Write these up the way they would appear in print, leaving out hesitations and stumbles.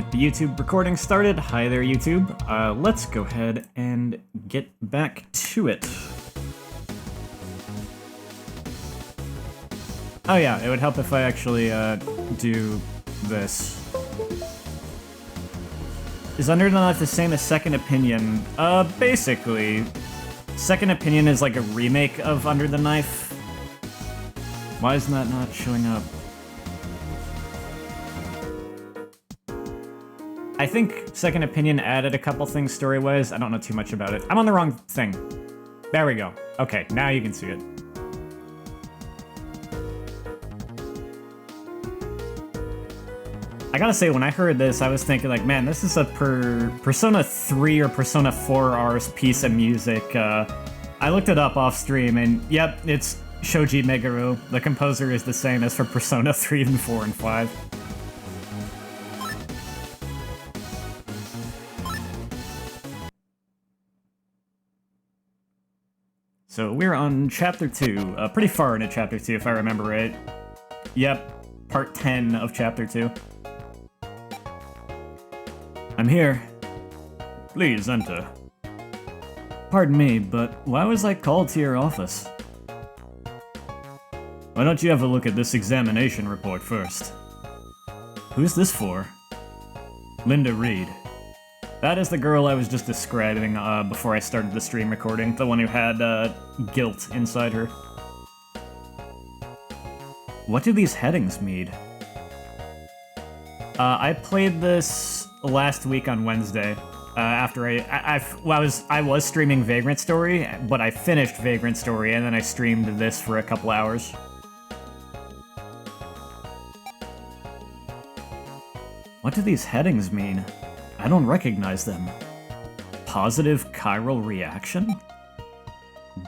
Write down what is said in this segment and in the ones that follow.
get the YouTube recording started. Hi there, YouTube. Let's go ahead and get back to it. Oh yeah, it would help if I actually do this. Is Under the Knife the same as Second Opinion? Basically. Second Opinion is like a remake of Under the Knife. Why is that not showing up? I think Second Opinion added a couple things story-wise. I don't know too much about it. I'm on the wrong thing. There we go. Okay, now you can see it. I gotta say, when I heard this, I was thinking like, man, this is a Persona 3 or Persona 4R's piece of music. I looked it up off stream, and yep, it's Shoji Meguro. The composer is the same as for Persona 3 and 4 and 5. So we're on Chapter 2, pretty far into Chapter 2 if I remember right. Yep, Part 10 of Chapter 2. I'm here. Please enter. Pardon me, but why was I called to your office? Why don't you have a look at this examination report first? Who's this for? Linda Reed. That is the girl I was just describing before I started the stream recording, the one who had guilt inside her. What do these headings mean? I played this last week on Wednesday. After I was streaming Vagrant Story, but I finished Vagrant Story and then I streamed this for a couple hours. What do these headings mean? I don't recognize them. Positive chiral reaction?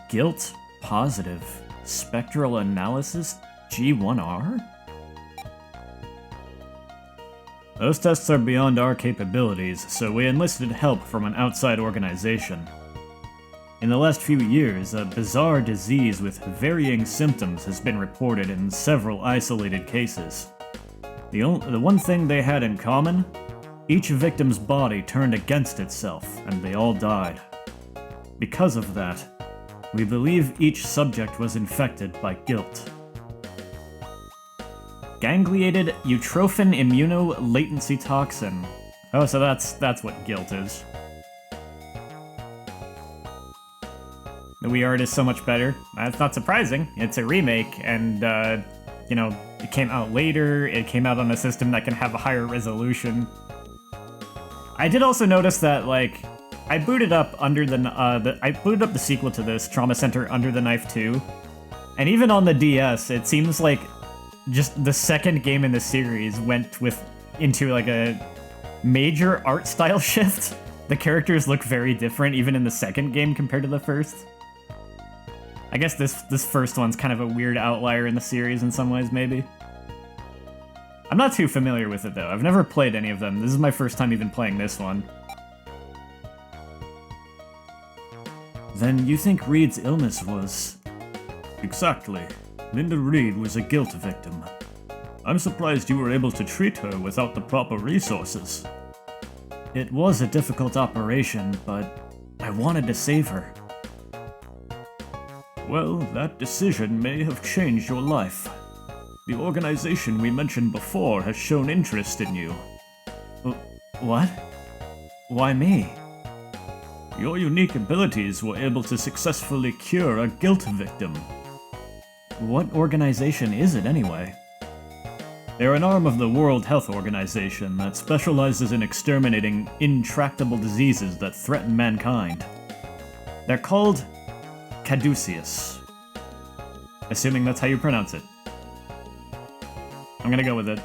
Guilt positive. Spectral analysis G1R? Those tests are beyond our capabilities, so we enlisted help from an outside organization. In the last few years, a bizarre disease with varying symptoms has been reported in several isolated cases. The one thing they had in common? Each victim's body turned against itself, and they all died. Because of that, we believe each subject was infected by guilt. Gangliated eutrophin immunolatency toxin. Oh, so that's what guilt is. The Wii art is so much better. That's not surprising. It's a remake, and, you know, it came out later, it came out on a system that can have a higher resolution. I did also notice that, like, I booted up the sequel to this, Trauma Center Under the Knife 2, and even on the DS, it seems like just the second game in the series went into like a major art style shift. The characters look very different even in the second game compared to the first. I guess this first one's kind of a weird outlier in the series in some ways, maybe. I'm not too familiar with it though. I've never played any of them. This is my first time even playing this one. Then you think Reed's illness was... Exactly. Linda Reed was a guilt victim. I'm surprised you were able to treat her without the proper resources. It was a difficult operation, but I wanted to save her. Well, that decision may have changed your life. The organization we mentioned before has shown interest in you. What? Why me? Your unique abilities were able to successfully cure a guilt victim. What organization is it, anyway? They're an arm of the World Health Organization that specializes in exterminating intractable diseases that threaten mankind. They're called Caduceus. Assuming that's how you pronounce it. I'm gonna go with it.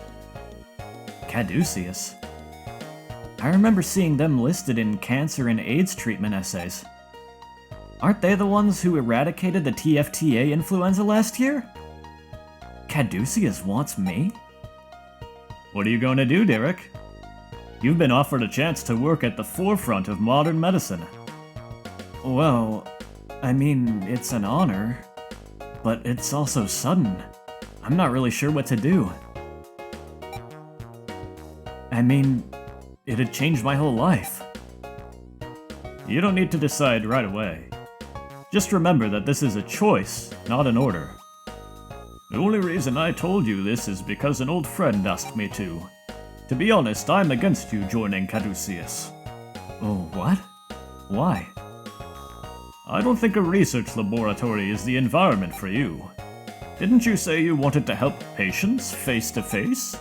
Caduceus? I remember seeing them listed in cancer and AIDS treatment essays. Aren't they the ones who eradicated the TFTA influenza last year? Caduceus wants me? What are you going to do, Derek? You've been offered a chance to work at the forefront of modern medicine. Well, I mean, it's an honor, but it's also sudden. I'm not really sure what to do. I mean, it had changed my whole life. You don't need to decide right away. Just remember that this is a choice, not an order. The only reason I told you this is because an old friend asked me to. To be honest, I'm against you joining Caduceus. Oh, what? Why? I don't think a research laboratory is the environment for you. Didn't you say you wanted to help patients face to face?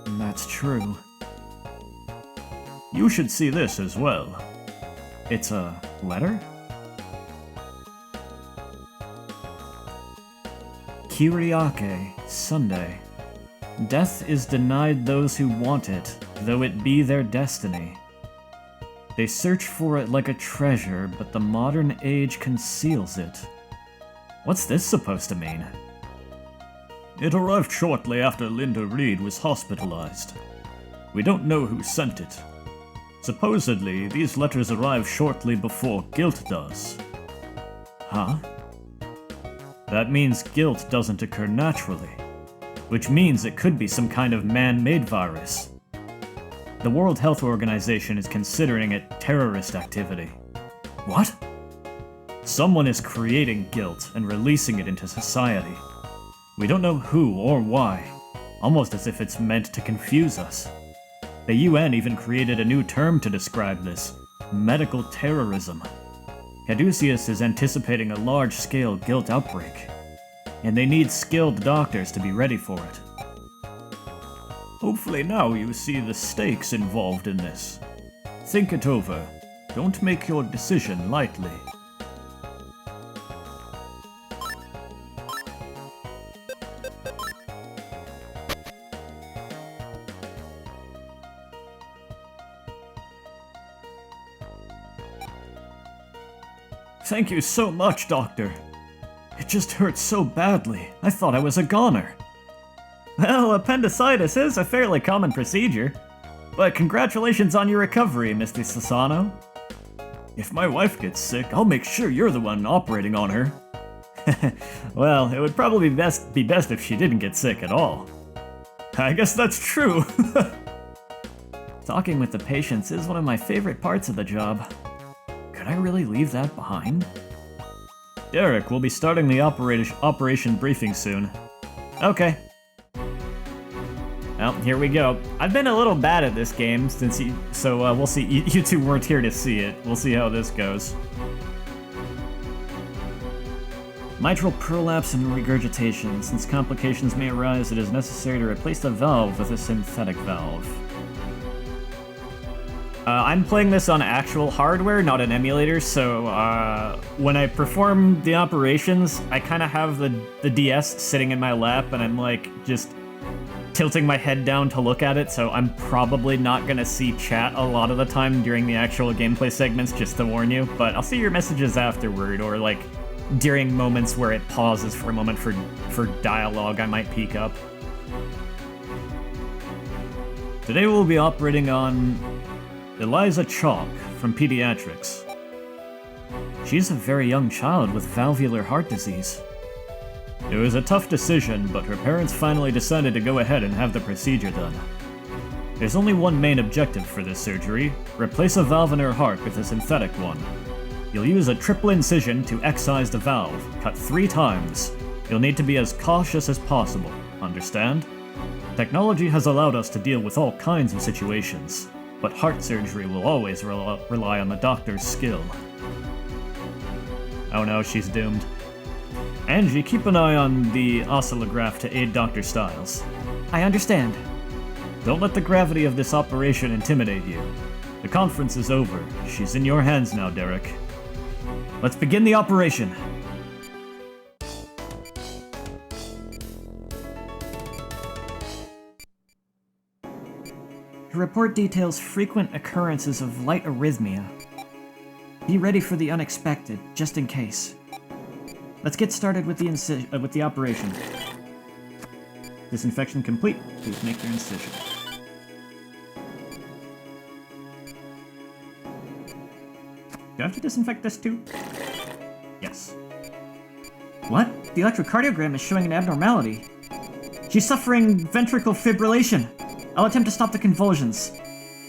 That's true. You should see this as well. It's a letter? Kyriake, Sunday. Death is denied those who want it, though it be their destiny. They search for it like a treasure, but the modern age conceals it. What's this supposed to mean? It arrived shortly after Linda Reed was hospitalized. We don't know who sent it. Supposedly, these letters arrive shortly before guilt does. Huh? That means guilt doesn't occur naturally, which means it could be some kind of man-made virus. The World Health Organization is considering it terrorist activity. What? Someone is creating guilt and releasing it into society. We don't know who or why, almost as if it's meant to confuse us. The UN even created a new term to describe this: medical terrorism. Caduceus is anticipating a large-scale guilt outbreak, and they need skilled doctors to be ready for it. Hopefully now you see the stakes involved in this. Think it over. Don't make your decision lightly. Thank you so much, Doctor. It just hurts so badly. I thought I was a goner. Well, appendicitis is a fairly common procedure. But congratulations on your recovery, Mr. Sasano. If my wife gets sick, I'll make sure you're the one operating on her. Well, it would probably be best if she didn't get sick at all. I guess that's true. Talking with the patients is one of my favorite parts of the job. Could I really leave that behind? Derek, we'll be starting the operation briefing soon. Okay. Well, here we go. I've been a little bad at this game so we'll see. You two weren't here to see it. We'll see how this goes. Mitral prolapse and regurgitation. Since complications may arise, it is necessary to replace the valve with a synthetic valve. I'm playing this on actual hardware, not an emulator, so when I perform the operations, I kind of have the DS sitting in my lap, and I'm like just tilting my head down to look at it, so I'm probably not gonna see chat a lot of the time during the actual gameplay segments, just to warn you, but I'll see your messages afterward, or like during moments where it pauses for a moment for dialogue I might peek up. Today we'll be operating on Eliza Chalk from Pediatrics. She's a very young child with valvular heart disease. It was a tough decision, but her parents finally decided to go ahead and have the procedure done. There's only one main objective for this surgery: replace a valve in her heart with a synthetic one. You'll use a triple incision to excise the valve, cut 3 times. You'll need to be as cautious as possible, understand? Technology has allowed us to deal with all kinds of situations, but heart surgery will always rely on the doctor's skill. Oh no, she's doomed. Angie, keep an eye on the oscillograph to aid Dr. Styles. I understand. Don't let the gravity of this operation intimidate you. The conference is over. She's in your hands now, Derek. Let's begin the operation. The report details frequent occurrences of light arrhythmia. Be ready for the unexpected, just in case. Let's get started with the operation. Disinfection complete. Please make your incision. Do I have to disinfect this too? Yes. What? The electrocardiogram is showing an abnormality. She's suffering ventricular fibrillation. I'll attempt to stop the convulsions.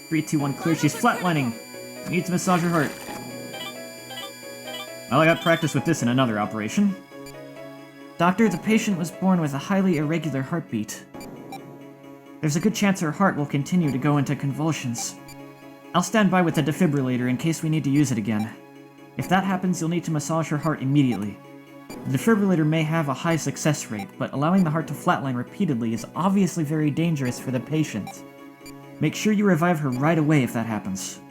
3, 2, 1, clear. She's flatlining. We need to massage her heart. Well, I got practice with this in another operation. Doctor, the patient was born with a highly irregular heartbeat. There's a good chance her heart will continue to go into convulsions. I'll stand by with the defibrillator in case we need to use it again. If that happens, you'll need to massage her heart immediately. The defibrillator may have a high success rate, but allowing the heart to flatline repeatedly is obviously very dangerous for the patient. Make sure you revive her right away if that happens.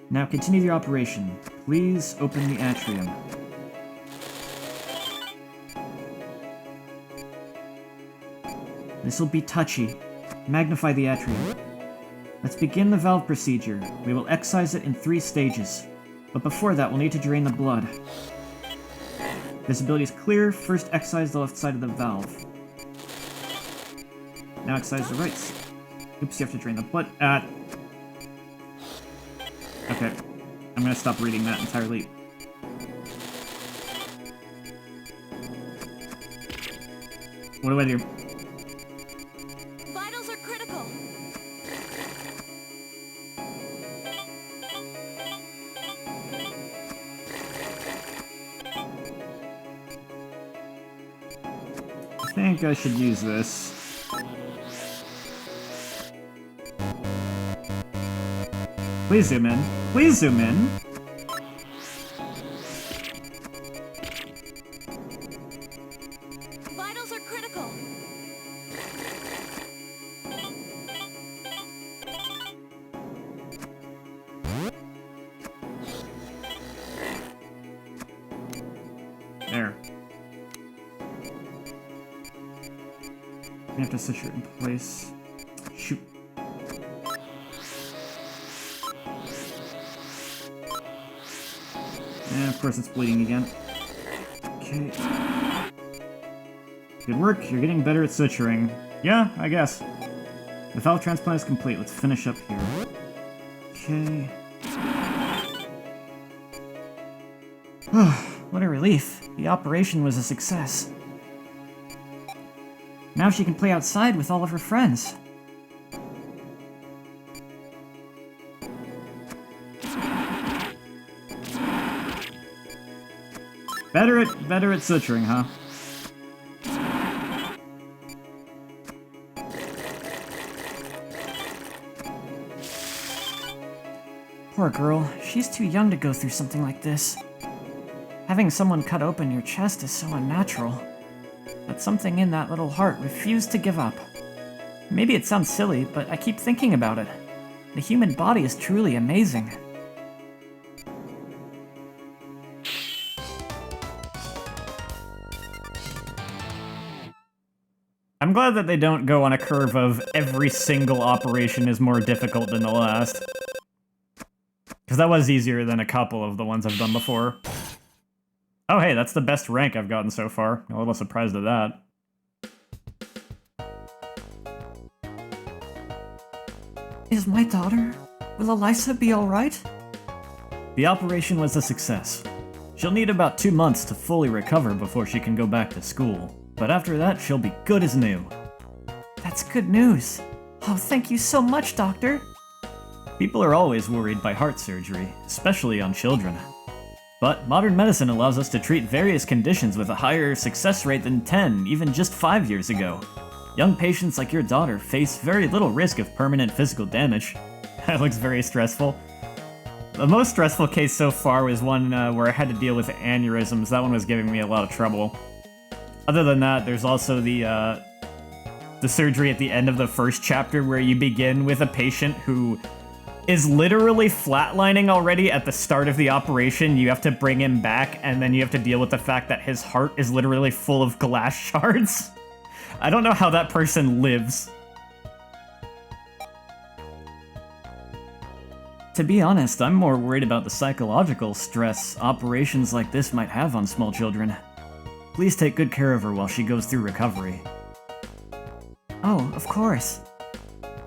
Now continue the operation. Please open the atrium. This will be touchy. Magnify the atrium. Let's begin the valve procedure. We will excise it in 3 stages. But before that, we'll need to drain the blood. Visibility is clear. First excise the left side of the valve. Now excise the right side. Oops, you have to drain the blood. Okay. I'm gonna stop reading that entirely. What do I do? Vitals are critical. I think I should use this. Please zoom in. Please zoom in. Vitals are critical. There. We have to sit it in place. Shoot. And of course it's bleeding again. Okay. Good work, you're getting better at suturing. Yeah, I guess. The valve transplant is complete, let's finish up here. Okay. What a relief. The operation was a success. Now she can play outside with all of her friends. Better at suturing, huh? Poor girl. She's too young to go through something like this. Having someone cut open your chest is so unnatural. But something in that little heart refused to give up. Maybe it sounds silly, but I keep thinking about it. The human body is truly amazing. I'm glad that they don't go on a curve of every single operation is more difficult than the last. Because that was easier than a couple of the ones I've done before. Oh hey, that's the best rank I've gotten so far. I'm a little surprised at that. Is my daughter? Will Elisa be alright? The operation was a success. She'll need about 2 months to fully recover before she can go back to school. But after that, she'll be good as new. That's good news. Oh, thank you so much, Doctor. People are always worried by heart surgery, especially on children. But modern medicine allows us to treat various conditions with a higher success rate than 10, even just 5 years ago. Young patients like your daughter face very little risk of permanent physical damage. That looks very stressful. The most stressful case so far was one where I had to deal with aneurysms. That one was giving me a lot of trouble. Other than that, there's also the surgery at the end of the first chapter where you begin with a patient who is literally flatlining already at the start of the operation. You have to bring him back, and then you have to deal with the fact that his heart is literally full of glass shards. I don't know how that person lives. To be honest, I'm more worried about the psychological stress operations like this might have on small children. Please take good care of her while she goes through recovery. Oh, of course.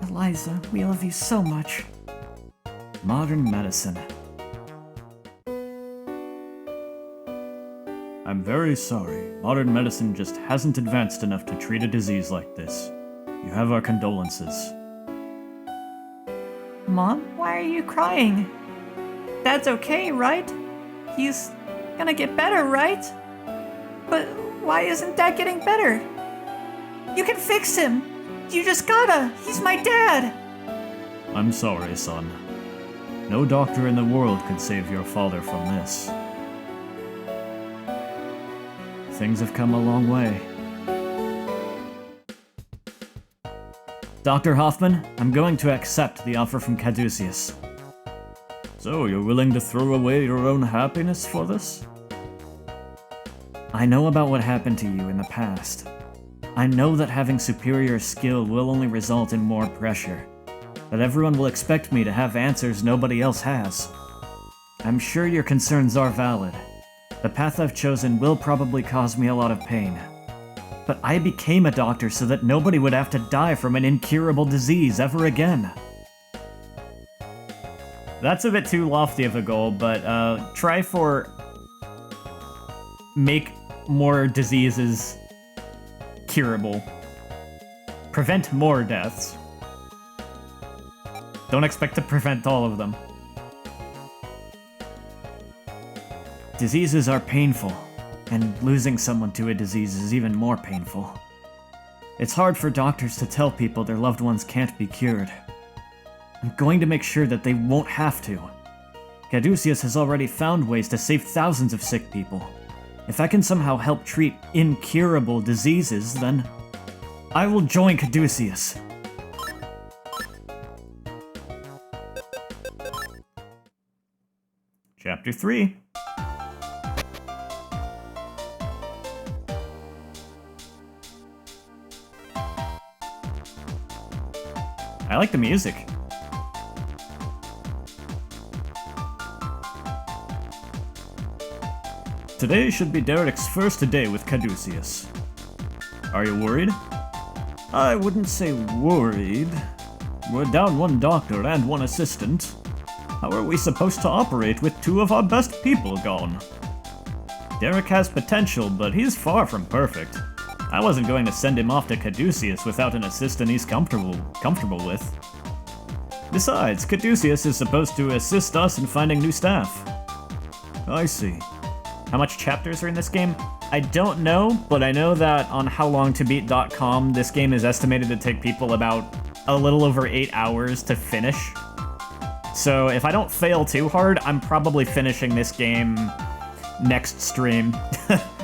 Eliza, we love you so much. Modern medicine. I'm very sorry. Modern medicine just hasn't advanced enough to treat a disease like this. You have our condolences. Mom, why are you crying? Dad's okay, right? He's gonna get better, right? But why isn't Dad getting better? You can fix him! You just gotta! He's my dad! I'm sorry, son. No doctor in the world could save your father from this. Things have come a long way. Dr. Hoffman, I'm going to accept the offer from Caduceus. So, you're willing to throw away your own happiness for this? I know about what happened to you in the past. I know that having superior skill will only result in more pressure, that everyone will expect me to have answers nobody else has. I'm sure your concerns are valid. The path I've chosen will probably cause me a lot of pain. But I became a doctor so that nobody would have to die from an incurable disease ever again. That's a bit too lofty of a goal, but try for make more diseases curable. Prevent more deaths. Don't expect to prevent all of them. Diseases are painful, and losing someone to a disease is even more painful. It's hard for doctors to tell people their loved ones can't be cured. I'm going to make sure that they won't have to. Caduceus has already found ways to save thousands of sick people. If I can somehow help treat incurable diseases, then I will join Caduceus. Chapter 3. I like the music. Today should be Derek's first day with Caduceus. Are you worried? I wouldn't say worried. We're down one doctor and one assistant. How are we supposed to operate with two of our best people gone? Derek has potential, but he's far from perfect. I wasn't going to send him off to Caduceus without an assistant he's comfortable with. Besides, Caduceus is supposed to assist us in finding new staff. I see. How much chapters are in this game? I don't know, but I know that on howlongtobeat.com, this game is estimated to take people about a little over 8 hours to finish. So if I don't fail too hard, I'm probably finishing this game next stream,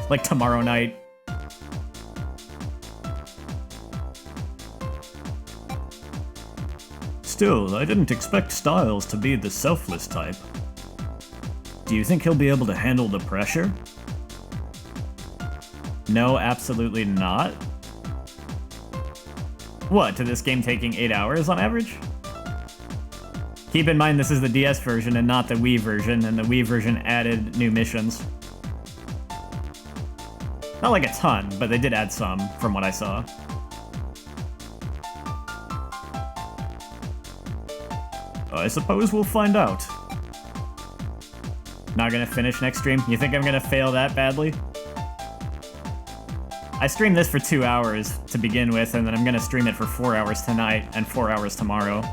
like tomorrow night. Still, I didn't expect Styles to be the selfless type. Do you think he'll be able to handle the pressure? No, absolutely not. What, to this game taking 8 hours on average? Keep in mind this is the DS version and not the Wii version, and the Wii version added new missions. Not like a ton, but they did add some, from what I saw. I suppose we'll find out. Not gonna finish next stream? You think I'm gonna fail that badly? I streamed this for 2 hours to begin with, and then I'm gonna stream it for 4 hours tonight and 4 hours tomorrow.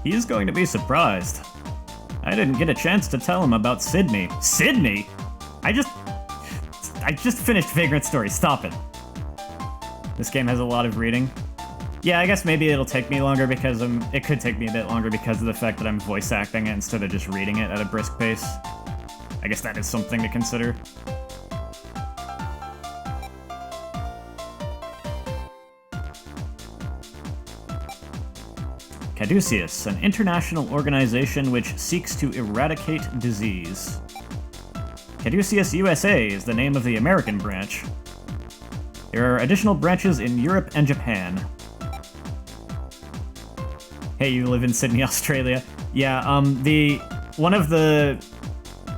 He's going to be surprised. I didn't get a chance to tell him about Sydney. Sydney? I just finished Vagrant Story, stop it. This game has a lot of reading. Yeah, I guess maybe it'll take me longer because it could take me a bit longer because of the fact that I'm voice acting it instead of just reading it at a brisk pace. I guess that is something to consider. Caduceus, an international organization which seeks to eradicate disease. Caduceus USA is the name of the American branch. There are additional branches in Europe and Japan. Hey, you live in Sydney, Australia. Yeah, one of the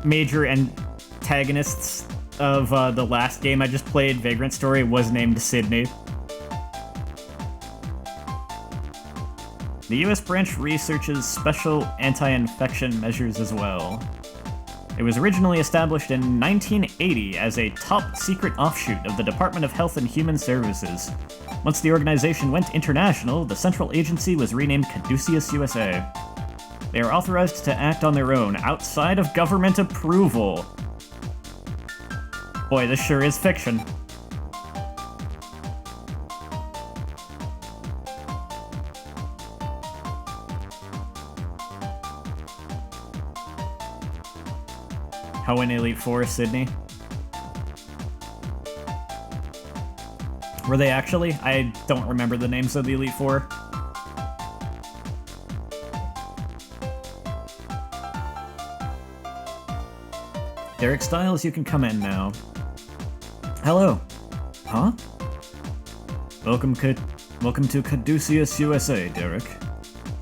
major antagonists of the last game I just played, Vagrant Story, was named Sydney. The US branch researches special anti-infection measures as well. It was originally established in 1980 as a top-secret offshoot of the Department of Health and Human Services. Once the organization went international, the central agency was renamed Caduceus USA. They are authorized to act on their own, outside of government approval. Boy, this sure is fiction. How in Elite Four, Sydney? Were they actually? I don't remember the names of the Elite Four. Derek Styles, you can come in now. Hello. Huh? Welcome to Caduceus USA, Derek.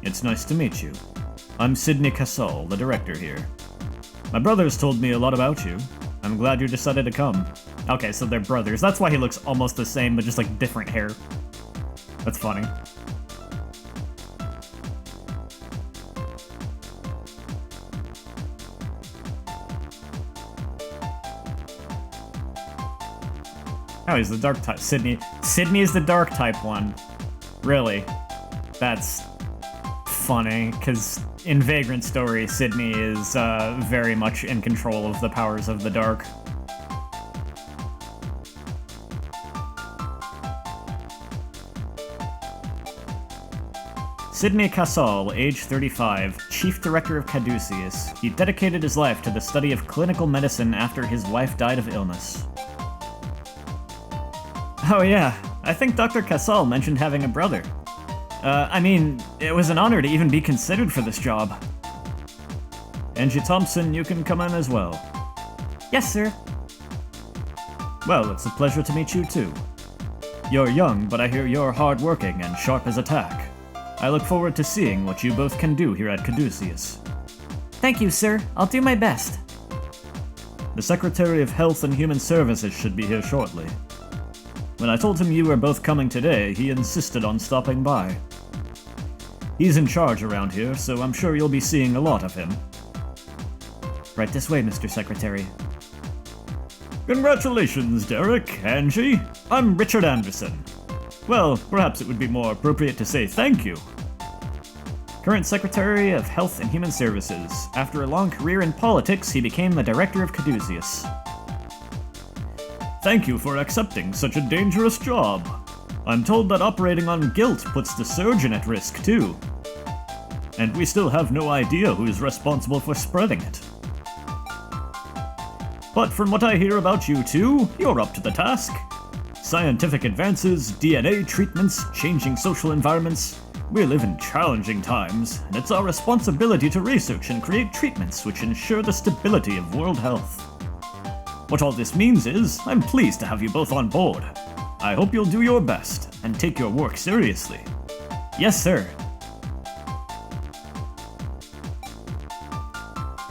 It's nice to meet you. I'm Sydney Casal, the director here. My brothers told me a lot about you. I'm glad you decided to come. Okay, so they're brothers. That's why he looks almost the same, but just like different hair. That's funny. Oh, he's the dark type. Sydney is the dark type one. Really? That's funny, because in Vagrant Story, Sydney is very much in control of the powers of the dark. Sydney Casal, age 35, Chief Director of Caduceus. He dedicated his life to the study of clinical medicine after his wife died of illness. Oh yeah, I think Dr. Casal mentioned having a brother. I mean, it was an honor to even be considered for this job. Angie Thompson, you can come in as well. Yes, sir. Well, it's a pleasure to meet you too. You're young, but I hear you're hardworking and sharp as a tack. I look forward to seeing what you both can do here at Caduceus. Thank you, sir. I'll do my best. The Secretary of Health and Human Services should be here shortly. When I told him you were both coming today, he insisted on stopping by. He's in charge around here, so I'm sure you'll be seeing a lot of him. Right this way, Mr. Secretary. Congratulations, Derek, Angie. I'm Richard Anderson. Well, perhaps it would be more appropriate to say thank you. Current Secretary of Health and Human Services. After a long career in politics, he became the Director of Caduceus. Thank you for accepting such a dangerous job. I'm told that operating on guilt puts the surgeon at risk, too. And we still have no idea who's responsible for spreading it. But from what I hear about you two, you're up to the task. Scientific advances, DNA treatments, changing social environments. We live in challenging times, and it's our responsibility to research and create treatments which ensure the stability of world health. What all this means is, I'm pleased to have you both on board. I hope you'll do your best, and take your work seriously. Yes, sir.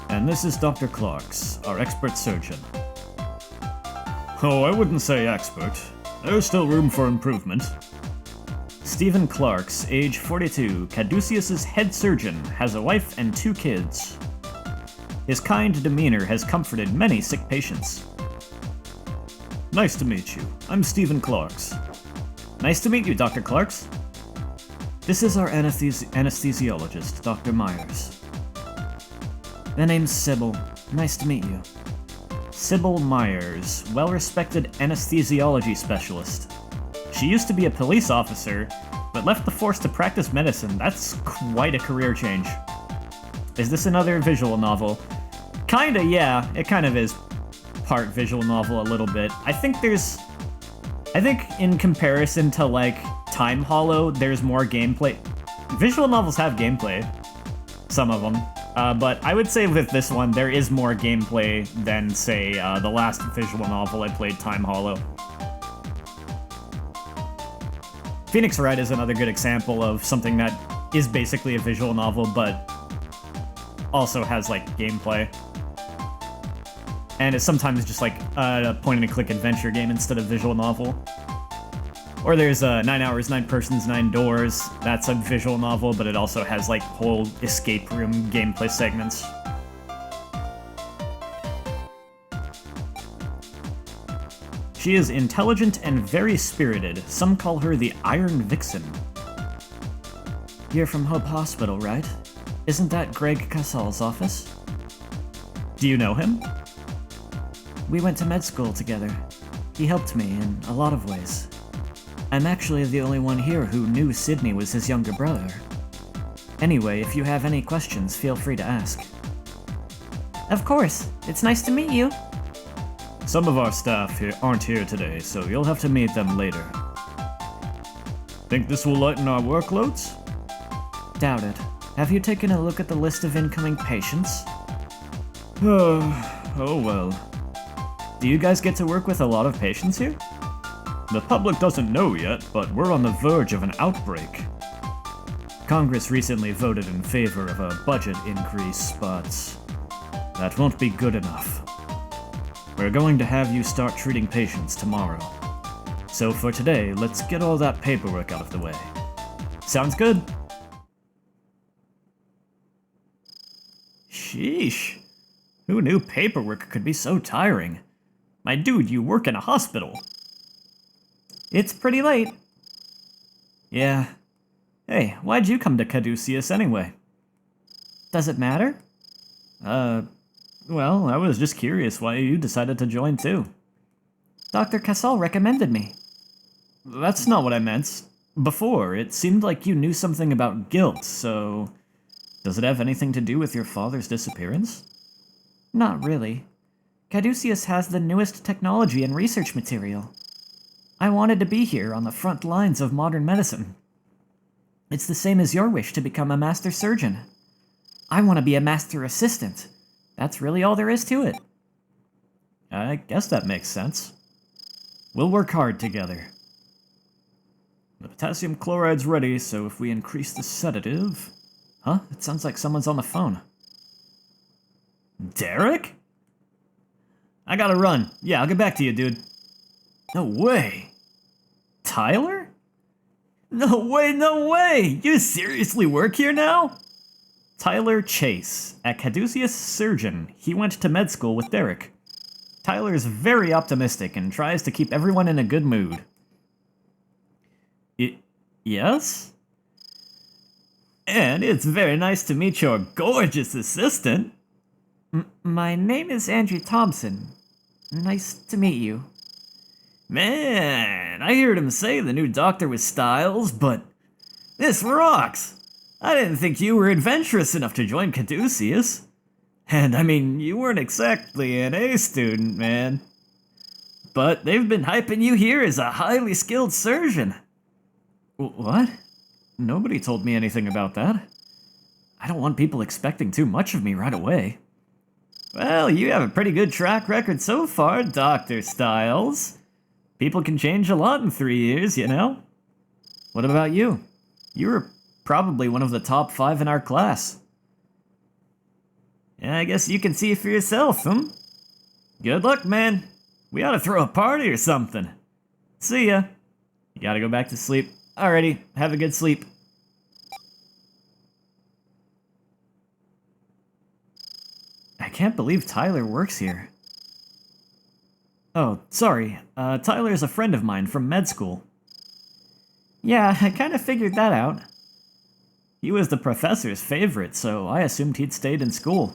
And this is Dr. Clarks, our expert surgeon. Oh, I wouldn't say expert. There's still room for improvement. Stephen Clarks, age 42, Caduceus's head surgeon, has a wife and 2 kids. His kind demeanor has comforted many sick patients. Nice to meet you. I'm Stephen Clarks. Nice to meet you, Dr. Clarks. This is our anesthesiologist, Dr. Myers. The name's Sybil. Nice to meet you. Sybil Myers, well-respected anesthesiology specialist. She used to be a police officer, but left the force to practice medicine. That's quite a career change. Is this another visual novel? Kinda, yeah. It kind of is part visual novel a little bit. I think in comparison to, like, Time Hollow, there's more gameplay. Visual novels have gameplay. Some of them. But I would say with this one, there is more gameplay than, say, the last visual novel I played, Time Hollow. Phoenix Wright is another good example of something that is basically a visual novel, but also has, like, gameplay. And it's sometimes just, like, a point-and-click adventure game instead of visual novel. Or there's 9 Hours, 9 Persons, 9 Doors. That's a visual novel, but it also has, like, whole escape room gameplay segments. She is intelligent and very spirited. Some call her the Iron Vixen. You're from Hope Hospital, right? Isn't that Greg Cassal's office? Do you know him? We went to med school together. He helped me in a lot of ways. I'm actually the only one here who knew Sydney was his younger brother. Anyway, if you have any questions, feel free to ask. Of course. It's nice to meet you. Some of our staff here aren't here today, so you'll have to meet them later. Think this will lighten our workloads? Doubt it. Have you taken a look at the list of incoming patients? Oh well. Do you guys get to work with a lot of patients here? The public doesn't know yet, but we're on the verge of an outbreak. Congress recently voted in favor of a budget increase, but that won't be good enough. We're going to have you start treating patients tomorrow. So for today, let's get all that paperwork out of the way. Sounds good? Sheesh. Who knew paperwork could be so tiring? My dude, you work in a hospital. It's pretty late. Yeah. Hey, why'd you come to Caduceus anyway? Does it matter? Well, I was just curious why you decided to join too. Dr. Cassal recommended me. That's not what I meant. Before, it seemed like you knew something about guilt, so... Does it have anything to do with your father's disappearance? Not really. Caduceus has the newest technology and research material. I wanted to be here on the front lines of modern medicine. It's the same as your wish to become a master surgeon. I want to be a master assistant. That's really all there is to it. I guess that makes sense. We'll work hard together. The potassium chloride's ready, so if we increase the sedative... Huh? It sounds like someone's on the phone. Derek? I gotta run. Yeah, I'll get back to you, dude. No way. Tyler? No way, no way! You seriously work here now? Tyler Chase, at Caduceus Surgeon. He went to med school with Derek. Tyler's very optimistic and tries to keep everyone in a good mood. Yes? And it's very nice to meet your gorgeous assistant. My name is Andrew Thompson. Nice to meet you. Man, I heard him say the new doctor was Styles, but this rocks. I didn't think you were adventurous enough to join Caduceus. And I mean, you weren't exactly an A student, man. But they've been hyping you here as a highly skilled surgeon. What? Nobody told me anything about that. I don't want people expecting too much of me right away. Well, you have a pretty good track record so far, Dr. Styles. People can change a lot in 3 years, you know? What about you? You were probably one of the top 5 in our class. Yeah, I guess you can see for yourself, Good luck, man. We ought to throw a party or something. See ya. You gotta go back to sleep. Alrighty, have a good sleep. I can't believe Tyler works here. Oh, sorry. Tyler's a friend of mine from med school. Yeah, I kind of figured that out. He was the professor's favorite, so I assumed he'd stayed in school.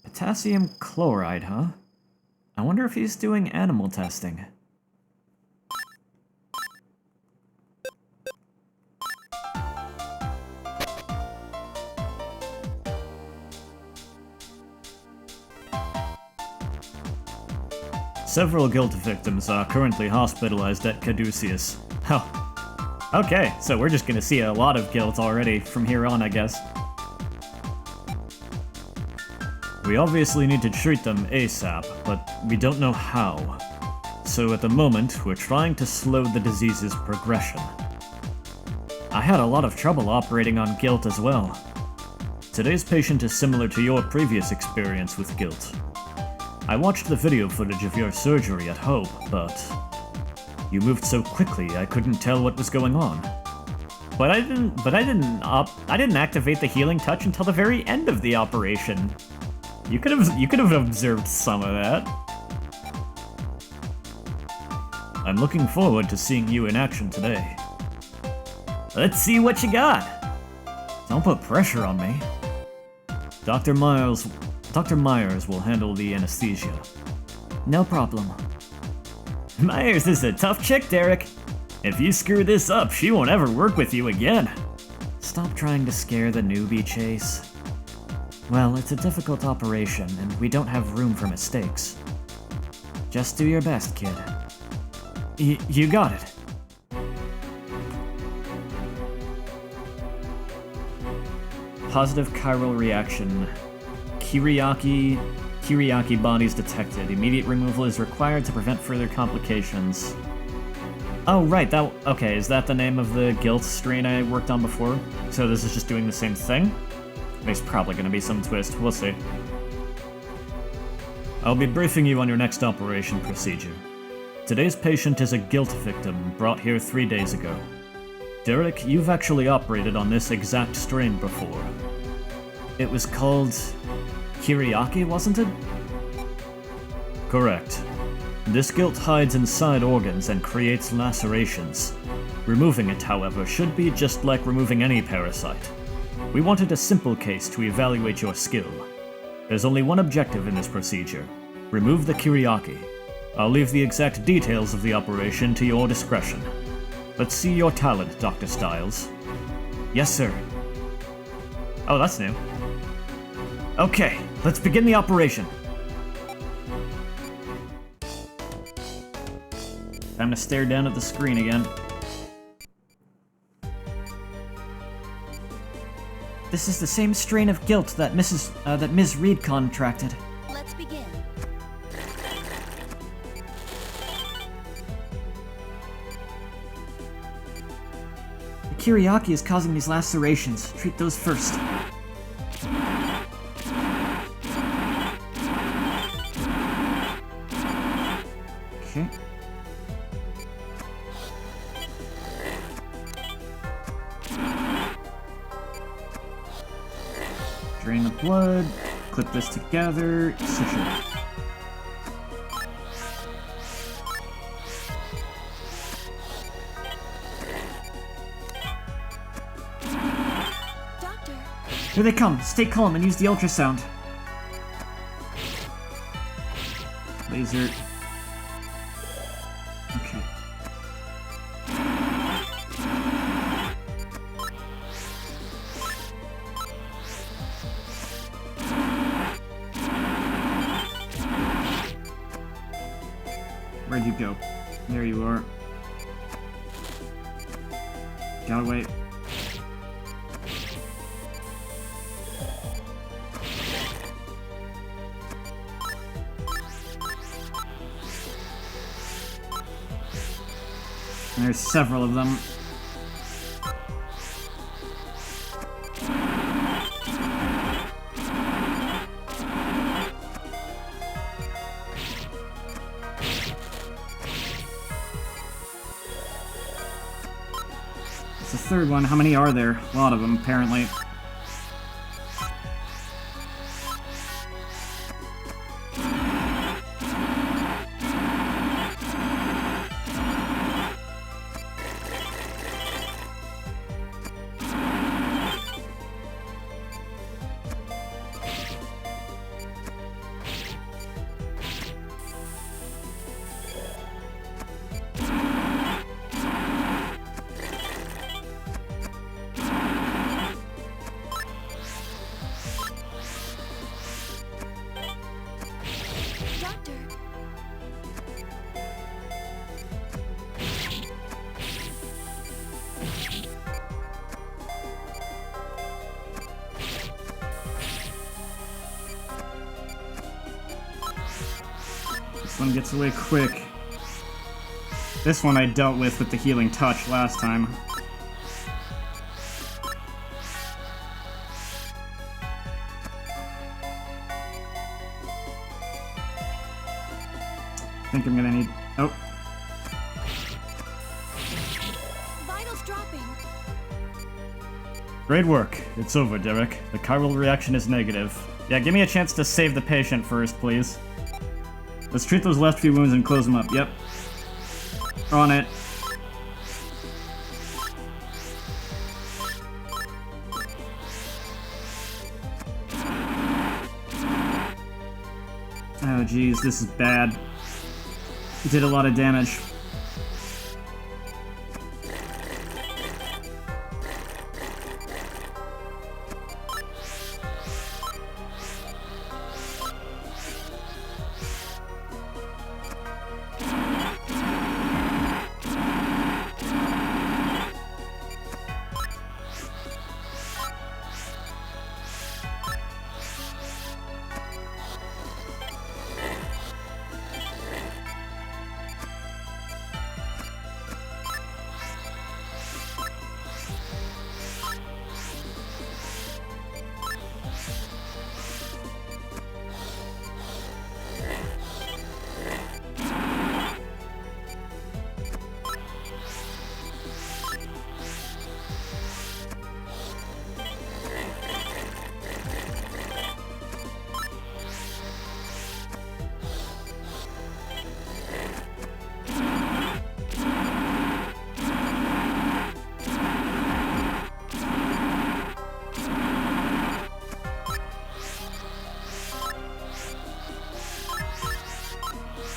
Potassium chloride, huh? I wonder if he's doing animal testing. Several guilt victims are currently hospitalized at Caduceus. Oh, okay, so we're just gonna see a lot of guilt already from here on, I guess. We obviously need to treat them ASAP, but we don't know how. So at the moment, we're trying to slow the disease's progression. I had a lot of trouble operating on guilt as well. Today's patient is similar to your previous experience with guilt. I watched the video footage of your surgery at Hope, but you moved so quickly I couldn't tell what was going on. But I didn't activate the healing touch until the very end of the operation. You could have observed some of that. I'm looking forward to seeing you in action today. Let's see what you got! Don't put pressure on me. Dr. Myers will handle the anesthesia. No problem. Myers is a tough chick, Derek. If you screw this up, she won't ever work with you again. Stop trying to scare the newbie, Chase. Well, it's a difficult operation, and we don't have room for mistakes. Just do your best, kid. You got it. Positive chiral reaction. Kiriaki bodies detected. Immediate removal is required to prevent further complications. Oh, right, okay, is that the name of the guilt strain I worked on before? So this is just doing the same thing? There's probably gonna be some twist, we'll see. I'll be briefing you on your next operation procedure. Today's patient is a guilt victim brought here 3 days ago. Derek, you've actually operated on this exact strain before. It was called Kiriaki, wasn't it? Correct. This guilt hides inside organs and creates lacerations. Removing it, however, should be just like removing any parasite. We wanted a simple case to evaluate your skill. There's only one objective in this procedure. Remove the Kiriaki. I'll leave the exact details of the operation to your discretion. Let's see your talent, Dr. Stiles. Yes, sir. Oh, that's new. Okay, let's begin the operation. Time to stare down at the screen again. This is the same strain of guilt that Ms. Reed contracted. Let's begin. The Kiriaki is causing these lacerations. Treat those first. Okay. Drain the blood, clip this together, suture. Doctor, Here they come. Stay calm and use the ultrasound. Laser. Okay. Where'd you go? There you are. Got away. There's several of them. It's the third one. How many are there? A lot of them, apparently. doctor. This one gets away quick. This one I dealt with the healing touch last time. I think I'm gonna need... Oh. Vitals dropping. Great work. It's over, Derek. The chiral reaction is negative. Yeah, give me a chance to save the patient first, please. Let's treat those last few wounds and close them up. Yep. On it. Oh geez, this is bad. It did a lot of damage.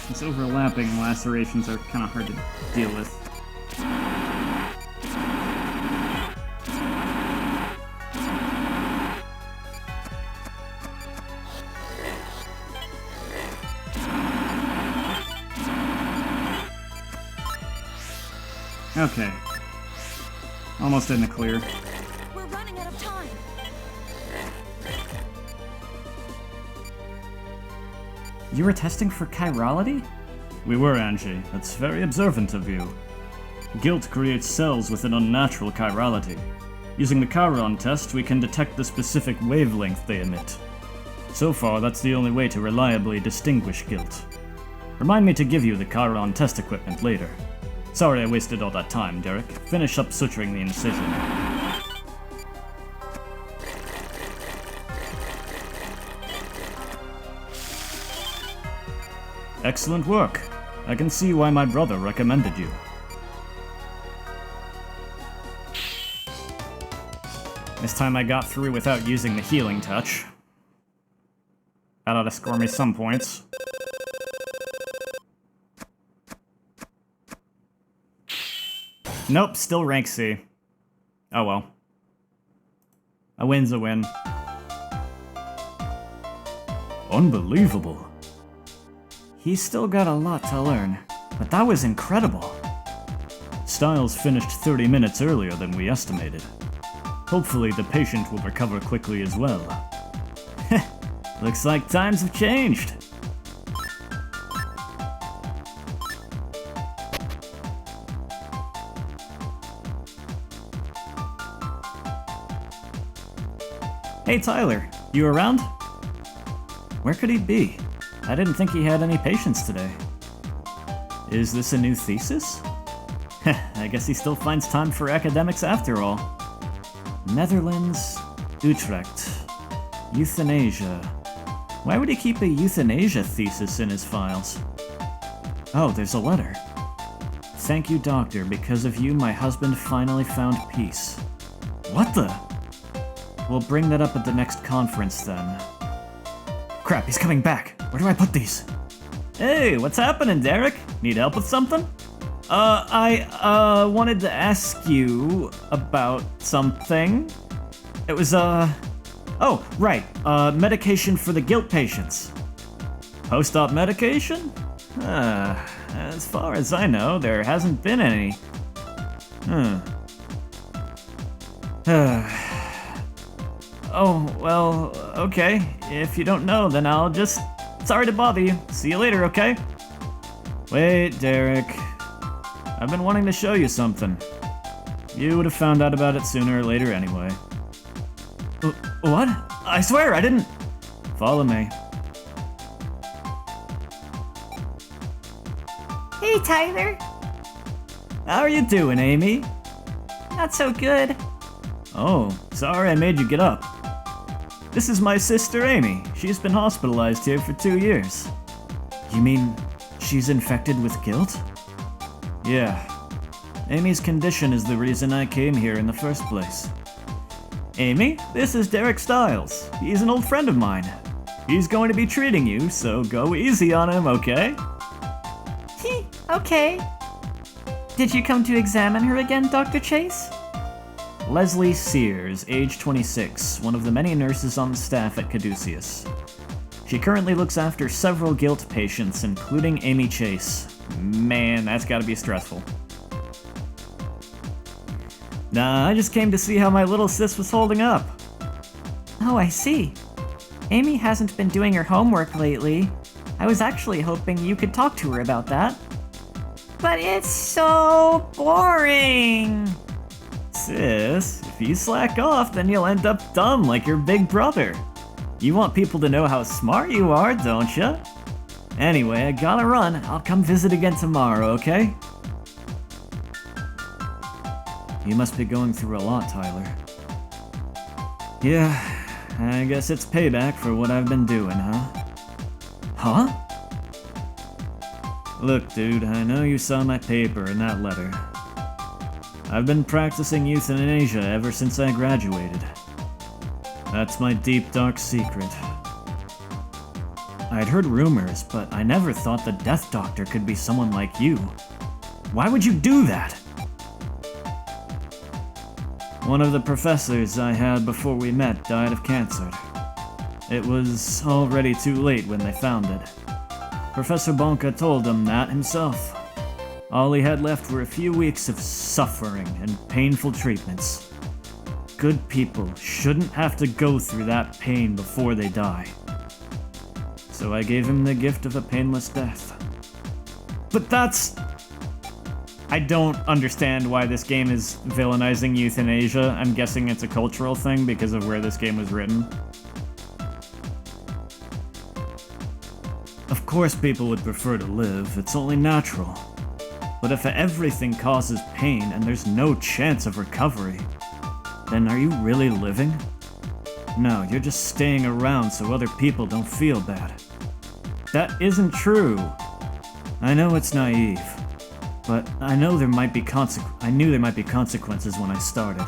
These overlapping lacerations are kind of hard to deal with. Okay. Almost in the clear. We're running out of time. You were testing for chirality? We were, Angie. That's very observant of you. Guilt creates cells with an unnatural chirality. Using the Chiron test, we can detect the specific wavelength they emit. So far, that's the only way to reliably distinguish guilt. Remind me to give you the Chiron test equipment later. Sorry I wasted all that time, Derek. Finish up suturing the incision. Excellent work. I can see why my brother recommended you. This time I got through without using the healing touch. That ought to score me some points. Nope, still rank C. Oh well. A win's a win. Unbelievable. He's still got a lot to learn, but that was incredible. Styles finished 30 minutes earlier than we estimated. Hopefully the patient will recover quickly as well. Looks like times have changed. Hey Tyler, you around? Where could he be? I didn't think he had any patients today. Is this a new thesis? I guess he still finds time for academics after all. Netherlands, Utrecht, euthanasia. Why would he keep a euthanasia thesis in his files? Oh, there's a letter. Thank you, doctor. Because of you, my husband finally found peace. What the? We'll bring that up at the next conference then. Crap, he's coming back. Where do I put these? Hey, what's happening, Derek? Need help with something? I wanted to ask you about something. It was, oh, right, medication for the guilt patients. Post-op medication? As far as I know, there hasn't been any. Oh, well, okay. If you don't know, then I'll just... Sorry to bother you. See you later, okay? Wait, Derek. I've been wanting to show you something. You would have found out about it sooner or later anyway. What? I swear I didn't... Follow me. Hey, Tyler. How are you doing, Amy? Not so good. Oh, sorry I made you get up. This is my sister Amy. She's been hospitalized here for 2 years. You mean she's infected with guilt? Yeah. Amy's condition is the reason I came here in the first place. Amy, this is Derek Stiles. He's an old friend of mine. He's going to be treating you, so go easy on him, okay? Okay. Did you come to examine her again, Dr. Chase? Leslie Sears, age 26, one of the many nurses on the staff at Caduceus. She currently looks after several guilt patients, including Amy Chase. Man, that's gotta be stressful. Nah, I just came to see how my little sis was holding up. Oh, I see. Amy hasn't been doing her homework lately. I was actually hoping you could talk to her about that. But it's so boring. Sis, if you slack off, then you'll end up dumb like your big brother. You want people to know how smart you are, don't ya? Anyway, I gotta run. I'll come visit again tomorrow, okay? You must be going through a lot, Tyler. Yeah, I guess it's payback for what I've been doing, huh? Huh? Look, dude, I know you saw my paper and that letter. I've been practicing euthanasia ever since I graduated. That's my deep, dark secret. I'd heard rumors, but I never thought the Death Doctor could be someone like you. Why would you do that? One of the professors I had before we met died of cancer. It was already too late when they found it. Professor Bonka told him that himself. All he had left were a few weeks of suffering and painful treatments. Good people shouldn't have to go through that pain before they die. So I gave him the gift of a painless death. But that's... I don't understand why this game is villainizing euthanasia. I'm guessing it's a cultural thing because of where this game was written. Of course people would prefer to live, it's only natural. But if everything causes pain and there's no chance of recovery, then are you really living? No, you're just staying around so other people don't feel bad. That isn't true. I know it's naive, but I knew there might be consequences when I started.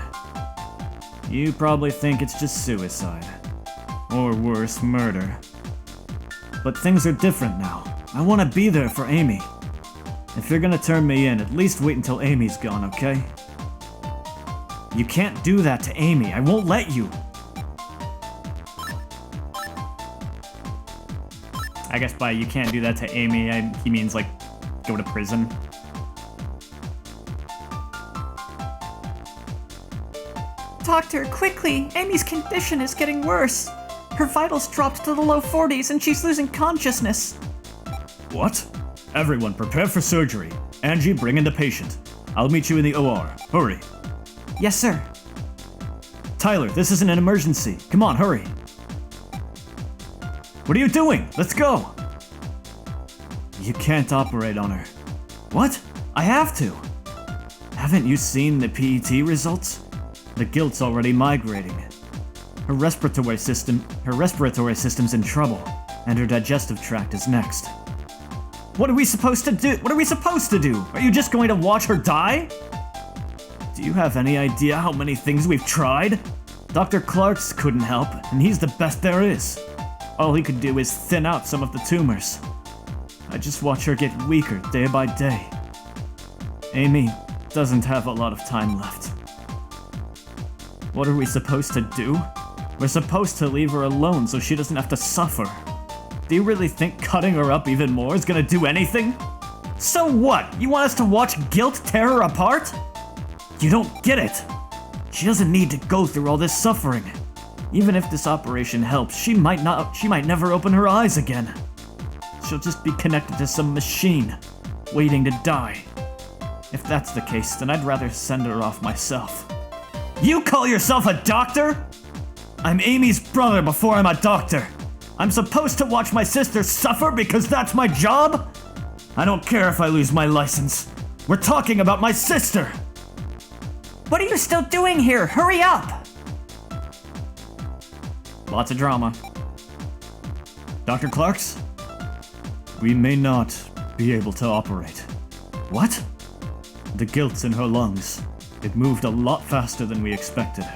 You probably think it's just suicide. Or worse, murder. But things are different now. I want to be there for Amy. If you're gonna turn me in, at least wait until Amy's gone, okay? You can't do that to Amy. I won't let you. I guess by you can't do that to Amy, he means like go to prison. Doctor, quickly! Amy's condition is getting worse. Her vitals dropped to the low 40s and she's losing consciousness. What? Everyone, prepare for surgery. Angie, bring in the patient. I'll meet you in the OR. Hurry. Yes, sir. Tyler, this isn't an emergency. Come on, hurry. What are you doing? Let's go. You can't operate on her. What? I have to. Haven't you seen the PET results? The guilt's already migrating. Her respiratory system's in trouble, and her digestive tract is next. What are we supposed to do? What are we supposed to do? Are you just going to watch her die? Do you have any idea how many things we've tried? Dr. Clark's couldn't help, and he's the best there is. All he could do is thin out some of the tumors. I just watch her get weaker day by day. Amy doesn't have a lot of time left. What are we supposed to do? We're supposed to leave her alone so she doesn't have to suffer. Do you really think cutting her up even more is gonna do anything? So what? You want us to watch guilt tear her apart? You don't get it. She doesn't need to go through all this suffering. Even if this operation helps, she might never open her eyes again. She'll just be connected to some machine, waiting to die. If that's the case, then I'd rather send her off myself. You call yourself a doctor? I'm Amy's brother before I'm a doctor. I'm supposed to watch my sister suffer because that's my job? I don't care if I lose my license. We're talking about my sister. What are you still doing here? Hurry up! Lots of drama. Dr. Clarks? We may not be able to operate. What? The guilt's in her lungs. It moved a lot faster than we expected.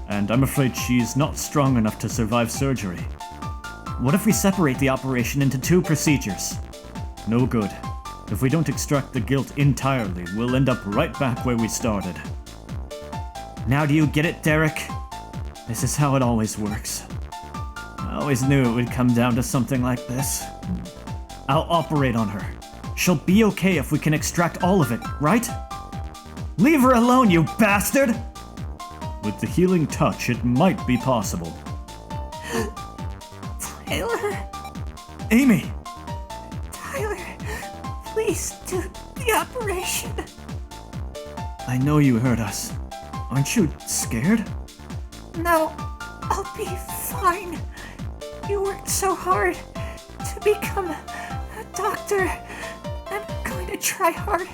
And I'm afraid she's not strong enough to survive surgery. What if we separate the operation into 2 procedures? No good. If we don't extract the guilt entirely, we'll end up right back where we started. Now do you get it, Derek? This is how it always works. I always knew it would come down to something like this. I'll operate on her. She'll be okay if we can extract all of it, right? Leave her alone, you bastard! With the healing touch, it might be possible. Tyler, Amy! Tyler, please do the operation. I know you heard us. Aren't you scared? No, I'll be fine. You worked so hard to become a doctor. I'm going to try hard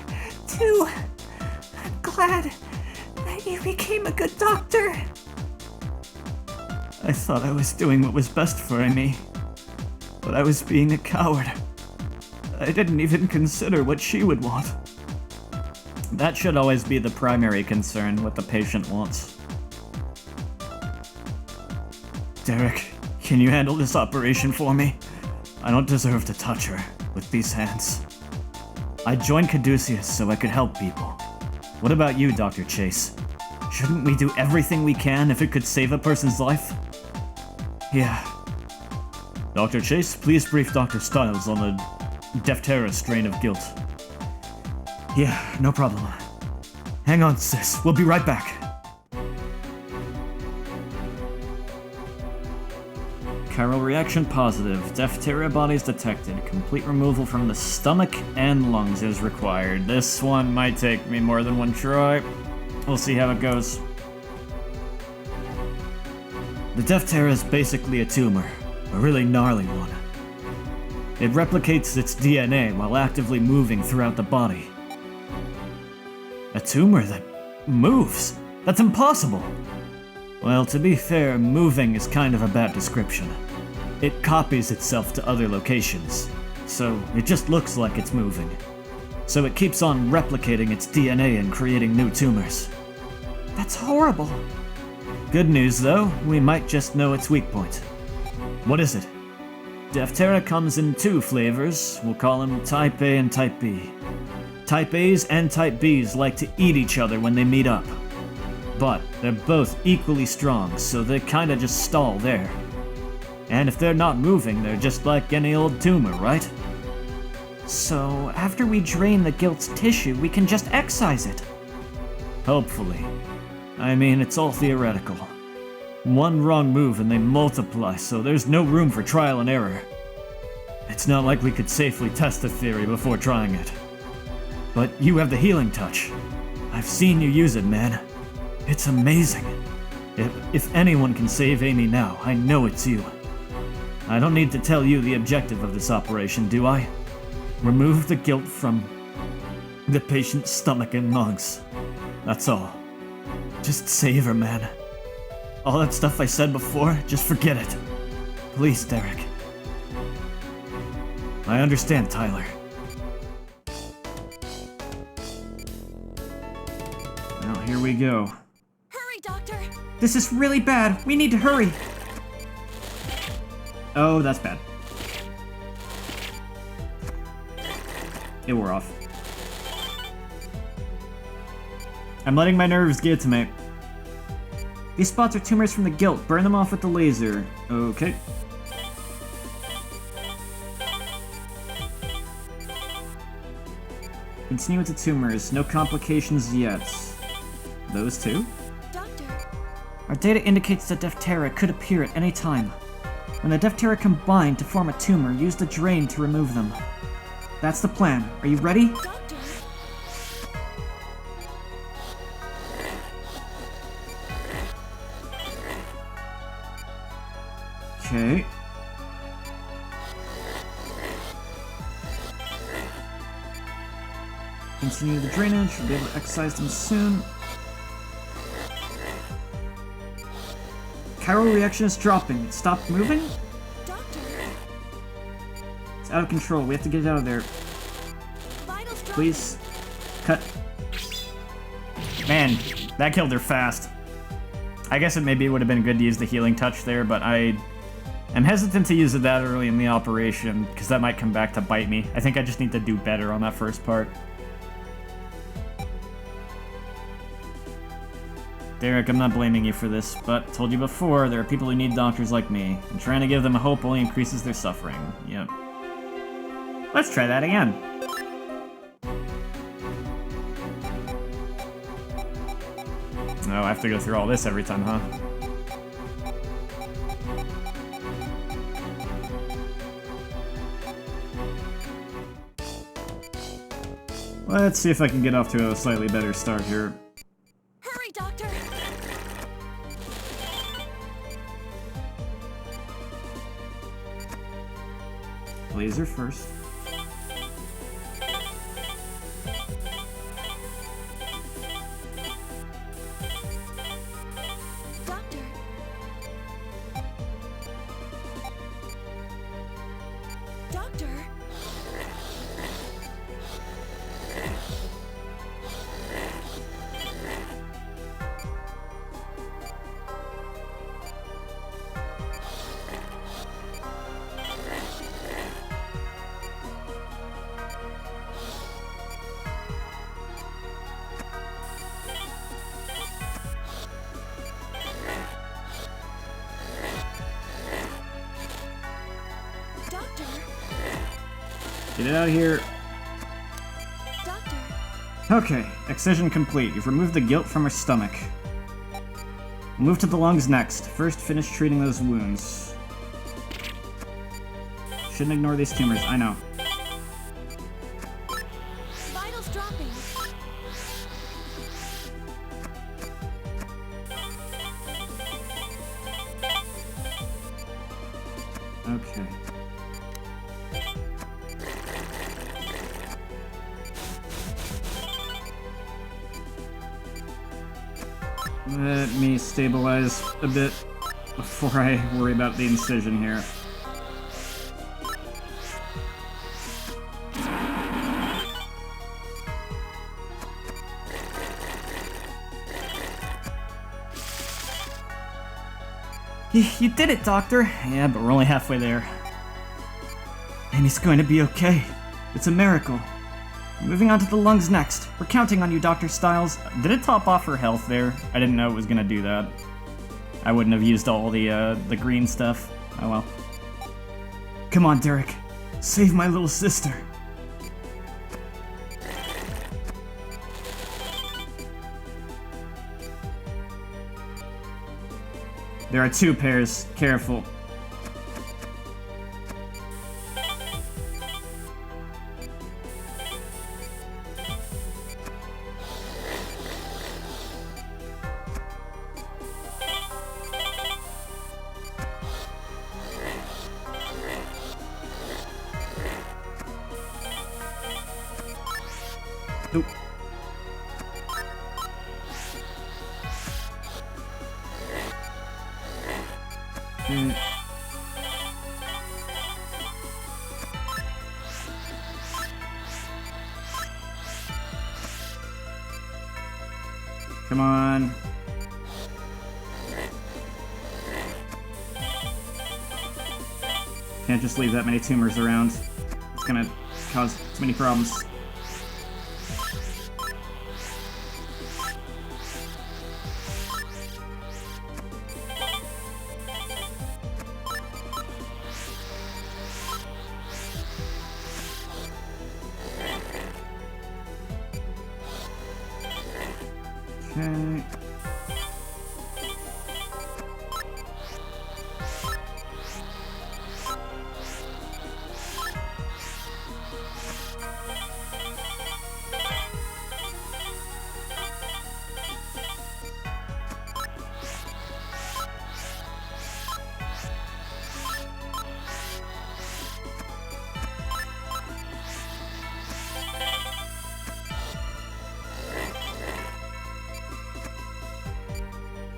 too. I'm glad that you became a good doctor. I thought I was doing what was best for Amy, but I was being a coward. I didn't even consider what she would want. That should always be the primary concern, what the patient wants. Derek, can you handle this operation for me? I don't deserve to touch her with these hands. I joined Caduceus so I could help people. What about you, Dr. Chase? Shouldn't we do everything we can if it could save a person's life? Yeah. Dr. Chase, please brief Dr. Stiles on the Defterra strain of guilt. Yeah, no problem. Hang on, sis. We'll be right back. Chiral reaction positive. Defterra bodies detected. Complete removal from the stomach and lungs is required. This one might take me more than one try. We'll see how it goes. The Defterra is basically a tumor, a really gnarly one. It replicates its DNA while actively moving throughout the body. A tumor that moves? That's impossible! Well, to be fair, moving is kind of a bad description. It copies itself to other locations, so it just looks like it's moving. So it keeps on replicating its DNA and creating new tumors. That's horrible. Good news though, we might just know its weak point. What is it? Defterra comes in 2 flavors. We'll call them Type A and Type B. Type A's and Type B's like to eat each other when they meet up. But they're both equally strong, so they kinda just stall there. And if they're not moving, they're just like any old tumor, right? So, after we drain the guilt's tissue, we can just excise it. Hopefully. I mean, it's all theoretical. One wrong move and they multiply, so there's no room for trial and error. It's not like we could safely test the theory before trying it. But you have the healing touch. I've seen you use it, man. It's amazing. If anyone can save Amy now, I know it's you. I don't need to tell you the objective of this operation, do I? Remove the guilt from the patient's stomach and lungs. That's all. Just save her, man. All that stuff I said before, just forget it. Please, Derek. I understand, Tyler. Well, here we go. Hurry, Doctor! This is really bad. We need to hurry. Oh, that's bad. It wore off. I'm letting my nerves get to me. These spots are tumors from the guilt. Burn them off with the laser. Okay. Continue with the tumors. No complications yet. Those 2? Doctor! Our data indicates that Defterra could appear at any time. When the Defterra combine to form a tumor, use the drain to remove them. That's the plan. Are you ready? Doctor! Okay. Continue the drainage. We'll be able to excise them soon. Chiral reaction is dropping. It stopped moving? Doctor! It's out of control. We have to get it out of there. Vitals dropping. Please. Cut. Man, that killed her fast. I guess it maybe would have been good to use the healing touch there, but I am hesitant to use it that early in the operation, because that might come back to bite me. I think I just need to do better on that first part. Derek, I'm not blaming you for this, but told you before, there are people who need doctors like me, and trying to give them hope only increases their suffering. Yep. Let's try that again. Oh, I have to go through all this every time, huh? Let's see if I can get off to a slightly better start here. Hurry, Doctor! Laser first. Doctor! Doctor! Doctor! Get it out of here. Doctor! Okay, excision complete. You've removed the guilt from her stomach. We'll move to the lungs next. First, finish treating those wounds. Shouldn't ignore these tumors, I know. Vitals dropping. Okay. Let me stabilize a bit before I worry about the incision here. You did it, Doctor. Yeah, but we're only halfway there. Amy's going to be okay. It's a miracle. Moving on to the lungs next. We're counting on you, Dr. Stiles. Did it top off her health there? I didn't know it was gonna do that. I wouldn't have used all the green stuff. Oh well. Come on, Derek. Save my little sister. There are two pairs. Careful. Oop. Come on. Can't just leave that many tumors around. It's gonna cause too many problems. Okay.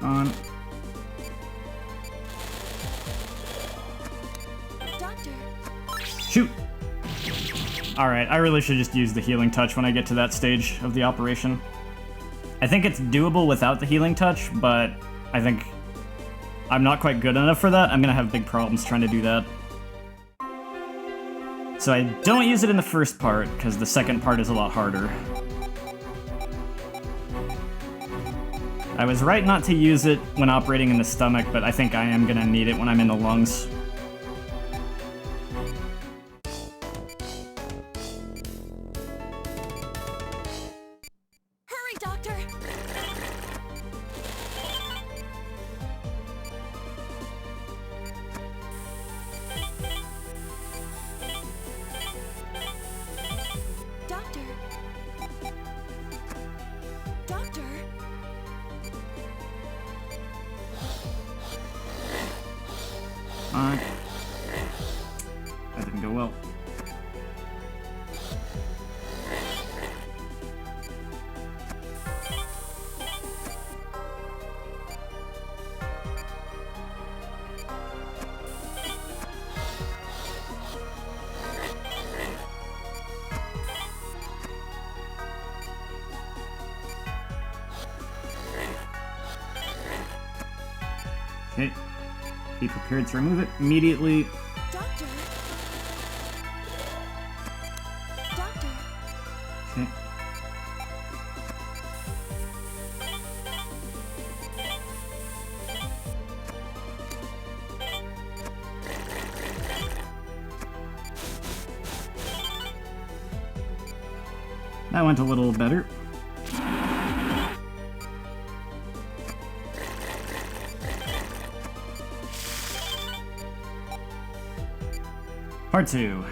On. Doctor! Shoot! Alright, I really should just use the healing touch when I get to that stage of the operation. I think it's doable without the healing touch, but I think I'm not quite good enough for that. I'm gonna have big problems trying to do that. So I don't use it in the first part, because the second part is a lot harder. I was right not to use it when operating in the stomach, but I think I am gonna need it when I'm in the lungs. Hurry, Doctor! Doctor! Doctor! Alright. That didn't go well. Okay. Be prepared to remove it immediately. Doctor! Doctor! Okay. That went a little better. Part 2.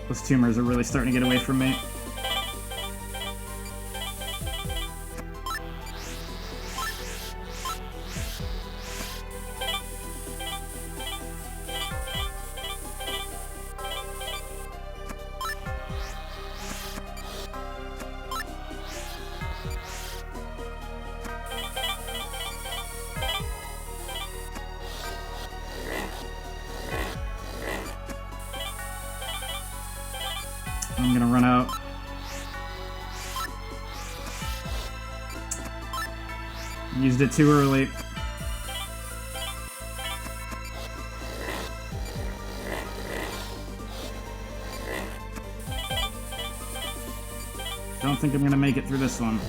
Those tumors are really starting to get away from me. I'm gonna run out. Used it too early. Don't think I'm gonna make it through this one.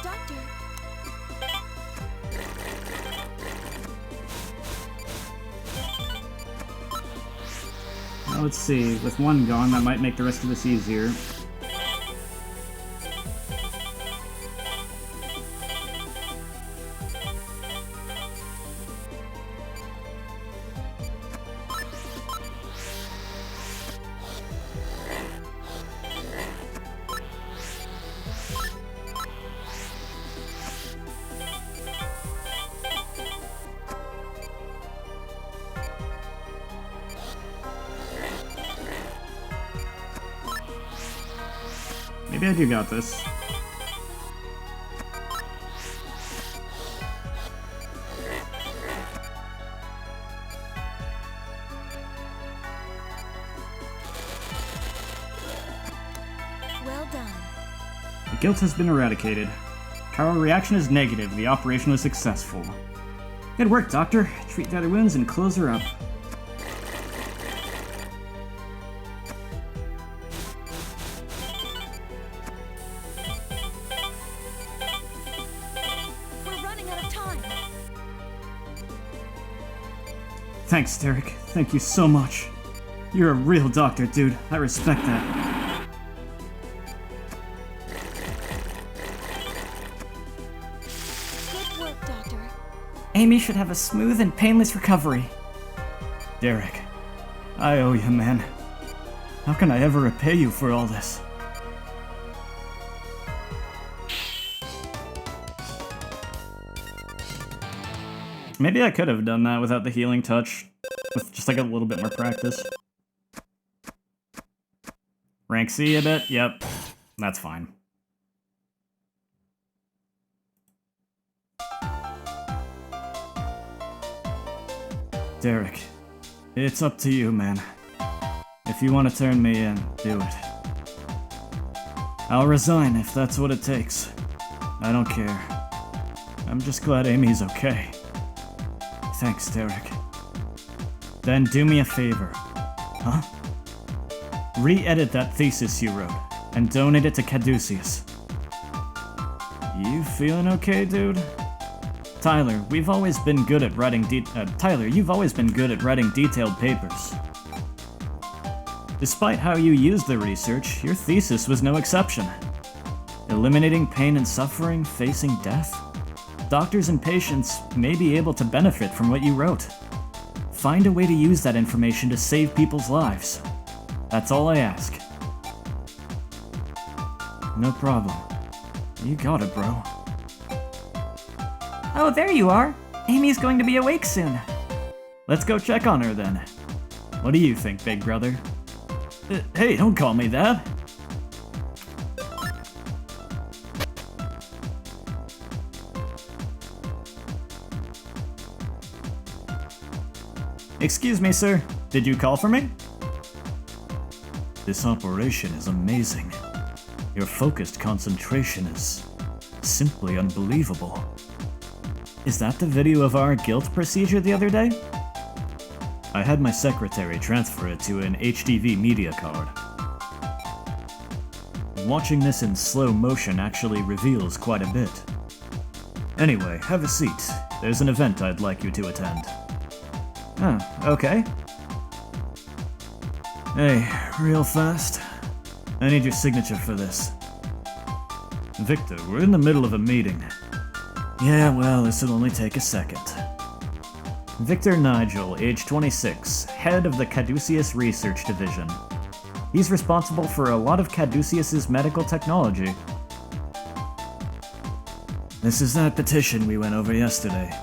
Doctor! Now let's see, with one gone, that might make the rest of this easier. good, you got this. Well done. The guilt has been eradicated. Our reaction is negative. The operation was successful. Good work, Doctor. Treat the other wounds and close her up. We're running out of time. Thanks, Derek. Thank you so much. You're a real doctor, dude. I respect that. Good work, Doctor. Amy should have a smooth and painless recovery. Derek, I owe you, man. How can I ever repay you for all this? Maybe I could have done that without the healing touch, with just like a little bit more practice. Rank C a bit? Yep. That's fine. Derek, it's up to you, man. If you want to turn me in, do it. I'll resign if that's what it takes. I don't care. I'm just glad Amy's okay. Thanks, Derek. Then do me a favor. Huh? Re-edit that thesis you wrote, and donate it to Caduceus. You feeling okay, dude? Tyler, you've always been good at writing detailed papers. Despite how you used the research, your thesis was no exception. Eliminating pain and suffering, facing death? Doctors and patients may be able to benefit from what you wrote. Find a way to use that information to save people's lives. That's all I ask. No problem. You got it, bro. Oh, there you are. Amy's going to be awake soon. Let's go check on her then. What do you think, big brother? Hey, don't call me that. Excuse me, sir. Did you call for me? This operation is amazing. Your focused concentration is simply unbelievable. Is that the video of our guilt procedure the other day? I had my secretary transfer it to an HDV media card. Watching this in slow motion actually reveals quite a bit. Anyway, have a seat. There's an event I'd like you to attend. Oh, okay. Hey, real fast. I need your signature for this. Victor, we're in the middle of a meeting. Yeah, well, this'll only take a second. Victor Nigel, age 26, head of the Caduceus Research Division. He's responsible for a lot of Caduceus's medical technology. This is that petition we went over yesterday.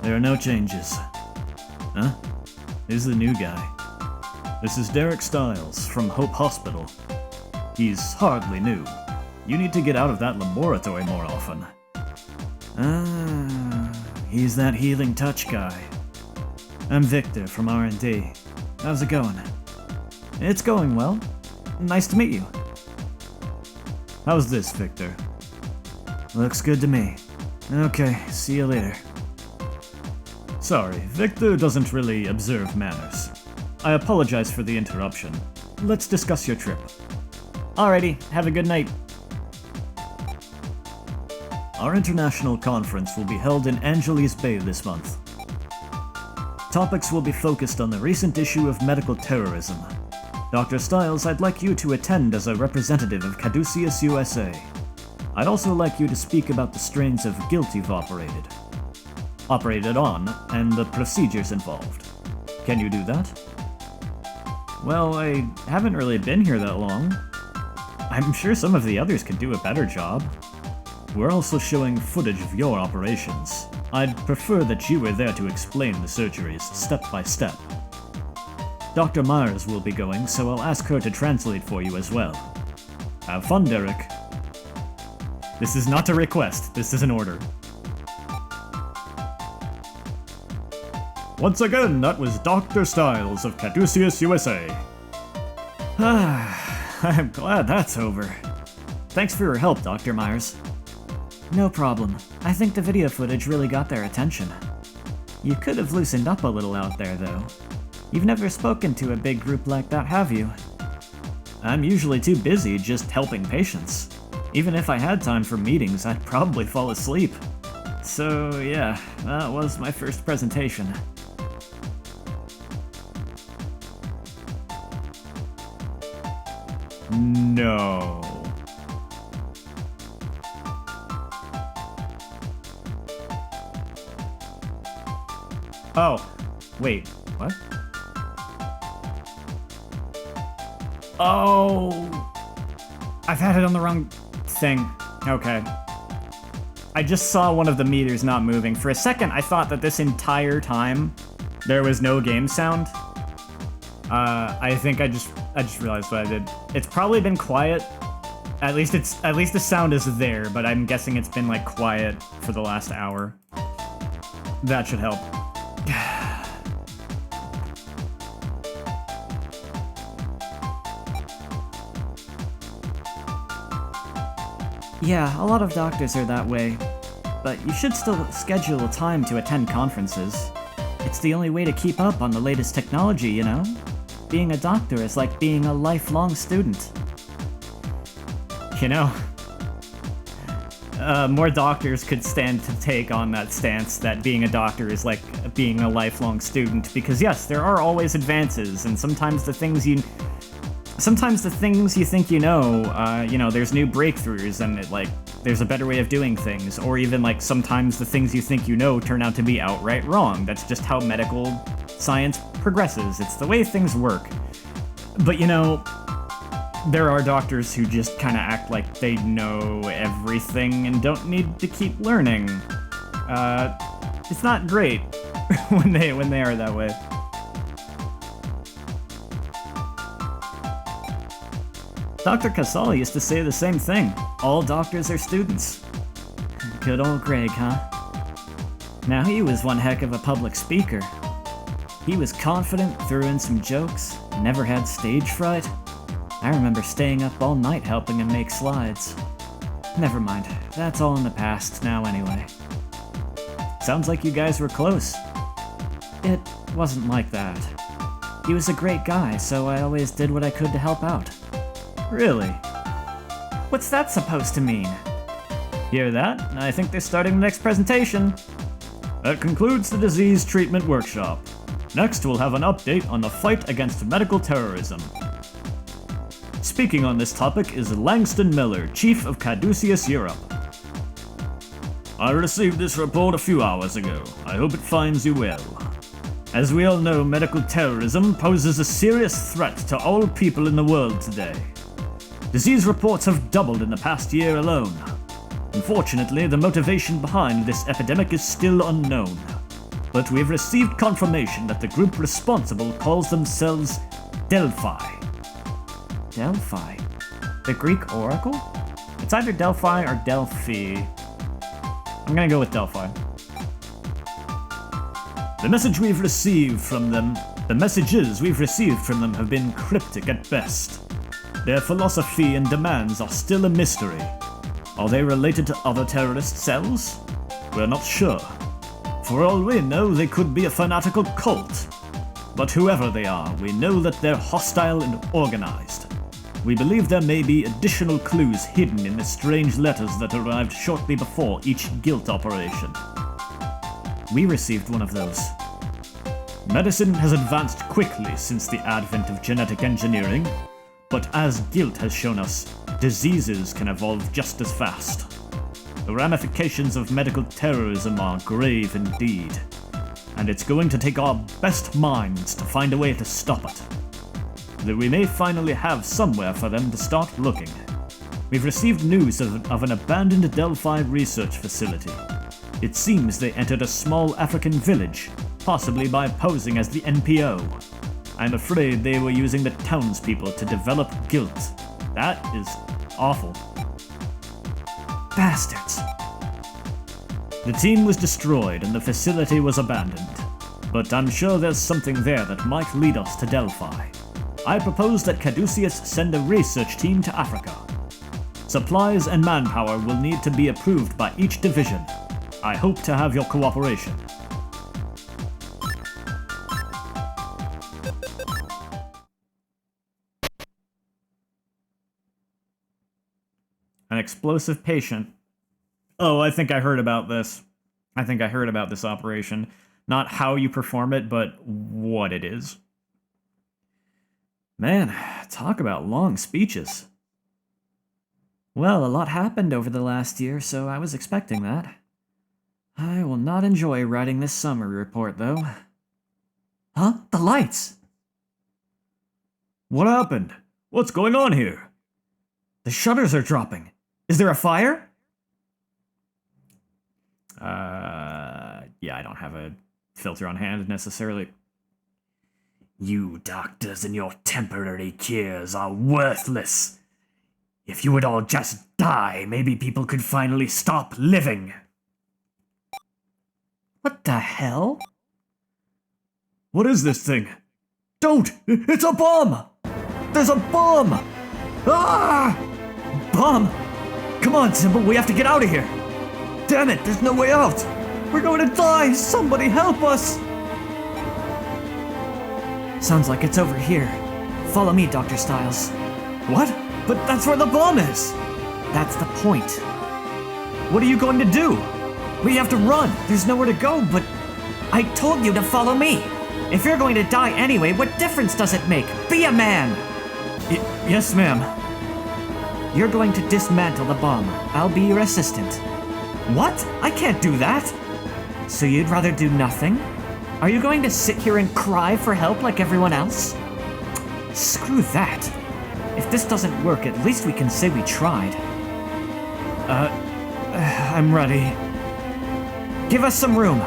There are no changes. Huh? Who's the new guy? This is Derek Stiles from Hope Hospital. He's hardly new. You need to get out of that laboratory more often. Ah, he's that healing touch guy. I'm Victor from R&D. How's it going? It's going well. Nice to meet you. How's this, Victor? Looks good to me. Okay, see you later. Sorry, Victor doesn't really observe manners. I apologize for the interruption. Let's discuss your trip. Alrighty, have a good night. Our international conference will be held in Angeles Bay this month. Topics will be focused on the recent issue of medical terrorism. Dr. Stiles, I'd like you to attend as a representative of Caduceus USA. I'd also like you to speak about the strains of guilt you've operated on, and the procedures involved. Can you do that? Well, I haven't really been here that long. I'm sure some of the others could do a better job. We're also showing footage of your operations. I'd prefer that you were there to explain the surgeries step by step. Dr. Myers will be going, so I'll ask her to translate for you as well. Have fun, Derek. This is not a request, this is an order. Once again, that was Dr. Styles of Caduceus, USA. I'm glad that's over. Thanks for your help, Dr. Myers. No problem. I think the video footage really got their attention. You could have loosened up a little out there, though. You've never spoken to a big group like that, have you? I'm usually too busy just helping patients. Even if I had time for meetings, I'd probably fall asleep. So yeah, that was my first presentation. No. Oh, wait, what? Oh, I've had it on the wrong thing. Okay. I just saw one of the meters not moving. For a second, I thought that this entire time there was no game sound. I think I just realized what I did. It's probably been quiet. At least the sound is there, but I'm guessing it's been like quiet for the last hour. That should help. Yeah, a lot of doctors are that way. But you should still schedule a time to attend conferences. It's the only way to keep up on the latest technology, you know? Being a doctor is like being a lifelong student. You know, more doctors could stand to take on that stance that being a doctor is like being a lifelong student, because yes, there are always advances, and sometimes the things you think you know, there's new breakthroughs, and there's a better way of doing things, or even like sometimes the things you think you know turn out to be outright wrong. That's just how medical science progresses. It's the way things work. But you know, there are doctors who just kind of act like they know everything and don't need to keep learning. It's not great when they are that way. Dr. Casale used to say the same thing. All doctors are students. Good old Greg, huh? Now he was one heck of a public speaker. He was confident, threw in some jokes, never had stage fright. I remember staying up all night helping him make slides. Never mind, that's all in the past now anyway. Sounds like you guys were close. It wasn't like that. He was a great guy, so I always did what I could to help out. Really? What's that supposed to mean? Hear that? I think they're starting the next presentation. That concludes the disease treatment workshop. Next, we'll have an update on the fight against medical terrorism. Speaking on this topic is Langston Miller, Chief of Caduceus Europe. I received this report a few hours ago. I hope it finds you well. As we all know, medical terrorism poses a serious threat to all people in the world today. Disease reports have doubled in the past year alone. Unfortunately, the motivation behind this epidemic is still unknown. But we have received confirmation that the group responsible calls themselves Delphi. Delphi? The Greek oracle? It's either Delphi or Delphi. I'm gonna go with Delphi. The messages we've received from them have been cryptic at best. Their philosophy and demands are still a mystery. Are they related to other terrorist cells? We're not sure. For all we know, they could be a fanatical cult. But whoever they are, we know that they're hostile and organized. We believe there may be additional clues hidden in the strange letters that arrived shortly before each guilt operation. We received one of those. Medicine has advanced quickly since the advent of genetic engineering, but as guilt has shown us, diseases can evolve just as fast. The ramifications of medical terrorism are grave indeed, and it's going to take our best minds to find a way to stop it. That we may finally have somewhere for them to start looking. We've received news of an abandoned Delphi research facility. It seems they entered a small African village, possibly by posing as the NPO. I'm afraid they were using the townspeople to develop guilt. That is awful. Bastards. The team was destroyed and the facility was abandoned. But I'm sure there's something there that might lead us to Delphi. I propose that Caduceus send a research team to Africa. Supplies and manpower will need to be approved by each division. I hope to have your cooperation. An explosive patient. Oh, I think I heard about this. I think I heard about this operation. Not how you perform it, but what it is. Man, talk about long speeches. Well, a lot happened over the last year, so I was expecting that. I will not enjoy writing this summary report, though. Huh? The lights! What happened? What's going on here? The shutters are dropping. Is there a fire? Yeah, I don't have a filter on hand necessarily. You doctors and your temporary cures are worthless. If you would all just die, maybe people could finally stop living. What the hell? What is this thing? Don't! It's a bomb! There's a bomb! Ah! Bomb! Come on, Simple, we have to get out of here! Damn it, there's no way out! We're going to die! Somebody help us! Sounds like it's over here. Follow me, Dr. Styles. What? But that's where the bomb is! That's the point. What are you going to do? We have to run! There's nowhere to go, but... I told you to follow me! If you're going to die anyway, what difference does it make? Be a man! Yes, ma'am. You're going to dismantle the bomb. I'll be your assistant. What? I can't do that! So you'd rather do nothing? Are you going to sit here and cry for help like everyone else? Screw that. If this doesn't work, at least we can say we tried. I'm ready. Give us some room.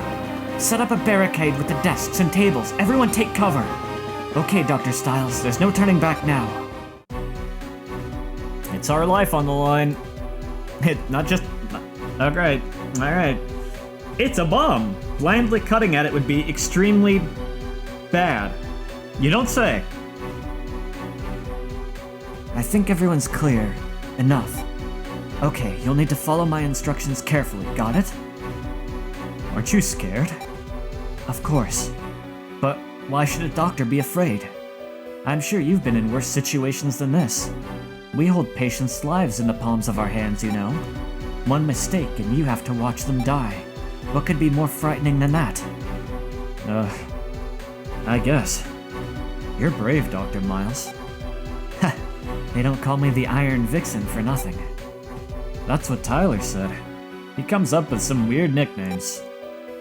Set up a barricade with the desks and tables. Everyone take cover. Okay, Dr. Styles, there's no turning back now. It's our life on the line. Not just... Alright, alright. It's a bomb. Blindly cutting at it would be extremely bad. You don't say. I think everyone's clear. Enough. Okay, you'll need to follow my instructions carefully, got it? Aren't you scared? Of course. But why should a doctor be afraid? I'm sure you've been in worse situations than this. We hold patients' lives in the palms of our hands, you know. One mistake and you have to watch them die. What could be more frightening than that? I guess. You're brave, Dr. Miles. Ha! They don't call me the Iron Vixen for nothing. That's what Tyler said. He comes up with some weird nicknames.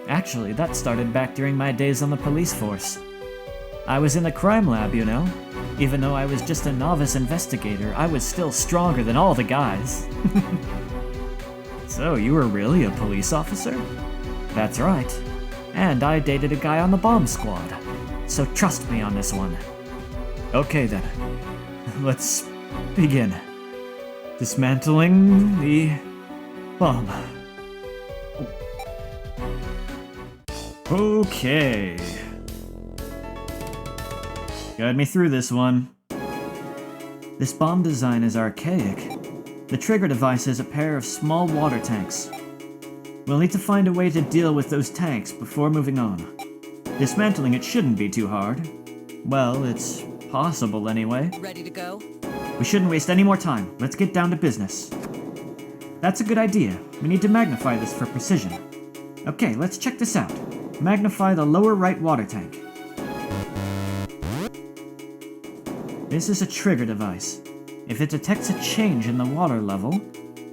Actually, that started back during my days on the police force. I was in the crime lab, you know. Even though I was just a novice investigator, I was still stronger than all the guys. So, you were really a police officer? That's right. And I dated a guy on the bomb squad. So trust me on this one. Okay then. Let's begin. Dismantling the bomb. Okay. Guide me through this one. This bomb design is archaic. The trigger device is a pair of small water tanks. We'll need to find a way to deal with those tanks before moving on. Dismantling it shouldn't be too hard. Well, it's possible anyway. Ready to go? We shouldn't waste any more time. Let's get down to business. That's a good idea. We need to magnify this for precision. Okay, let's check this out. Magnify the lower right water tank. This is a trigger device. If it detects a change in the water level,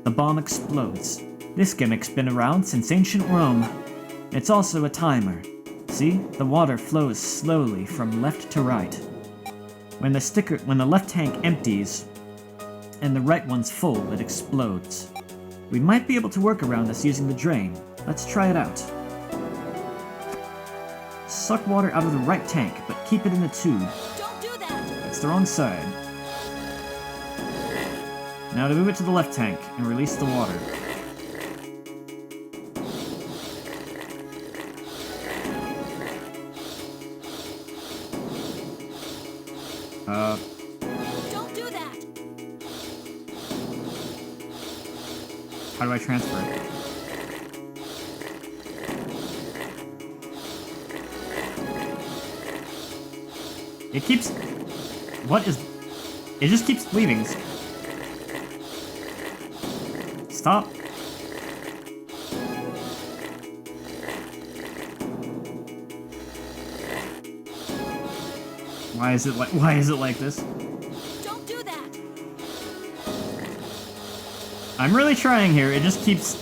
the bomb explodes. This gimmick's been around since ancient Rome. It's also a timer. See? The water flows slowly from left to right. When the left tank empties and the right one's full, it explodes. We might be able to work around this using the drain. Let's try it out. Suck water out of the right tank, but keep it in the tube. Don't do that! That's the wrong side. Now to move it to the left tank and release the water. Don't do that. How do I transfer it? It keeps... What is... It just keeps leaving. Stop. Why is it like this? Don't do that. I'm really trying here. It just keeps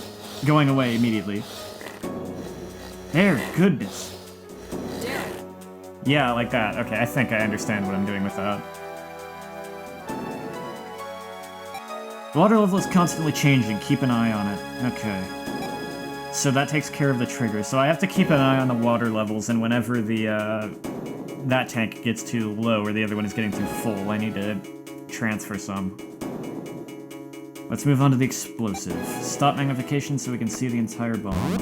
going away immediately. There, goodness. Derek, Yeah, like that. Okay, I think I understand what I'm doing with that. The water level is constantly changing. Keep an eye on it. Okay. So that takes care of the trigger. So I have to keep an eye on the water levels, and whenever the that tank gets too low or the other one is getting too full, I need to transfer some. Let's move on to the explosive. Stop magnification so we can see the entire bomb.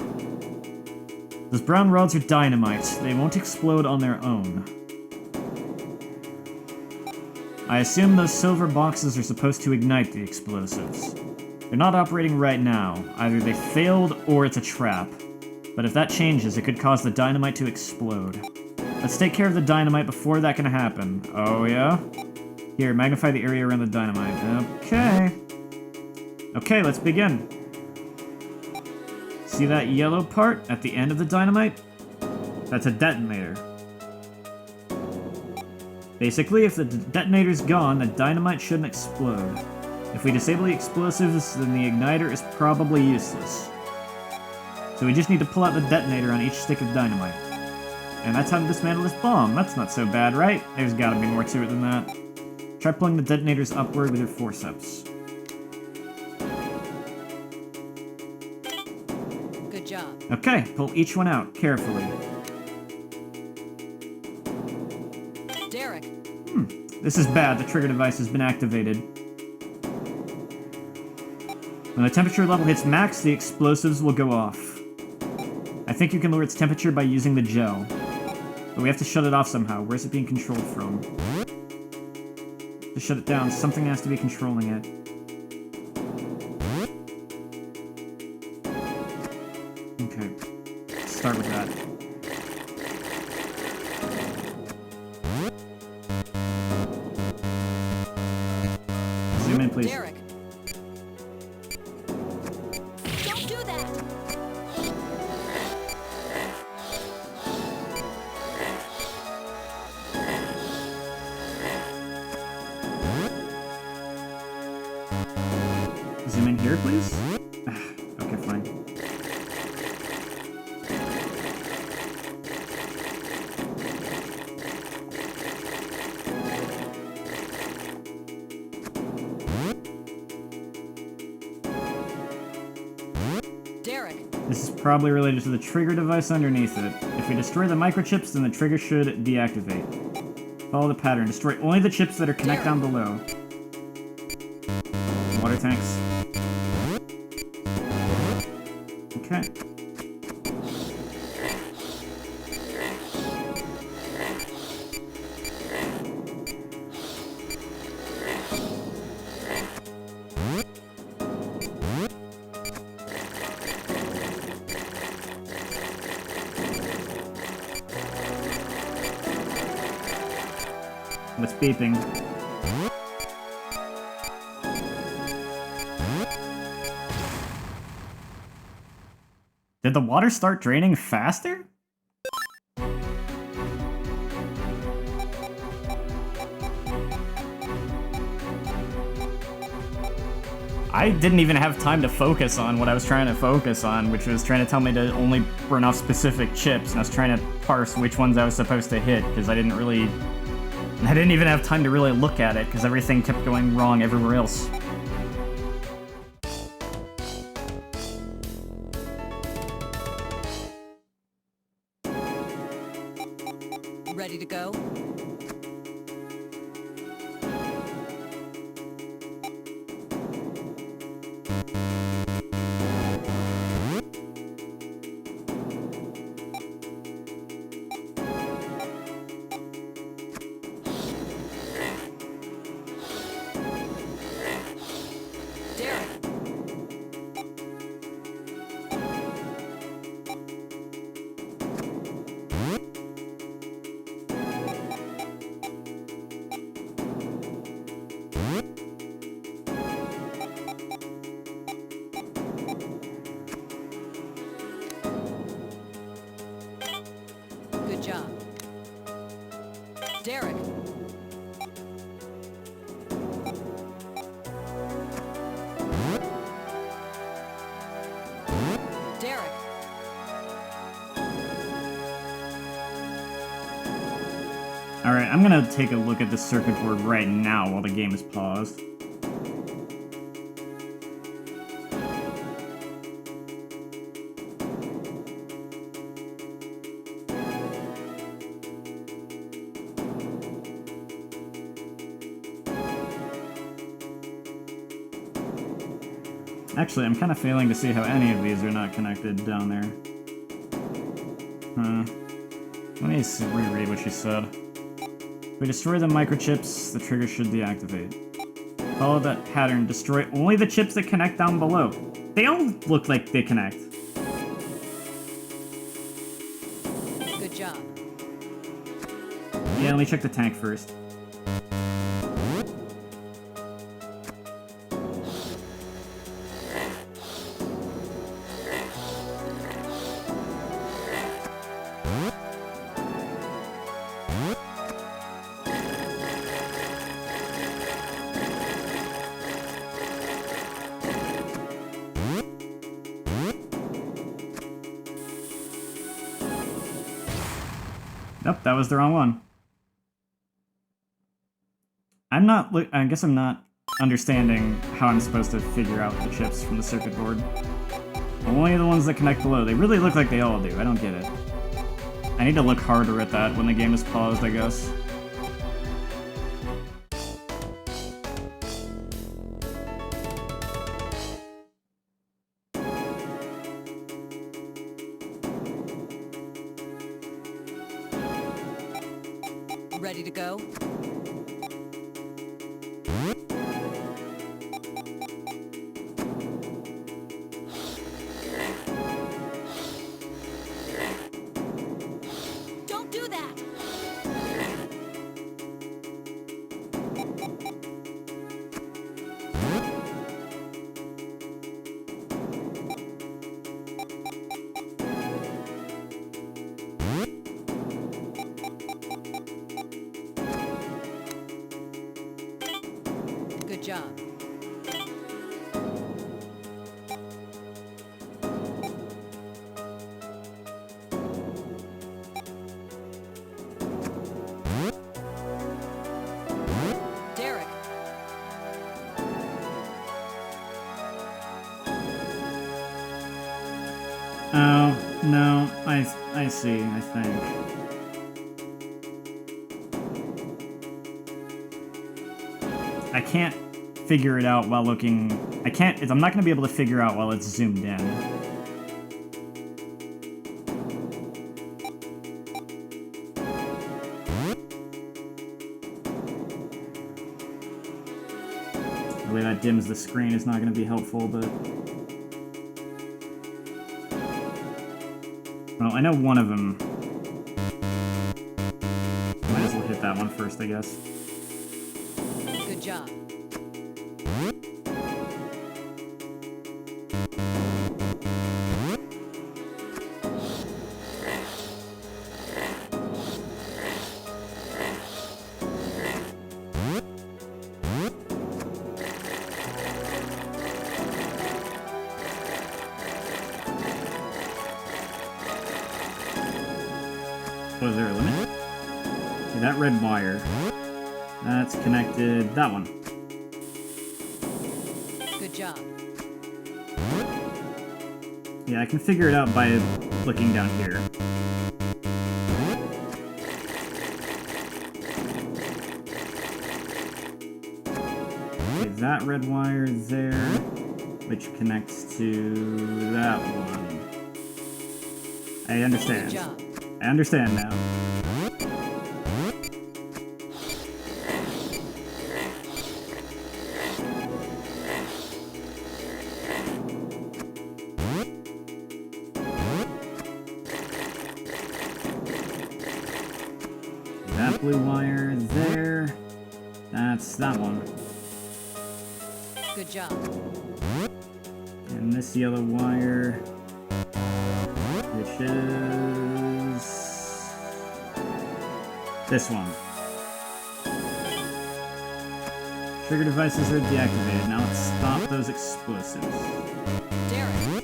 Those brown rods are dynamite. They won't explode on their own. I assume those silver boxes are supposed to ignite the explosives. They're not operating right now. Either they failed or it's a trap. But if that changes, it could cause the dynamite to explode. Let's take care of the dynamite before that can happen. Oh yeah? Here, magnify the area around the dynamite. Okay. Okay, let's begin. See that yellow part at the end of the dynamite? That's a detonator. Basically, if the detonator's gone, the dynamite shouldn't explode. If we disable the explosives, then the igniter is probably useless. So we just need to pull out the detonator on each stick of dynamite. And that's how to dismantle this bomb. That's not so bad, right? There's gotta be more to it than that. Try pulling the detonators upward with your forceps. good job. Okay, pull each one out, carefully. Derek, This is bad, the trigger device has been activated. When the temperature level hits max, the explosives will go off. I think you can lower its temperature by using the gel. But we have to shut it off somehow. Where's it being controlled from? To shut it down, something has to be controlling it. Okay, let's start with that. Zoom in, please. Derek. Don't do that. Zoom in here, please. Okay, fine. Derek, This is probably related to the trigger device underneath it. If we destroy the microchips, then the trigger should deactivate. Follow the pattern. Destroy only the chips that are connected down below. Water tanks. Okay. What's beeping? Did the water start draining faster? I didn't even have time to focus on what I was trying to focus on, which was trying to tell me to only burn off specific chips, and I was trying to parse which ones I was supposed to hit, because I didn't even have time to really look at it, because everything kept going wrong everywhere else. ready to go? job. Derek. Derek. Alright, I'm gonna take a look at the circuit board right now while the game is paused. Actually, I'm kind of failing to see how any of these are not connected down there. Let me reread what she said. If we destroy the microchips, the trigger should deactivate. Follow that pattern. Destroy only the chips that connect down below. They all look like they connect. Good job. Yeah, let me check the tank first. Nope, that was the wrong one. I guess I'm not understanding how I'm supposed to figure out the chips from the circuit board. Only the ones that connect below. They really look like they all do. I don't get it. I need to look harder at that when the game is paused, I guess. Ready to go? Don't do that! Good job. Derek. Oh, no, I see, I think. I can't figure it out while looking... I'm not going to be able to figure out while it's zoomed in. The way that dims the screen is not going to be helpful, but... Well, I know one of them. Might as well hit that one first, I guess. Good job. Was there a limit? Okay, that red wire. That's connected. That one. Good job. Yeah, I can figure it out by looking down here. Okay, that red wire there, which connects to that one. I understand. Good job. I understand now. That blue wire there. That's that one. Good job. And this yellow wire, which is This one. Trigger devices are deactivated. Now let's stop those explosives. Derek.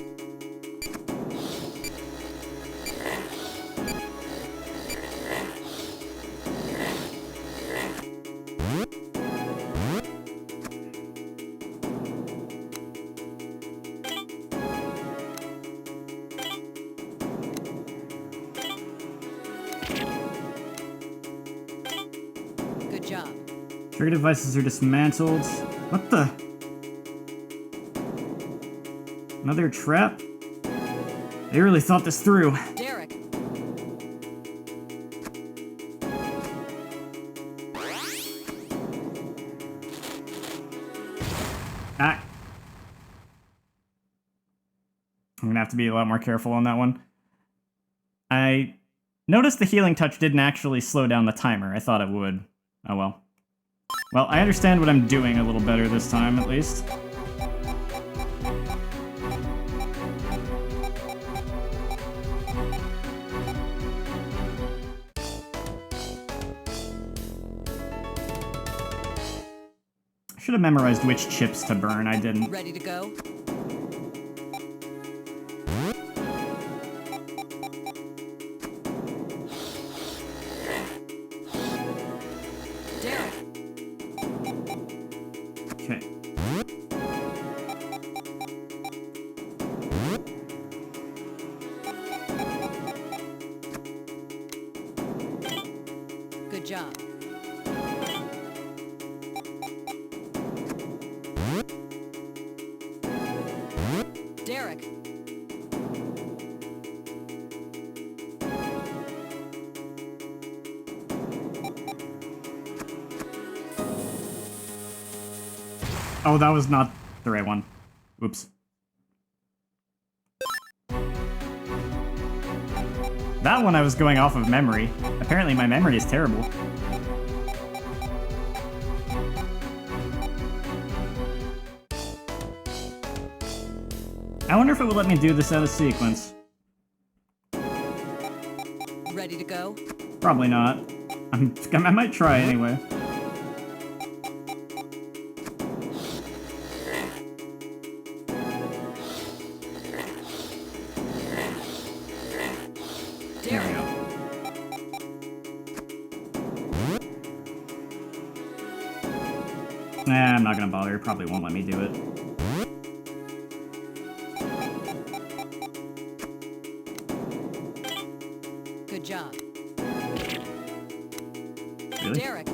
Good job. Trigger devices are dismantled. What the? Another trap? They really thought this through. Derek. Ah. I'm gonna have to be a lot more careful on that one. I noticed the healing touch didn't actually slow down the timer. I thought it would. Oh well. Well, I understand what I'm doing a little better this time, at least. I should have memorized which chips to burn. I didn't. Ready to go? Derek. Okay. Good job. Derek. Oh, that was not the right one. Oops. That one I was going off of memory. Apparently my memory is terrible. I wonder if it will let me do this out of sequence. Ready to go? Probably not. I might try anyway. There we go. Nah, I'm not gonna bother. It probably won't let me do it. Good job. Really? Derek.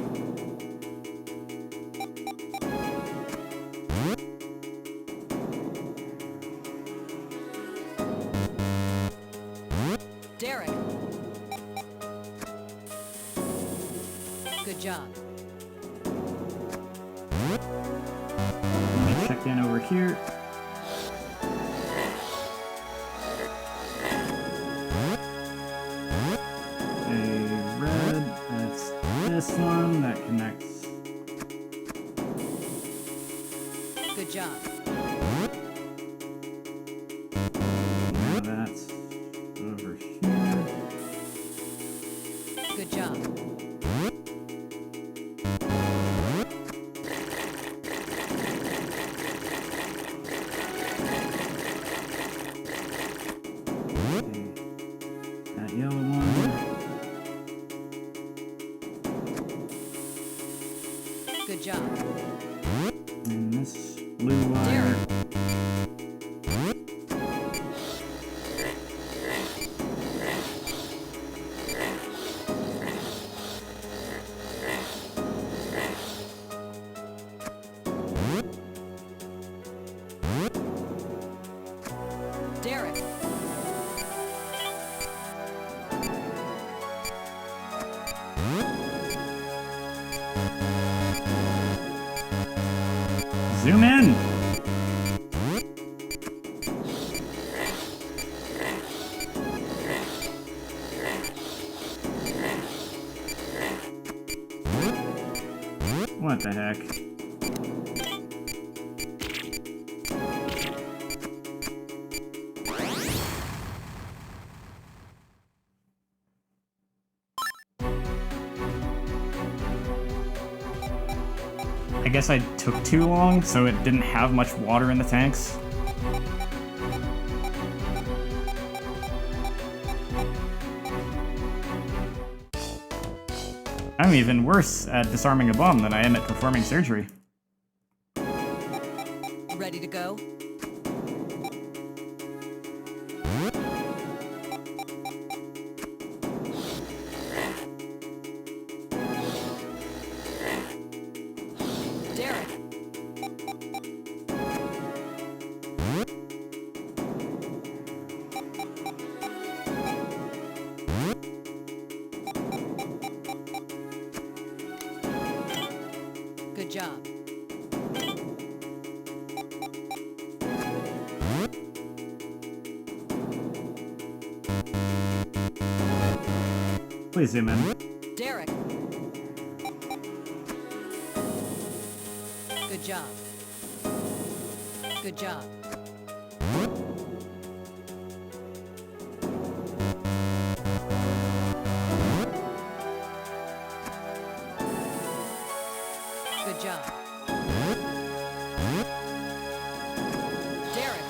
Derek. Good job. Let me check in over here. Okay, red. That's this one. That connects. Good job. Now that's over here. Good job. That yellow one. Good job. And this blue wire. Derek. Zoom in. What the heck? I guess I took too long, so it didn't have much water in the tanks. I'm even worse at disarming a bomb than I am at performing surgery. Ready to go? Derek. Good job. Please zoom in. Derek. Good job. Good job. Good job. Derek.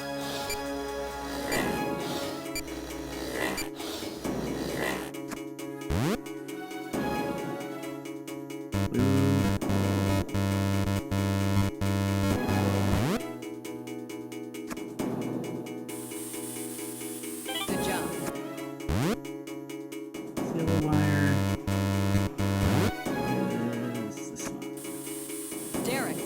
Good job. Silver wire. Is this one? Derek.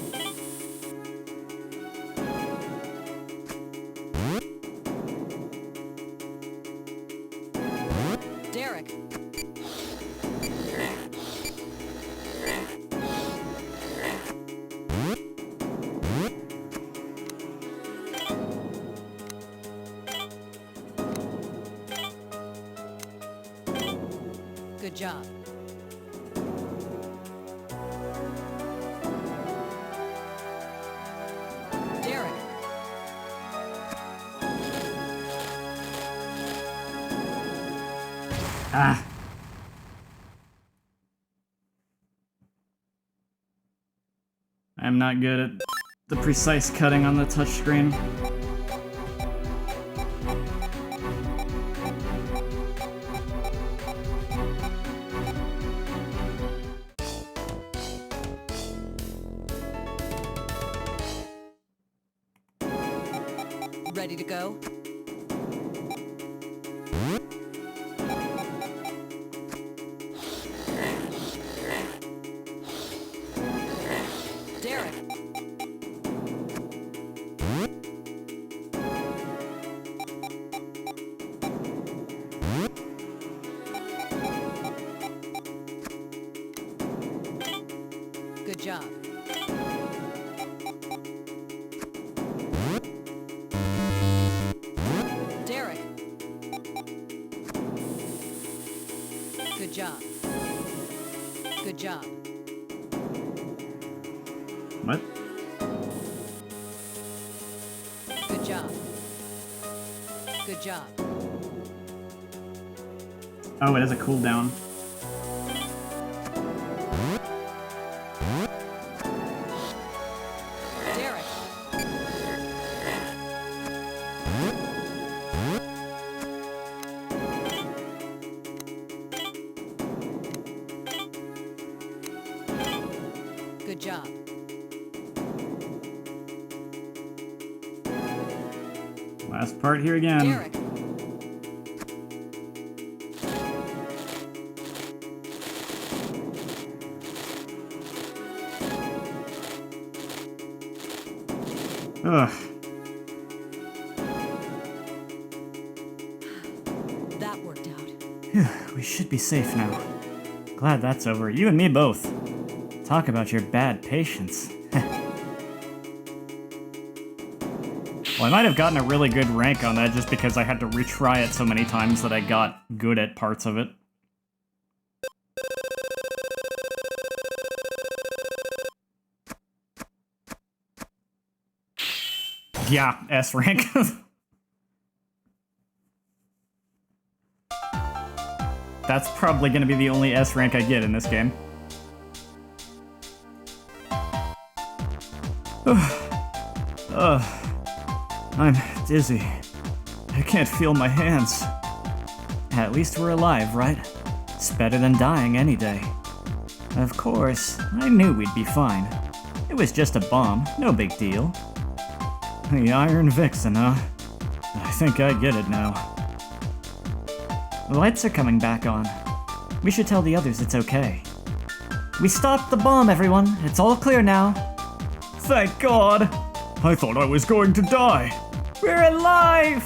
Derek. Good job. Derek. Ah. I'm not good at the precise cutting on the touchscreen. Ready to go? Derek. Good job. Derek. Good job. Good job. What? Good job. Good job. Oh, it has a cooldown. Derek. Good job. Last part here again. Derek. Ugh. That worked out. Phew, we should be safe now. Glad that's over. You and me both. Talk about your bad patience. Well, I might have gotten a really good rank on that just because I had to retry it so many times that I got good at parts of it. Yeah, S rank. That's probably going to be the only S rank I get in this game. I'm dizzy. I can't feel my hands. At least we're alive, right? It's better than dying any day. Of course, I knew we'd be fine. It was just a bomb, no big deal. The Iron Vixen, huh? I think I get it now. The lights are coming back on. We should tell the others it's okay. We stopped the bomb, everyone. It's all clear now. Thank God! I thought I was going to die. We're alive!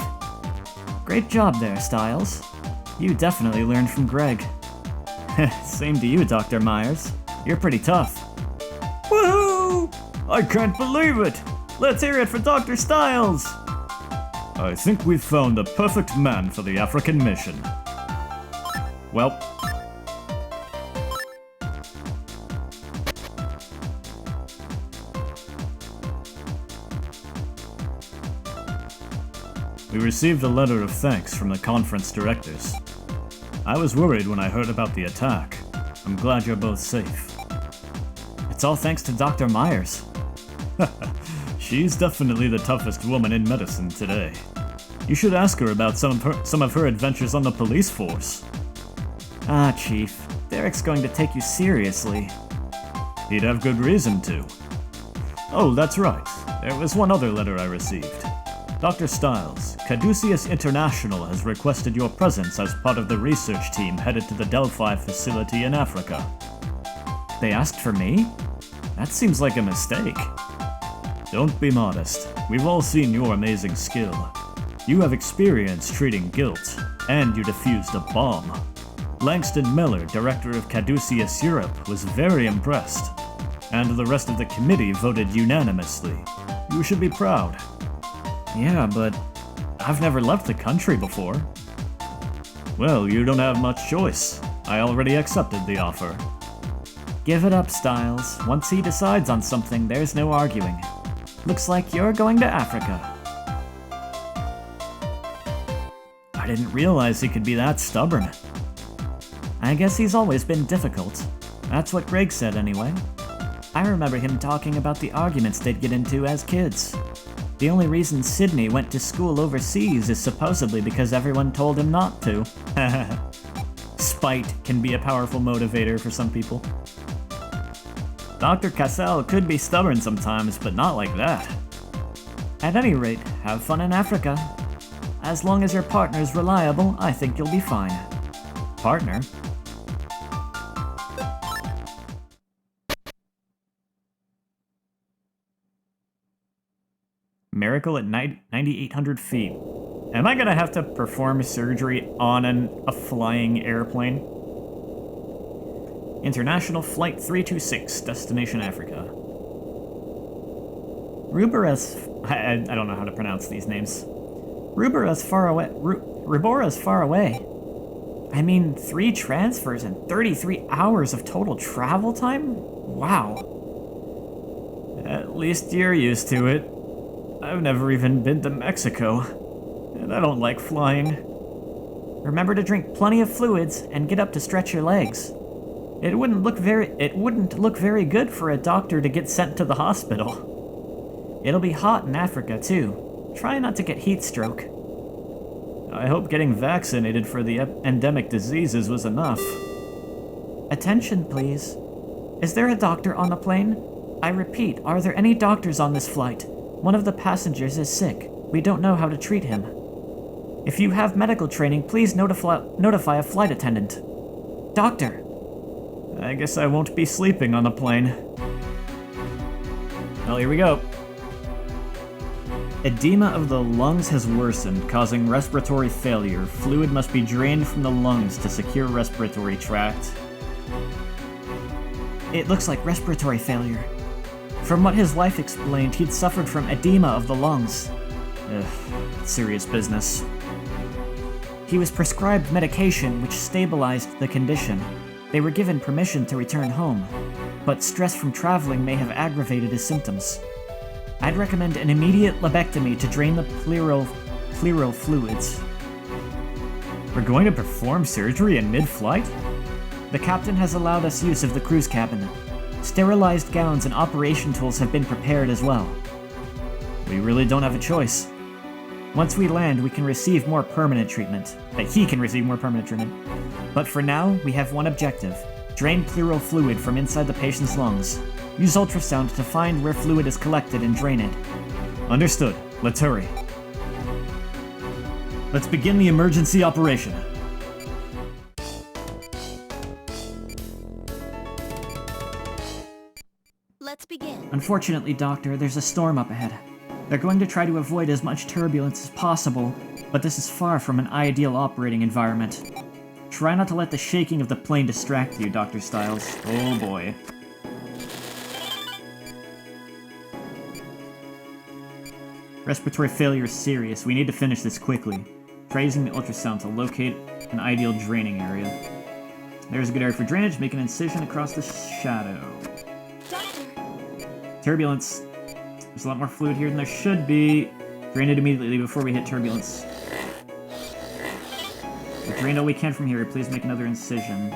Great job there, Styles. You definitely learned from Greg. Same to you, Dr. Myers. You're pretty tough. Woohoo! I can't believe it! Let's hear it for Dr. Styles! I think we've found the perfect man for the African mission. Well, we received a letter of thanks from the conference directors. I was worried when I heard about the attack. I'm glad you're both safe. It's all thanks to Dr. Myers. She's definitely the toughest woman in medicine today. You should ask her about some of her adventures on the police force. Ah, Chief. Derek's going to take you seriously. He'd have good reason to. Oh, that's right. There was one other letter I received. Dr. Styles, Caduceus International has requested your presence as part of the research team headed to the Delphi facility in Africa. They asked for me? That seems like a mistake. Don't be modest. We've all seen your amazing skill. You have experience treating guilt, and you defused a bomb. Langston Miller, director of Caduceus Europe, was very impressed, and the rest of the committee voted unanimously. You should be proud. Yeah, but I've never left the country before. Well, you don't have much choice. I already accepted the offer. Give it up, Styles. Once he decides on something, there's no arguing. Looks like you're going to Africa. I didn't realize he could be that stubborn. I guess he's always been difficult. That's what Greg said anyway. I remember him talking about the arguments they'd get into as kids. The only reason Sydney went to school overseas is supposedly because everyone told him not to. Spite can be a powerful motivator for some people. Dr. Cassell could be stubborn sometimes, but not like that. At any rate, have fun in Africa. As long as your partner's reliable, I think you'll be fine. Partner? Miracle at 9,800 feet. Am I gonna have to perform surgery on a flying airplane? International Flight 326, Destination Africa. I don't know how to pronounce these names. Rubara's far away. I mean, 3 transfers and 33 hours of total travel time? Wow. At least you're used to it. I've never even been to Mexico, and I don't like flying. Remember to drink plenty of fluids and get up to stretch your legs. It wouldn't look very good for a doctor to get sent to the hospital. It'll be hot in Africa too. Try not to get heat stroke. I hope getting vaccinated for the endemic diseases was enough. Attention, please. Is there a doctor on the plane? I repeat, are there any doctors on this flight? One of the passengers is sick. We don't know how to treat him. If you have medical training, please notify a flight attendant. Doctor! I guess I won't be sleeping on the plane. Well, here we go. Edema of the lungs has worsened, causing respiratory failure. Fluid must be drained from the lungs to secure respiratory tract. It looks like respiratory failure. From what his wife explained, he'd suffered from edema of the lungs. Ugh, serious business. He was prescribed medication which stabilized the condition. They were given permission to return home, but stress from traveling may have aggravated his symptoms. I'd recommend an immediate lobectomy to drain the pleural fluids. We're going to perform surgery in mid-flight? The captain has allowed us use of the cruise cabin. Sterilized gowns and operation tools have been prepared as well. We really don't have a choice. Once we land, we can receive more permanent treatment. He can receive more permanent treatment. But for now, we have one objective. Drain pleural fluid from inside the patient's lungs. Use ultrasound to find where fluid is collected and drain it. Understood. Let's hurry. Let's begin the emergency operation. Let's begin. Unfortunately, Doctor, there's a storm up ahead. They're going to try to avoid as much turbulence as possible, but this is far from an ideal operating environment. Try not to let the shaking of the plane distract you, Dr. Styles. Oh boy. Respiratory failure is serious. We need to finish this quickly. Try using the ultrasound to locate an ideal draining area. There's a good area for drainage. Make an incision across the shadow. Doctor! Turbulence. There's a lot more fluid here than there should be. Drain it immediately before we hit turbulence. We've drained all we can from here. Please make another incision.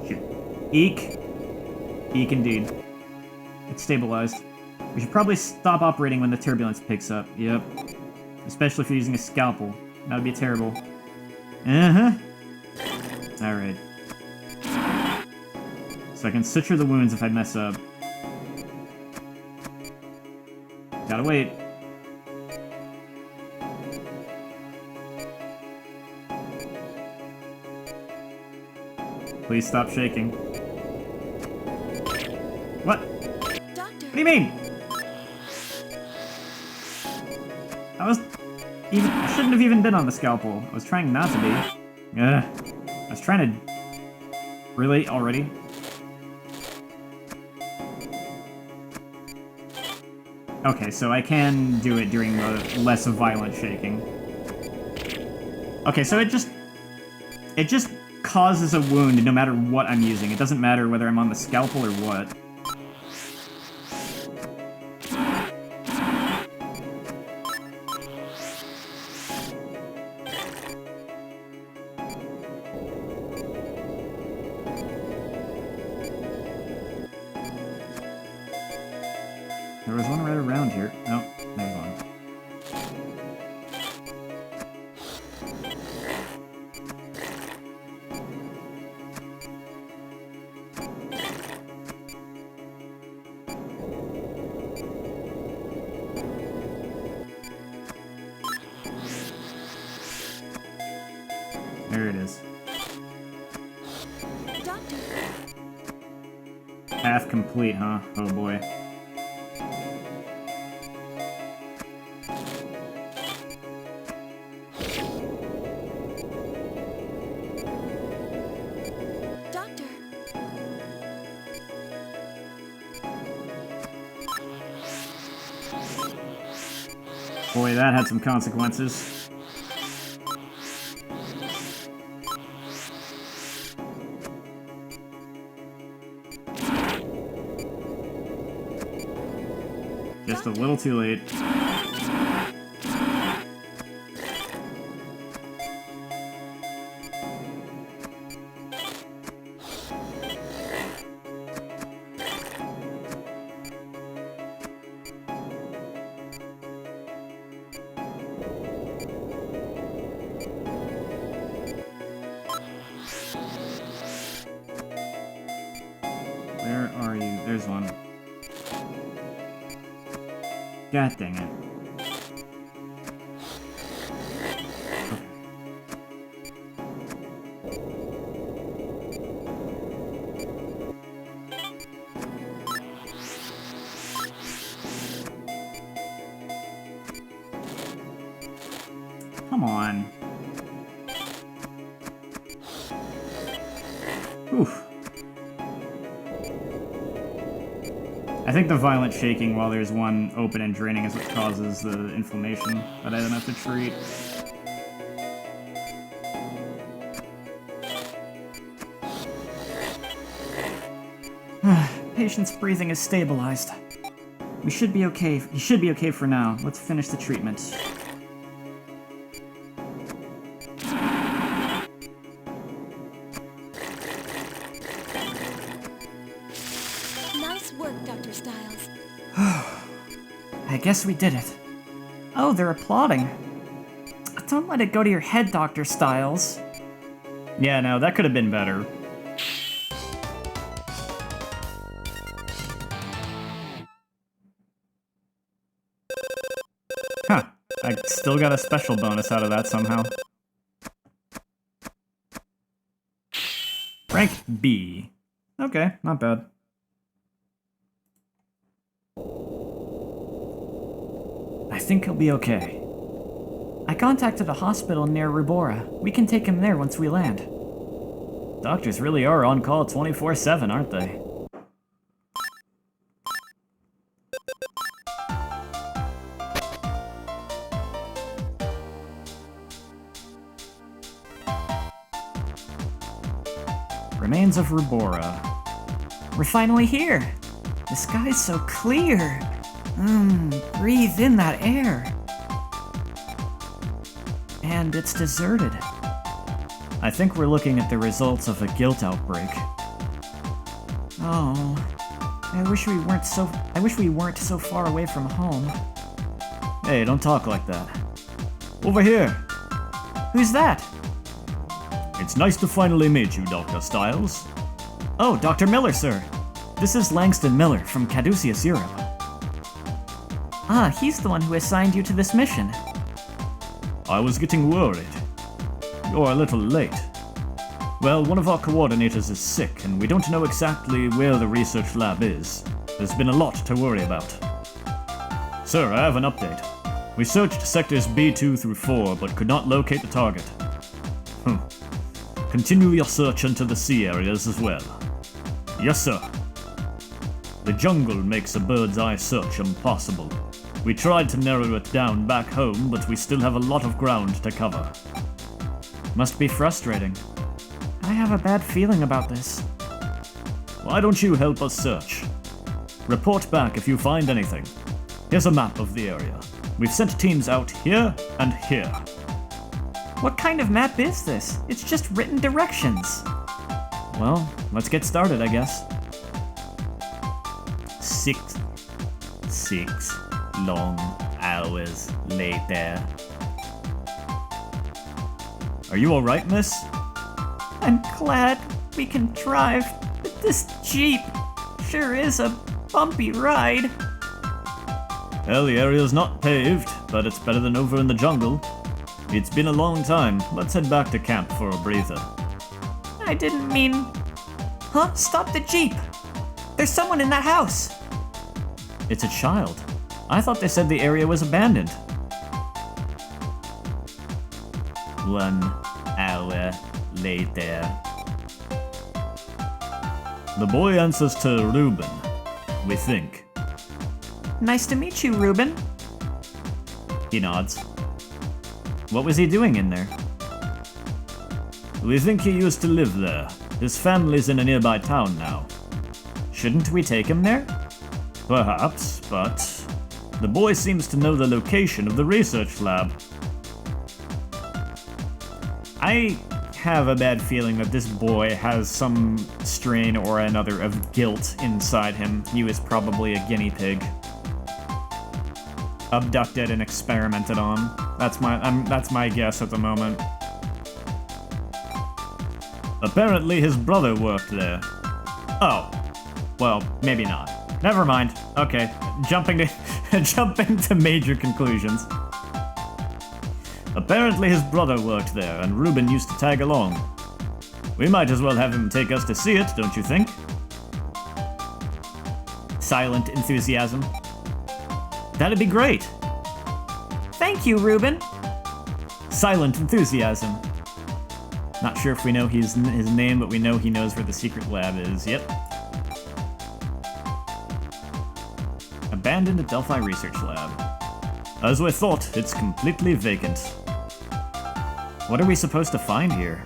Shit. Eek. Eek indeed. It's stabilized. We should probably stop operating when the turbulence picks up. Yep. Especially if you're using a scalpel. That would be terrible. Uh-huh. Alright. So I can suture the wounds if I mess up. Gotta wait. Please stop shaking. What? Doctor! What do you mean? I shouldn't have even been on the scalpel. I was trying not to be. I was trying to... Really? Already? Okay, so I can do it during the less violent shaking. Okay, so it just causes a wound no matter what I'm using. It doesn't matter whether I'm on the scalpel or what. There was one right around here. Nope, there's one. There it is. Doctor! Path complete, huh? Oh boy. Doctor! Boy, that had some consequences. Just a little too late. Where are you? There's one. God dang it. Come on. Oof. I think the violent shaking while there's one open and draining is what causes the inflammation that I then have to treat. Patient's breathing is stabilized. We should be okay. He should be okay for now. Let's finish the treatment. Dr. Styles. I guess we did it. Oh, they're applauding. Don't let it go to your head, Dr. Styles. Yeah, no, that could have been better. Huh. I still got a special bonus out of that somehow. Rank B. Okay, not bad. I think he'll be okay. I contacted a hospital near Rubora. We can take him there once we land. Doctors really are on call 24/7, aren't they? Remains of Rubora. We're finally here. The sky's so clear. Breathe in that air. And it's deserted. I think we're looking at the results of a guilt outbreak. Oh, I wish we weren't so far away from home. Hey, don't talk like that. Over here! Who's that? It's nice to finally meet you, Dr. Styles. Oh, Dr. Miller, sir. This is Langston Miller from Caduceus, Europe. Ah, he's the one who assigned you to this mission. I was getting worried. You're a little late. Well, one of our coordinators is sick, and we don't know exactly where the research lab is. There's been a lot to worry about. Sir, I have an update. We searched sectors B2 through 4, but could not locate the target. Continue your search into the sea areas as well. Yes, sir. The jungle makes a bird's eye search impossible. We tried to narrow it down back home, but we still have a lot of ground to cover. Must be frustrating. I have a bad feeling about this. Why don't you help us search? Report back if you find anything. Here's a map of the area. We've sent teams out here and here. What kind of map is this? It's just written directions. Well, let's get started, I guess. 6 long hours later. Are you alright, miss? I'm glad we can drive, but this Jeep sure is a bumpy ride. Well, the area's not paved, but it's better than over in the jungle. It's been a long time. Let's head back to camp for a breather. I didn't mean... Huh? Stop the Jeep! There's someone in that house! It's a child. I thought they said the area was abandoned. 1 hour later. The boy answers to Ruben, we think. Nice to meet you, Ruben. He nods. What was he doing in there? We think he used to live there. His family's in a nearby town now. Shouldn't we take him there? Perhaps, but the boy seems to know the location of the research lab. I have a bad feeling that this boy has some strain or another of guilt inside him. He was probably a guinea pig. Abducted and experimented on. That's my guess at the moment. Apparently his brother worked there. Oh. Well, maybe not. Never mind. Okay. Jumping to major conclusions. Apparently his brother worked there, and Ruben used to tag along. We might as well have him take us to see it, don't you think? Silent enthusiasm. That'd be great. Thank you, Ruben. Silent enthusiasm. Not sure if we know his name, but we know he knows where the secret lab is. Yep. Abandoned Delphi Research Lab. As we thought, it's completely vacant. What are we supposed to find here?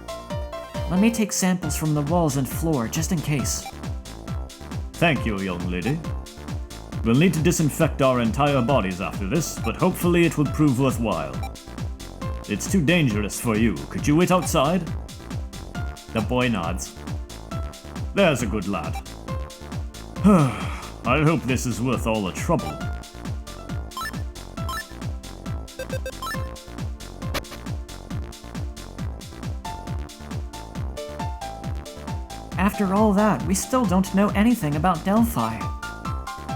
Let me take samples from the walls and floor, just in case. Thank you, young lady. We'll need to disinfect our entire bodies after this, but hopefully it will prove worthwhile. It's too dangerous for you. Could you wait outside? The boy nods. There's a good lad. I hope this is worth all the trouble. After all that, we still don't know anything about Delphi.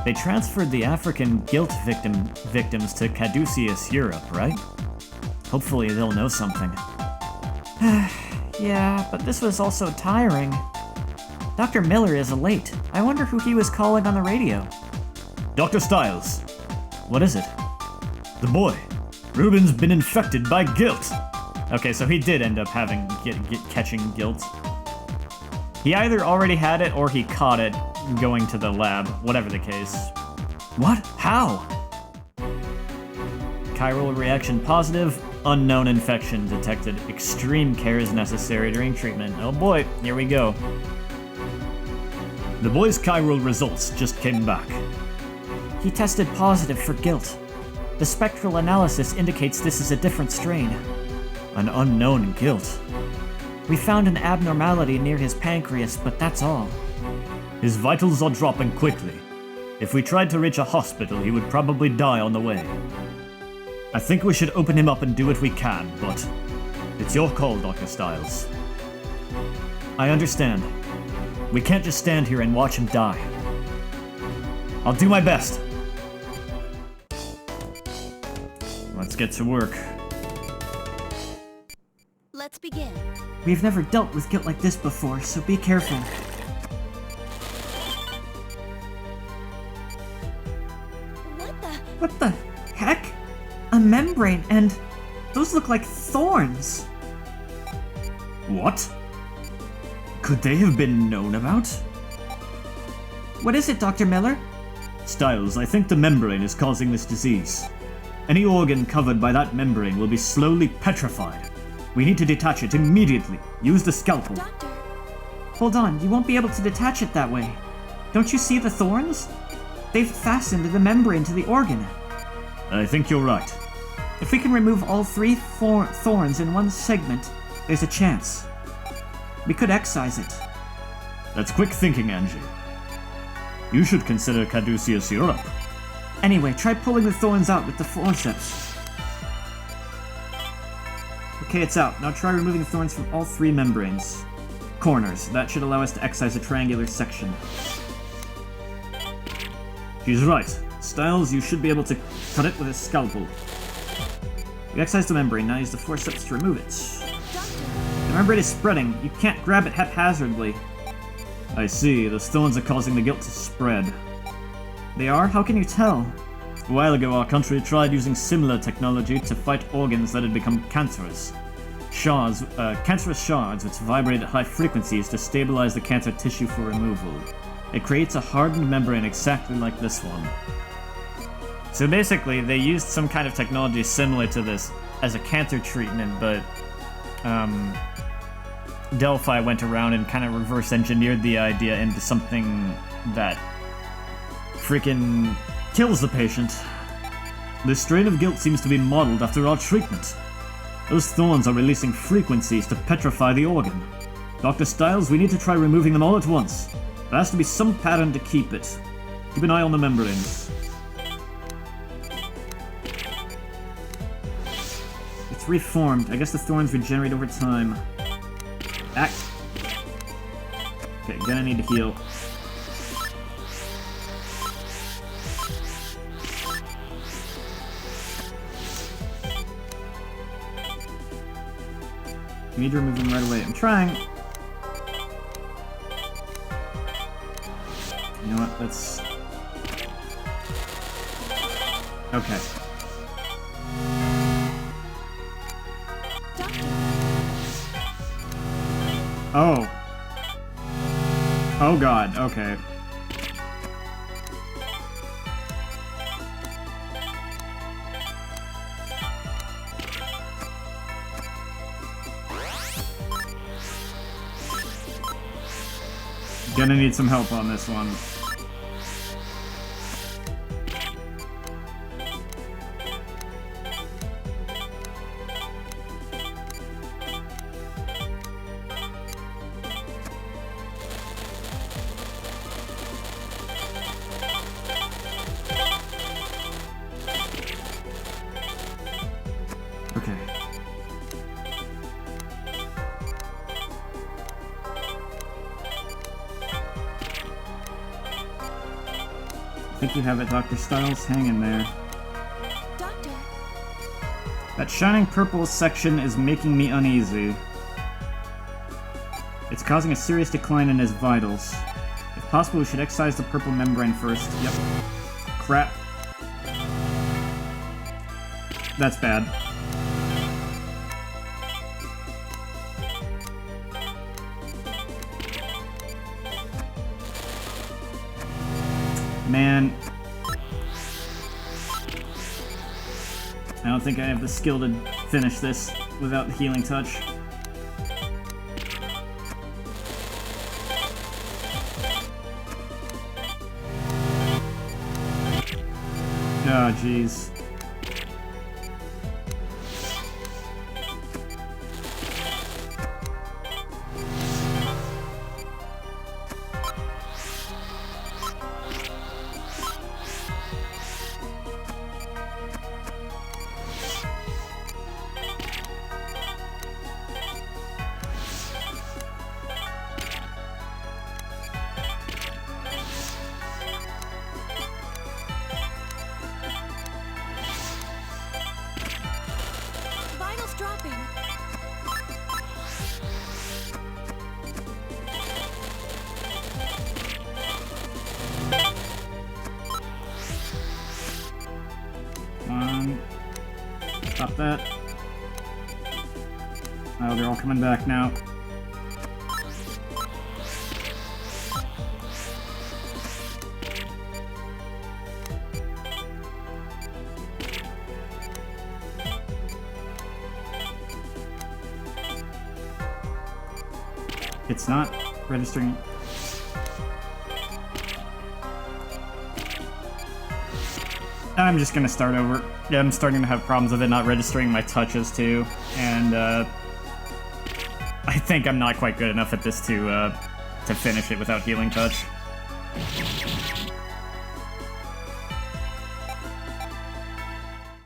They transferred the African guilt victims to Caduceus, Europe, right? Hopefully they'll know something. Yeah, but this was also tiring. Dr. Miller is late. I wonder who he was calling on the radio. Dr. Styles, What is it? the boy. Ruben's been infected by guilt. Okay, so he did end up catching guilt. He either already had it or he caught it going to the lab, whatever the case. What? How? Chiral reaction positive, unknown infection detected. Extreme care is necessary during treatment. Oh boy, here we go. The boy's chiral results just came back. He tested positive for guilt. The spectral analysis indicates this is a different strain. An unknown guilt. We found an abnormality near his pancreas, but that's all. His vitals are dropping quickly. If we tried to reach a hospital, he would probably die on the way. I think we should open him up and do what we can, but it's your call, Dr. Styles. I understand. We can't just stand here and watch him die. I'll do my best. Let's get to work. Let's begin. We've never dealt with guilt like this before, so be careful. What the? What the heck? A membrane, and those look like thorns. What? Could they have been known about? What is it, Dr. Miller? Styles, I think the membrane is causing this disease. Any organ covered by that membrane will be slowly petrified. We need to detach it immediately. Use the scalpel. Doctor, Hold on, you won't be able to detach it that way. Don't you see the thorns? They've fastened the membrane to the organ. I think you're right. If we can remove all three thorns in one segment, there's a chance. We could excise it. That's quick thinking, Angie. You should consider Caduceus Europe. Anyway, try pulling the thorns out with the forceps. Okay, it's out. Now try removing the thorns from all three membranes. Corners. That should allow us to excise a triangular section. She's right. Styles, you should be able to cut it with a scalpel. You excised the membrane, now use the forceps to remove it. The membrane is spreading. You can't grab it haphazardly. I see. Those thorns are causing the guilt to spread. They are? How can you tell? A while ago, our country tried using similar technology to fight organs that had become cancerous. Cancerous shards which vibrate at high frequencies to stabilize the cancer tissue for removal. It creates a hardened membrane exactly like this one. So basically, they used some kind of technology similar to this as a cancer treatment, but Delphi went around and kind of reverse engineered the idea into something that freaking kills the patient. This strain of guilt seems to be modeled after our treatment. Those thorns are releasing frequencies to petrify the organ. Dr. Styles, we need to try removing them all at once. There has to be some pattern to keep it. Keep an eye on the membranes. It's reformed. I guess the thorns regenerate over time. Act. Okay, gonna need to heal. You need to remove them right away. I'm trying. You know what? Let's... Okay. Oh. Oh god, okay. Gonna need some help on this one. think you have it, Dr. Styles. Hang in there. Doctor, That shining purple section is making me uneasy. It's causing a serious decline in his vitals. If possible, we should excise the purple membrane first. Yep. Crap. That's bad. Man. I don't think I have the skill to finish this without the healing touch. Oh, jeez. vitals dropping. Stop that. Oh, they're all coming back now. It's not registering. I'm just gonna start over. Yeah, I'm starting to have problems with it not registering my touches too, and I think I'm not quite good enough at this to finish it without healing touch.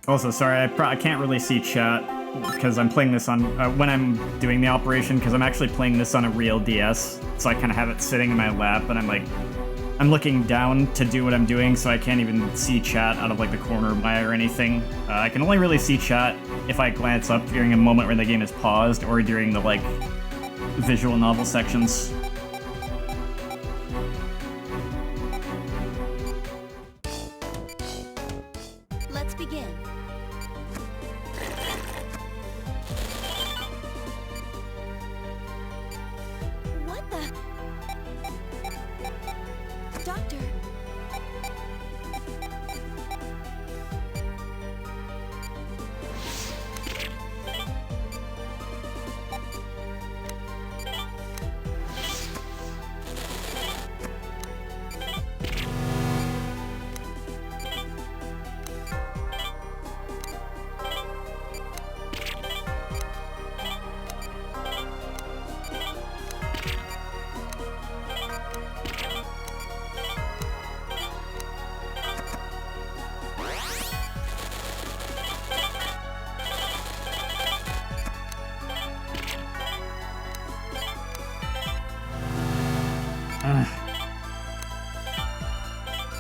Also, sorry, I can't really see chat because I'm playing this on when I'm doing the operation, because I'm actually playing this on a real DS, so I kind of have it sitting in my lap, and I'm looking down to do what I'm doing, so I can't even see chat out of like the corner of my eye or anything. I can only really see chat if I glance up during a moment where the game is paused or during the like visual novel sections. Let's begin. What the? Doctor.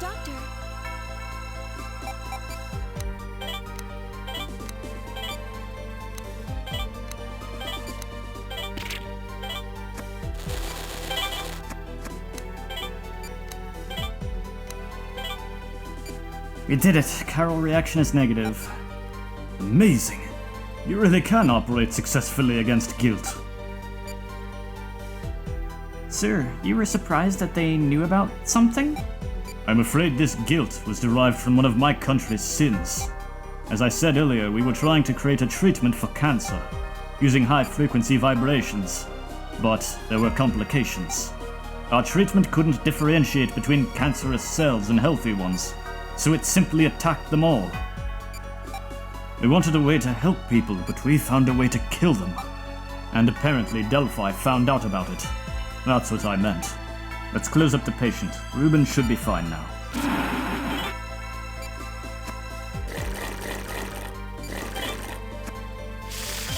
Doctor. We did it. Chiral reaction is negative. Amazing. You really can operate successfully against guilt. Sir, you were surprised that they knew about something? I'm afraid this guilt was derived from one of my country's sins. As I said earlier, we were trying to create a treatment for cancer, using high-frequency vibrations. But there were complications. Our treatment couldn't differentiate between cancerous cells and healthy ones, so it simply attacked them all. We wanted a way to help people, but we found a way to kill them. And apparently Delphi found out about it. That's what I meant. Let's close up the patient. Ruben should be fine now.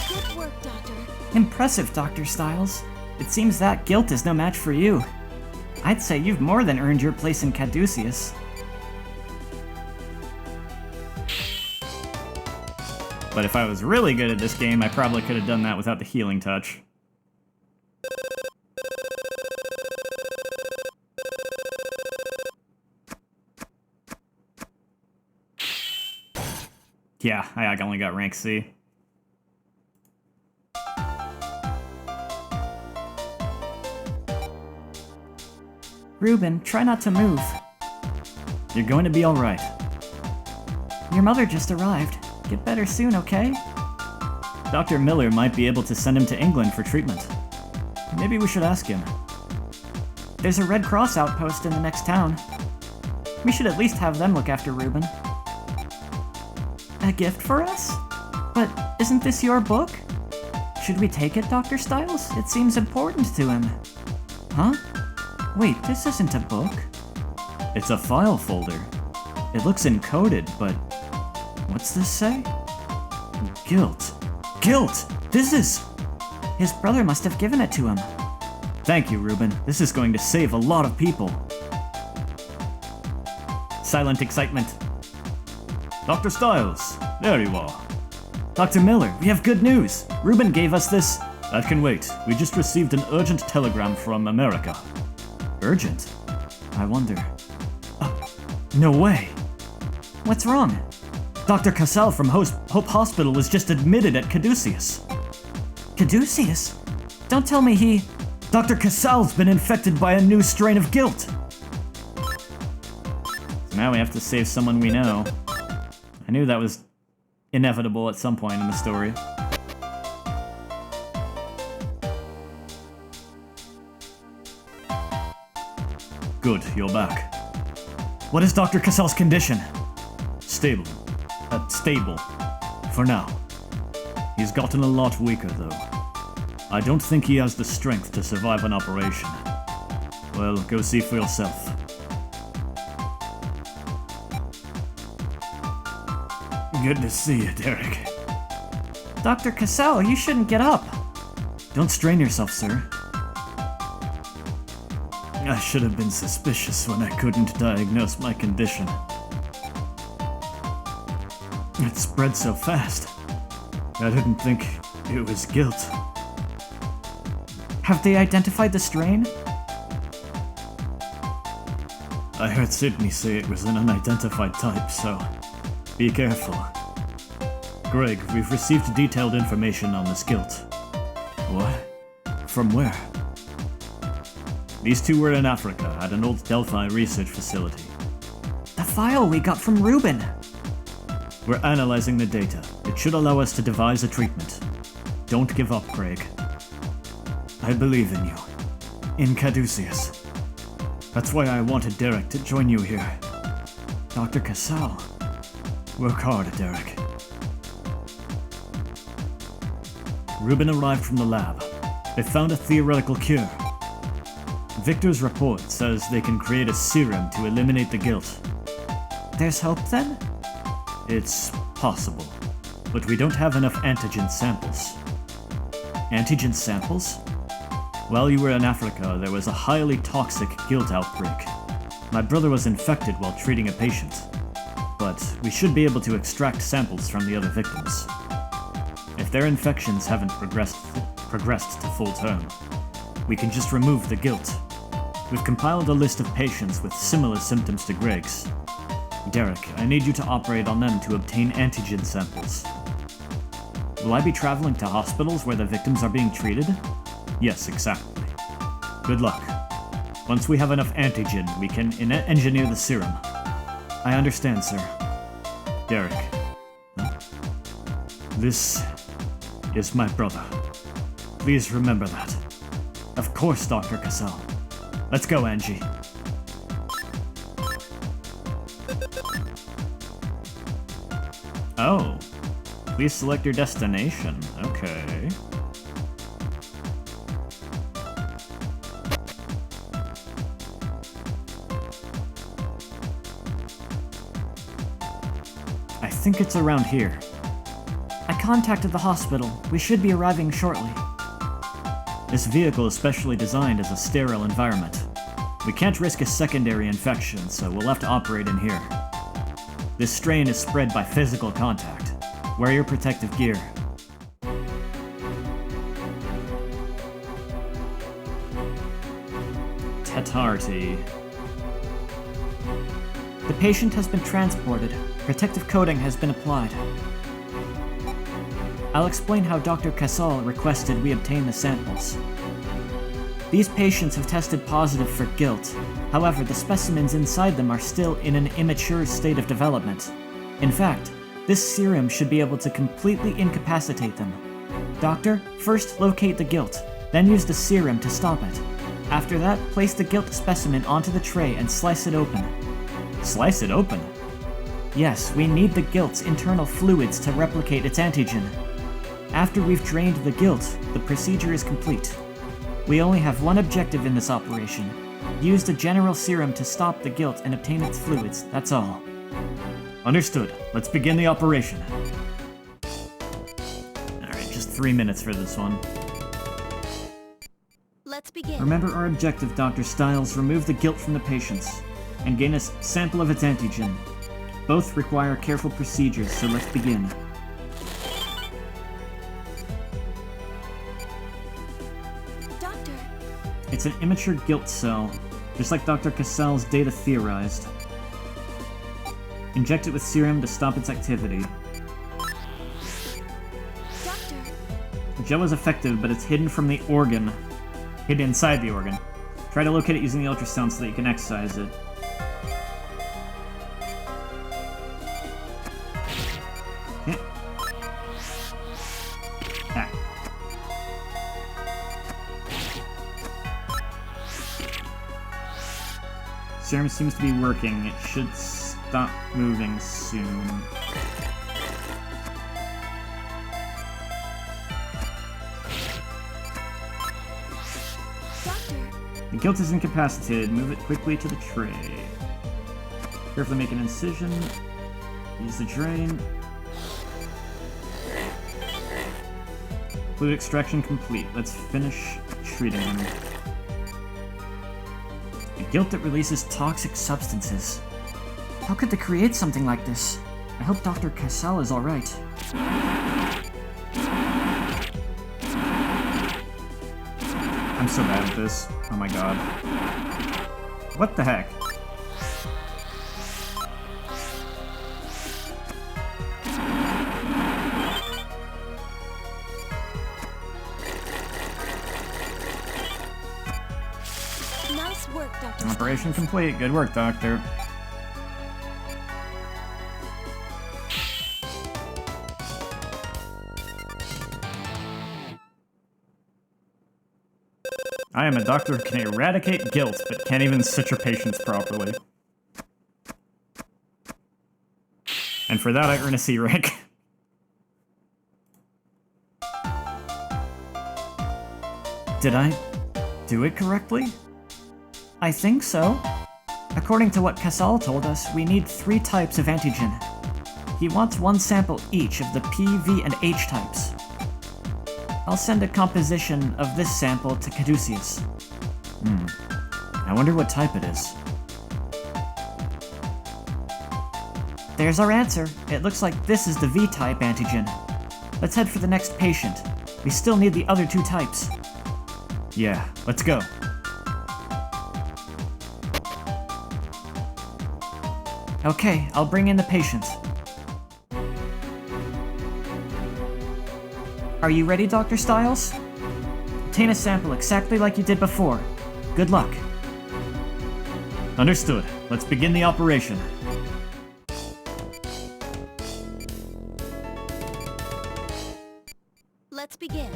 Good work, Doctor. Impressive, Dr. Styles. It seems that guilt is no match for you. I'd say you've more than earned your place in Caduceus. But if I was really good at this game, I probably could have done that without the healing touch. Yeah, I only got rank C. Ruben, try not to move. You're going to be alright. Your mother just arrived. Get better soon, okay? Dr. Miller might be able to send him to England for treatment. Maybe we should ask him. There's a Red Cross outpost in the next town. We should at least have them look after Ruben. A gift for us? But isn't this your book? Should we take it, Dr. Styles? It seems important to him. Huh? Wait, this isn't a book. It's a file folder. It looks encoded, but what's this say? Guilt. Guilt! This is... His brother must have given it to him. Thank you, Ruben. This is going to save a lot of people. Silent excitement. Dr. Styles, there you are. Dr. Miller, we have good news. Ruben gave us this... That can wait. We just received an urgent telegram from America. Urgent? I wonder... no way. What's wrong? Dr. Cassell from Hope Hospital was just admitted at Caduceus. Caduceus? Don't tell me he... Dr. Cassell's been infected by a new strain of guilt. So now we have to save someone we know. I knew that was inevitable at some point in the story. Good, you're back. What is Dr. Cassell's condition? Stable. Stable. For now. He's gotten a lot weaker, though. I don't think he has the strength to survive an operation. Well, go see for yourself. Good to see you, Derek. Dr. Cassell, you shouldn't get up. Don't strain yourself, sir. I should have been suspicious when I couldn't diagnose my condition. It spread so fast. I didn't think it was guilt. Have they identified the strain? I heard Sydney say it was an unidentified type, so be careful. Greg, we've received detailed information on this guilt. What? From where? These two were in Africa at an old Delphi research facility. The file we got from Ruben. We're analyzing the data. It should allow us to devise a treatment. Don't give up, Craig. I believe in you. In Caduceus. That's why I wanted Derek to join you here. Dr. Cassell. Work hard, Derek. Ruben arrived from the lab. They found a theoretical cure. Victor's report says they can create a serum to eliminate the guilt. There's hope then? It's possible, but we don't have enough antigen samples. Antigen samples? While you were in Africa, there was a highly toxic guilt outbreak. My brother was infected while treating a patient, but we should be able to extract samples from the other victims. If their infections haven't progressed to full term, we can just remove the guilt. We've compiled a list of patients with similar symptoms to Greg's. Derek, I need you to operate on them to obtain antigen samples. Will I be traveling to hospitals where the victims are being treated? Yes, exactly. Good luck. Once we have enough antigen, we can engineer the serum. I understand, sir. Derek. This is my brother. Please remember that. Of course, Dr. Cassell. Let's go, Angie. Oh. Please select your destination. Okay. I think it's around here. I contacted the hospital. We should be arriving shortly. This vehicle is specially designed as a sterile environment. We can't risk a secondary infection, so we'll have to operate in here. This strain is spread by physical contact. Wear your protective gear. Tetarty. The patient has been transported. Protective coating has been applied. I'll explain how Dr. Casal requested we obtain the samples. These patients have tested positive for guilt. However, the specimens inside them are still in an immature state of development. In fact, this serum should be able to completely incapacitate them. Doctor, first locate the guilt, then use the serum to stop it. After that, place the guilt specimen onto the tray and slice it open. Slice it open? Yes, we need the guilt's internal fluids to replicate its antigen. After we've drained the guilt, the procedure is complete. We only have one objective in this operation. Use the general serum to stop the guilt and obtain its fluids, that's all. Understood. Let's begin the operation. Alright, just 3 minutes for this one. Let's begin. Remember our objective, Dr. Stiles. Remove the guilt from the patients and gain a sample of its antigen. Both require careful procedures, so let's begin. Doctor, It's an immature guilt cell, just like Dr. Casal's data theorized. Inject it with serum to stop its activity. doctor, The gel is effective, but it's hidden from the organ. Hidden inside the organ. Try to locate it using the ultrasound so that you can excise it. Okay. Ah. Serum seems to be working. It should stop moving soon. doctor, The guilt is incapacitated. Move it quickly to the tray. Carefully make an incision. Use the drain. Fluid extraction complete. Let's finish treating him. A guilt that releases toxic substances. How could they create something like this? I hope Dr. Casal is alright. I'm so bad at this. Oh my god. What the heck? nice work, Dr. Operation Stiles. complete. Good work, Doctor. I am a doctor who can eradicate guilt, but can't even suture patients properly. And for that, I earn a C rank. Did I do it correctly? I think so. According to what Casal told us, we need 3 types of antigen. He wants 1 sample each of the P, V, and H types. I'll send a composition of this sample to Caduceus. I wonder what type it is. There's our answer. It looks like this is the V-type antigen. Let's head for the next patient. We still need the other 2 types. Yeah, let's go. Okay, I'll bring in the patient. Are you ready, Dr. Stiles? Obtain a sample exactly like you did before. Good luck. Understood. Let's begin the operation. Let's begin.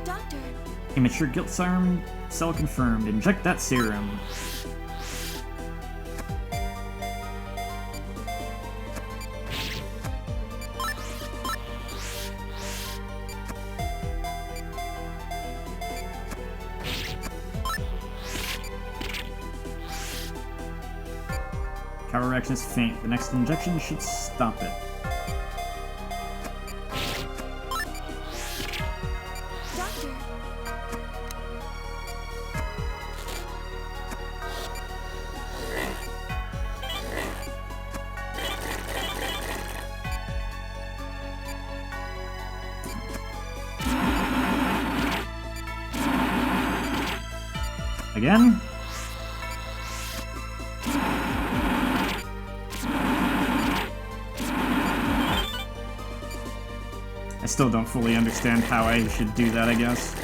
Doctor, Immature guilt serum, cell confirmed. Inject that serum. Cower reaction is faint. The next injection should stop it. doctor, again. I still don't fully understand how I should do that, I guess.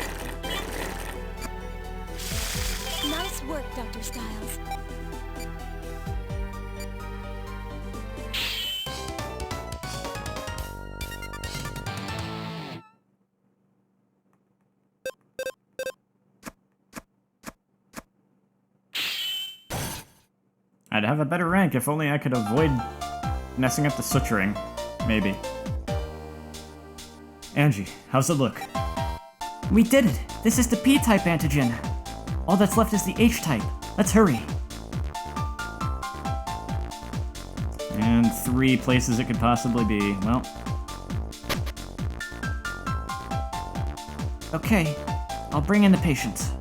Nice work, Dr. Styles. I'd have a better rank if only I could avoid messing up the suturing. Maybe. Angie, how's it look? We did it! This is the P-type antigen. All that's left is the H-type. Let's hurry. And 3 places it could possibly be. Well, Okay, I'll bring in the patient.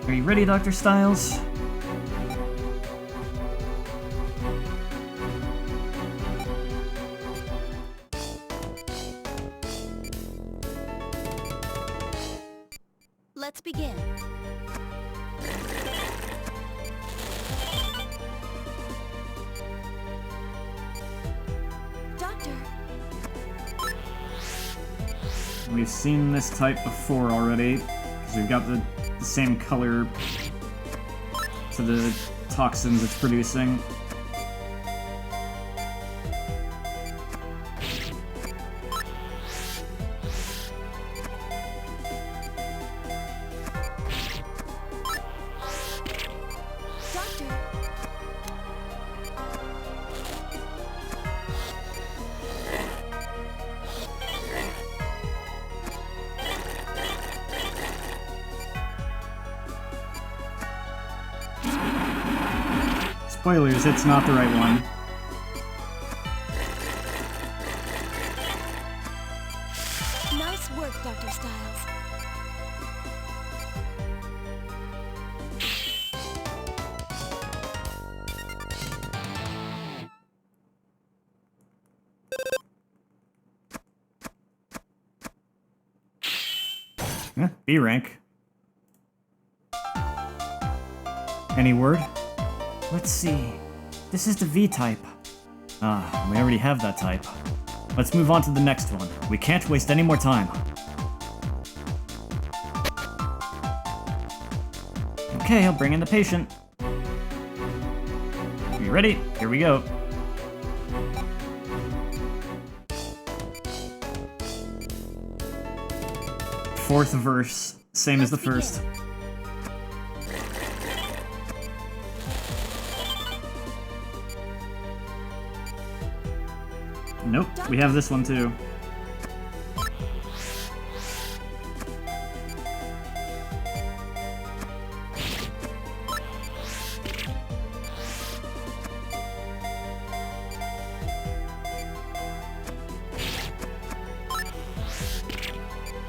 are you ready, Dr. Styles? Let's begin. Doctor, We've seen this type before already, because we've got the same color to the toxins it's producing. doctor, Spoilers, it's not the right one. nice work, Dr. Styles. B rank. Any word? Let's see. This is the V-type. Ah, we already have that type. Let's move on to the next one. We can't waste any more time. Okay, I'll bring in the patient. You ready? Here we go. Fourth verse, same as the first. Nope, we have this one too.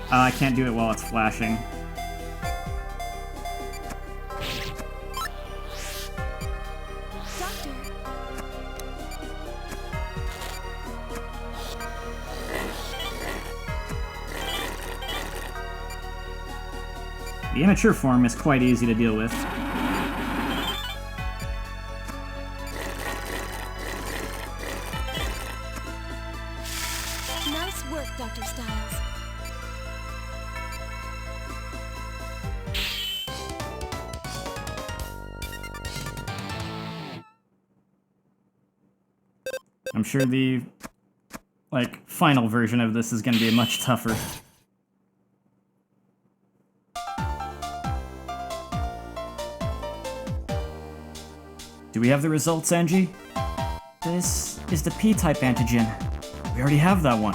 I can't do it while it's flashing. Doctor, The immature form is quite easy to deal with. nice work, Dr. Styles. I'm sure the, final version of this is going to be much tougher. Do we have the results, Angie? This is the P-type antigen. We already have that one.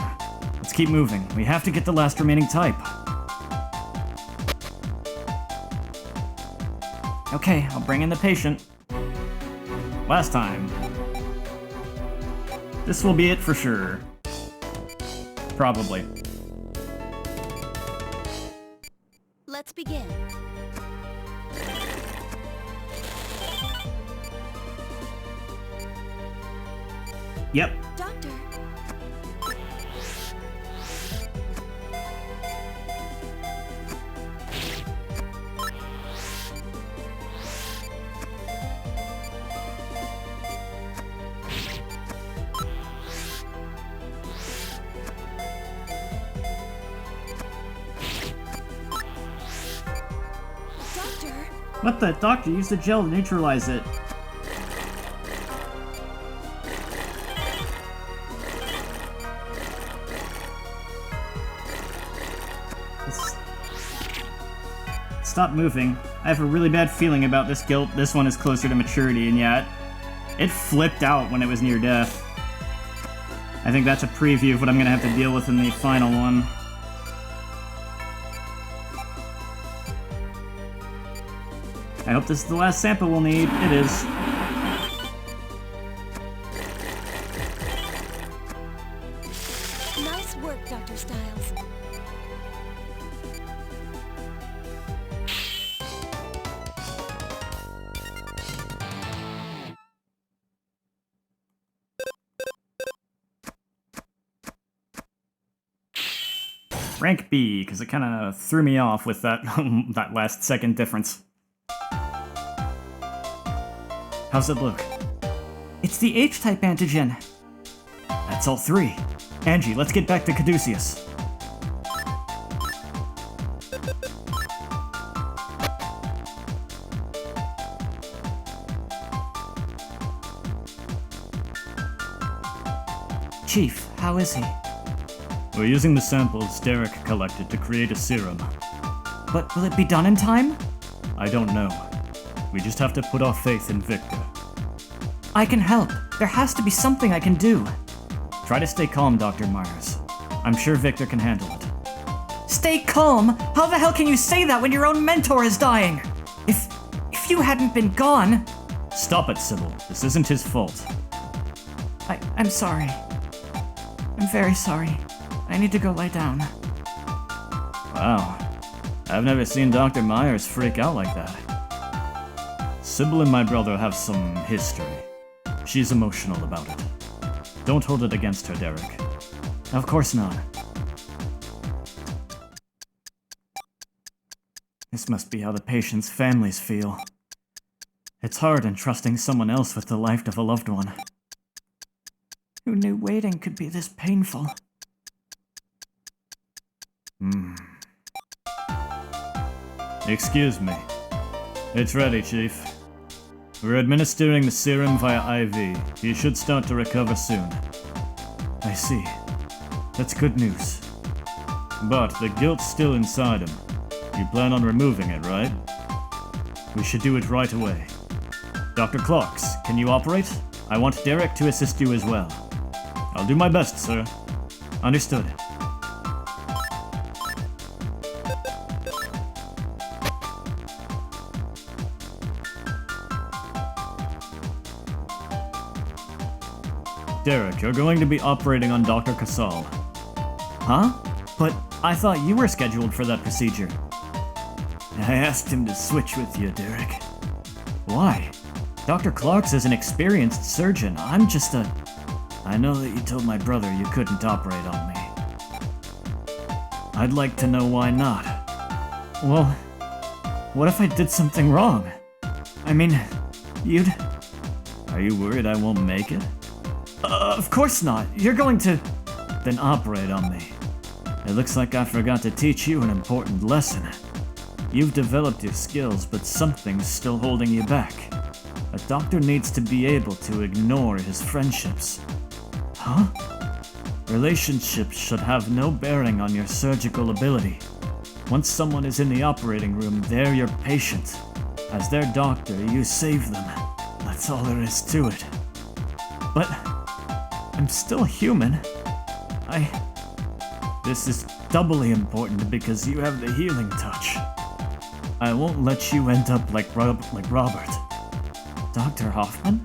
Let's keep moving. We have to get the last remaining type. Okay, I'll bring in the patient. Last time. This will be it for sure. Probably. Let's begin. Yep. Doctor, What the? Doctor, use the gel to neutralize it. Stop moving. I have a really bad feeling about this guilt. This one is closer to maturity, and yet it flipped out when it was near death. I think that's a preview of what I'm gonna have to deal with in the final one. I hope this is the last sample we'll need. It is. Nice work, Dr. Styles. Rank B, because it kind of threw me off with that that last second difference. How's it look? It's the H-type antigen. That's all three. Angie, let's get back to Caduceus. Chief, how is he? We're using the samples Derek collected to create a serum. But will it be done in time? I don't know. We just have to put our faith in Victor. I can help. There has to be something I can do. Try to stay calm, Dr. Myers. I'm sure Victor can handle it. Stay calm? How the hell can you say that when your own mentor is dying? If you hadn't been gone... Stop it, Sybil. This isn't his fault. I'm sorry. I'm very sorry. I need to go lie down. Wow. I've never seen Dr. Myers freak out like that. Sybil and my brother have some history. She's emotional about it. Don't hold it against her, Derek. Of course not. This must be how the patients' families feel. It's hard entrusting someone else with the life of a loved one. Who knew waiting could be this painful? Excuse me. It's ready, Chief. We're administering the serum via IV. He should start to recover soon. I see. That's good news. But the guilt's still inside him. You plan on removing it, right? We should do it right away. Dr. Clarks, can you operate? I want Derek to assist you as well. I'll do my best, sir. Understood. Derek, you're going to be operating on Dr. Casal. Huh? But I thought you were scheduled for that procedure. I asked him to switch with you, Derek. Why? Dr. Clarks is an experienced surgeon. I'm just a... I know that you told my brother you couldn't operate on me. I'd like to know why not. Well, what if I did something wrong? I mean, you'd... Are you worried I won't make it? Of course not. You're going to... Then operate on me. It looks like I forgot to teach you an important lesson. You've developed your skills, but something's still holding you back. A doctor needs to be able to ignore his friendships. Huh? Relationships should have no bearing on your surgical ability. Once someone is in the operating room, they're your patient. As their doctor, you save them. That's all there is to it. But... I'm still human. This is doubly important because you have the healing touch. I won't let you end up like Robert. Dr. Hoffman?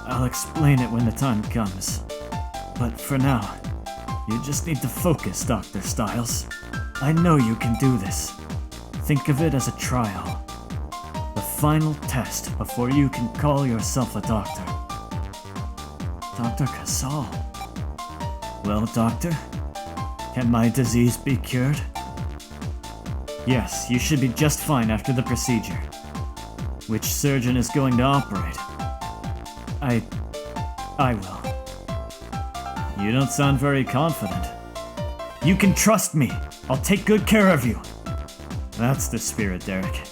I'll explain it when the time comes. But for now, you just need to focus, Dr. Styles. I know you can do this. Think of it as a trial. The final test before you can call yourself a doctor. Dr. Casal. Well, doctor, can my disease be cured? Yes, you should be just fine after the procedure. Which surgeon is going to operate? I will. You don't sound very confident. You can trust me. I'll take good care of you. That's the spirit, Derek.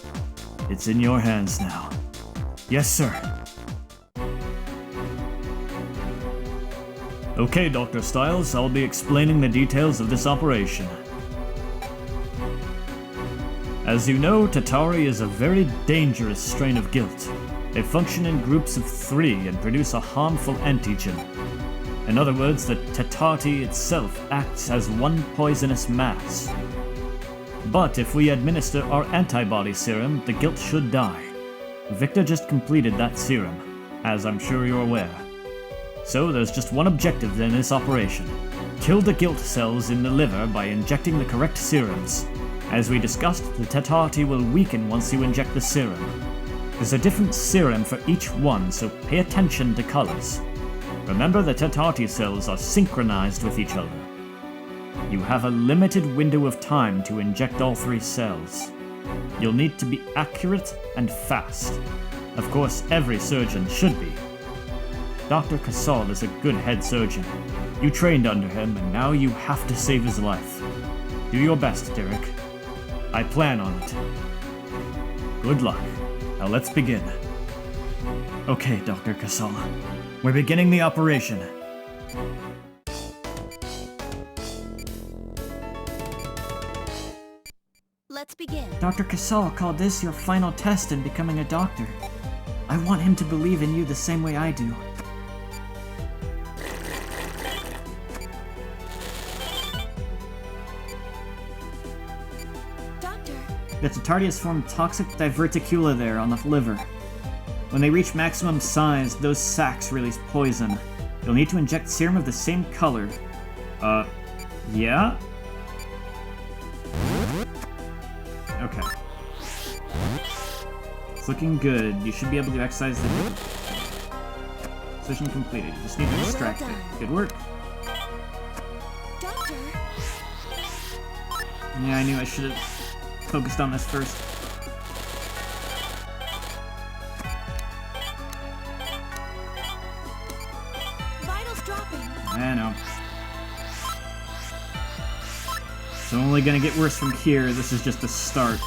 It's in your hands now. Yes, sir. Okay, Dr. Stiles, I'll be explaining the details of this operation. As you know, Tatari is a very dangerous strain of guilt. They function in groups of 3 and produce a harmful antigen. In other words, the Tatati itself acts as one poisonous mass. But if we administer our antibody serum, the guilt should die. Victor just completed that serum, as I'm sure you're aware. So there's just one objective in this operation. Kill the guilt cells in the liver by injecting the correct serums. As we discussed, the Tatati will weaken once you inject the serum. There's a different serum for each one, so pay attention to colors. Remember, the Tatati cells are synchronized with each other. You have a limited window of time to inject all 3 cells. You'll need to be accurate and fast. Of course, every surgeon should be. Dr. Casal is a good head surgeon. You trained under him, and now you have to save his life. Do your best, Derek. I plan on it. Good luck. Now let's begin. Okay, Dr. Casal. We're beginning the operation. Let's begin. Dr. Casal called this your final test in becoming a doctor. I want him to believe in you the same way I do. Doctor, The Tatari formed toxic diverticula there on the liver. When they reach maximum size, those sacs release poison. You'll need to inject serum of the same color. Yeah? Okay. It's looking good. You should be able to exercise the... Session completed. You just need to distract it. Good work. Doctor, Yeah, I knew I should have focused on this first. vitals dropping. I know. It's only gonna get worse from here. This is just the start.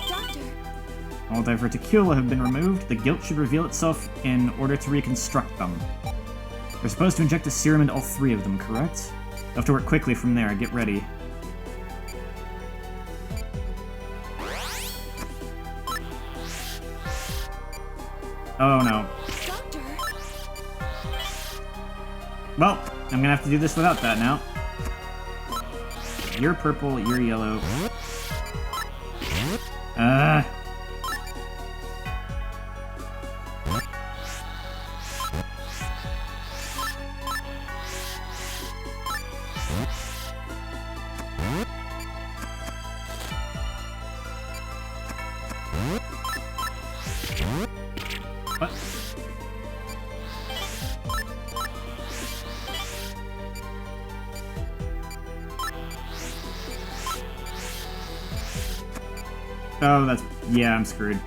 Doctor, All diverticula have been removed. The guilt should reveal itself in order to reconstruct them. We're supposed to inject a serum into all 3 of them, correct? You'll have to work quickly from there. Get ready. Oh no. doctor, Well, I'm gonna have to do this without that now. You're purple, you're yellow. What? Oh, that's... yeah, I'm screwed.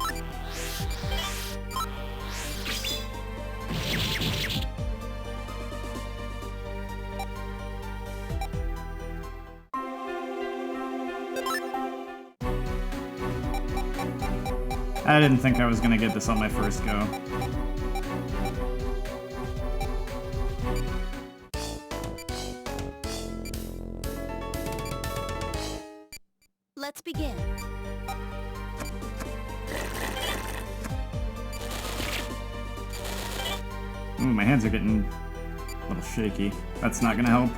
I didn't think I was gonna get this on my first go. let's begin. Ooh, my hands are getting a little shaky. That's not gonna help.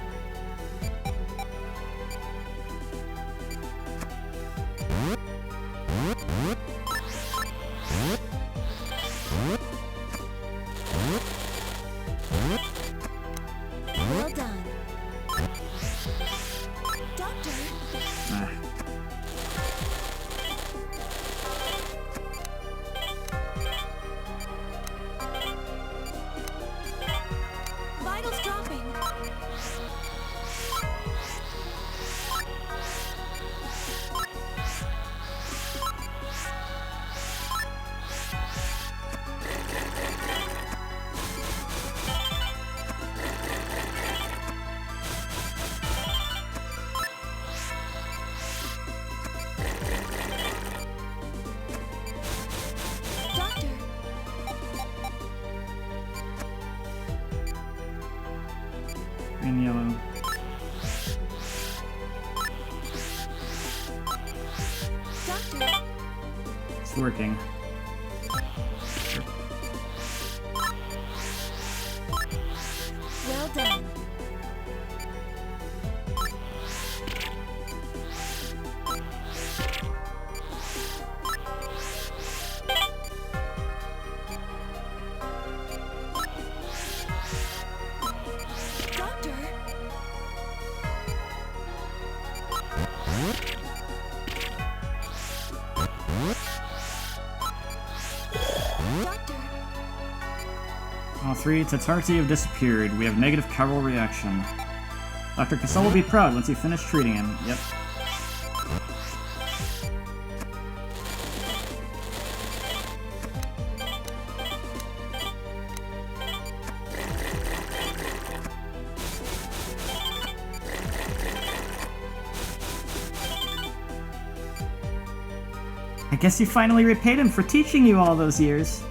Well done. Doctor, Ah. vitals dropping. Green, yellow. Doctor, It's working. well done. Doctor, Doctor, All three Tatarti have disappeared. We have negative chiral reaction. Dr. Cassell will be proud once you finish treating him. Yep. I guess you finally repaid him for teaching you all those years.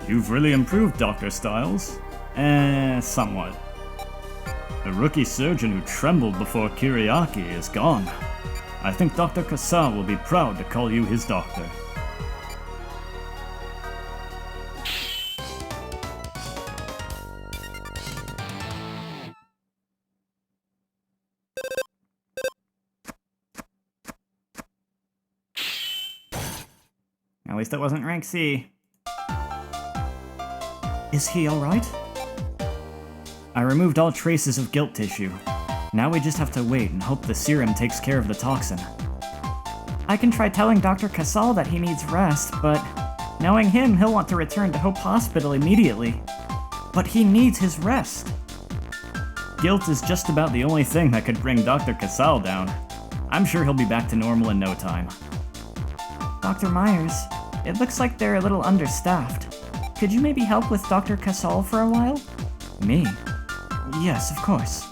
You've really improved, Dr. Styles. Somewhat. The rookie surgeon who trembled before Kiriaki is gone. I think Dr. Kassar will be proud to call you his doctor. At least it wasn't rank C. Is he alright? I removed all traces of guilt tissue. Now we just have to wait and hope the serum takes care of the toxin. I can try telling Dr. Casal that he needs rest, but knowing him, he'll want to return to Hope Hospital immediately. But he needs his rest. Guilt is just about the only thing that could bring Dr. Casal down. I'm sure he'll be back to normal in no time. Dr. Myers, it looks like they're a little understaffed. Could you maybe help with Dr. Casal for a while? Me? Yes, of course.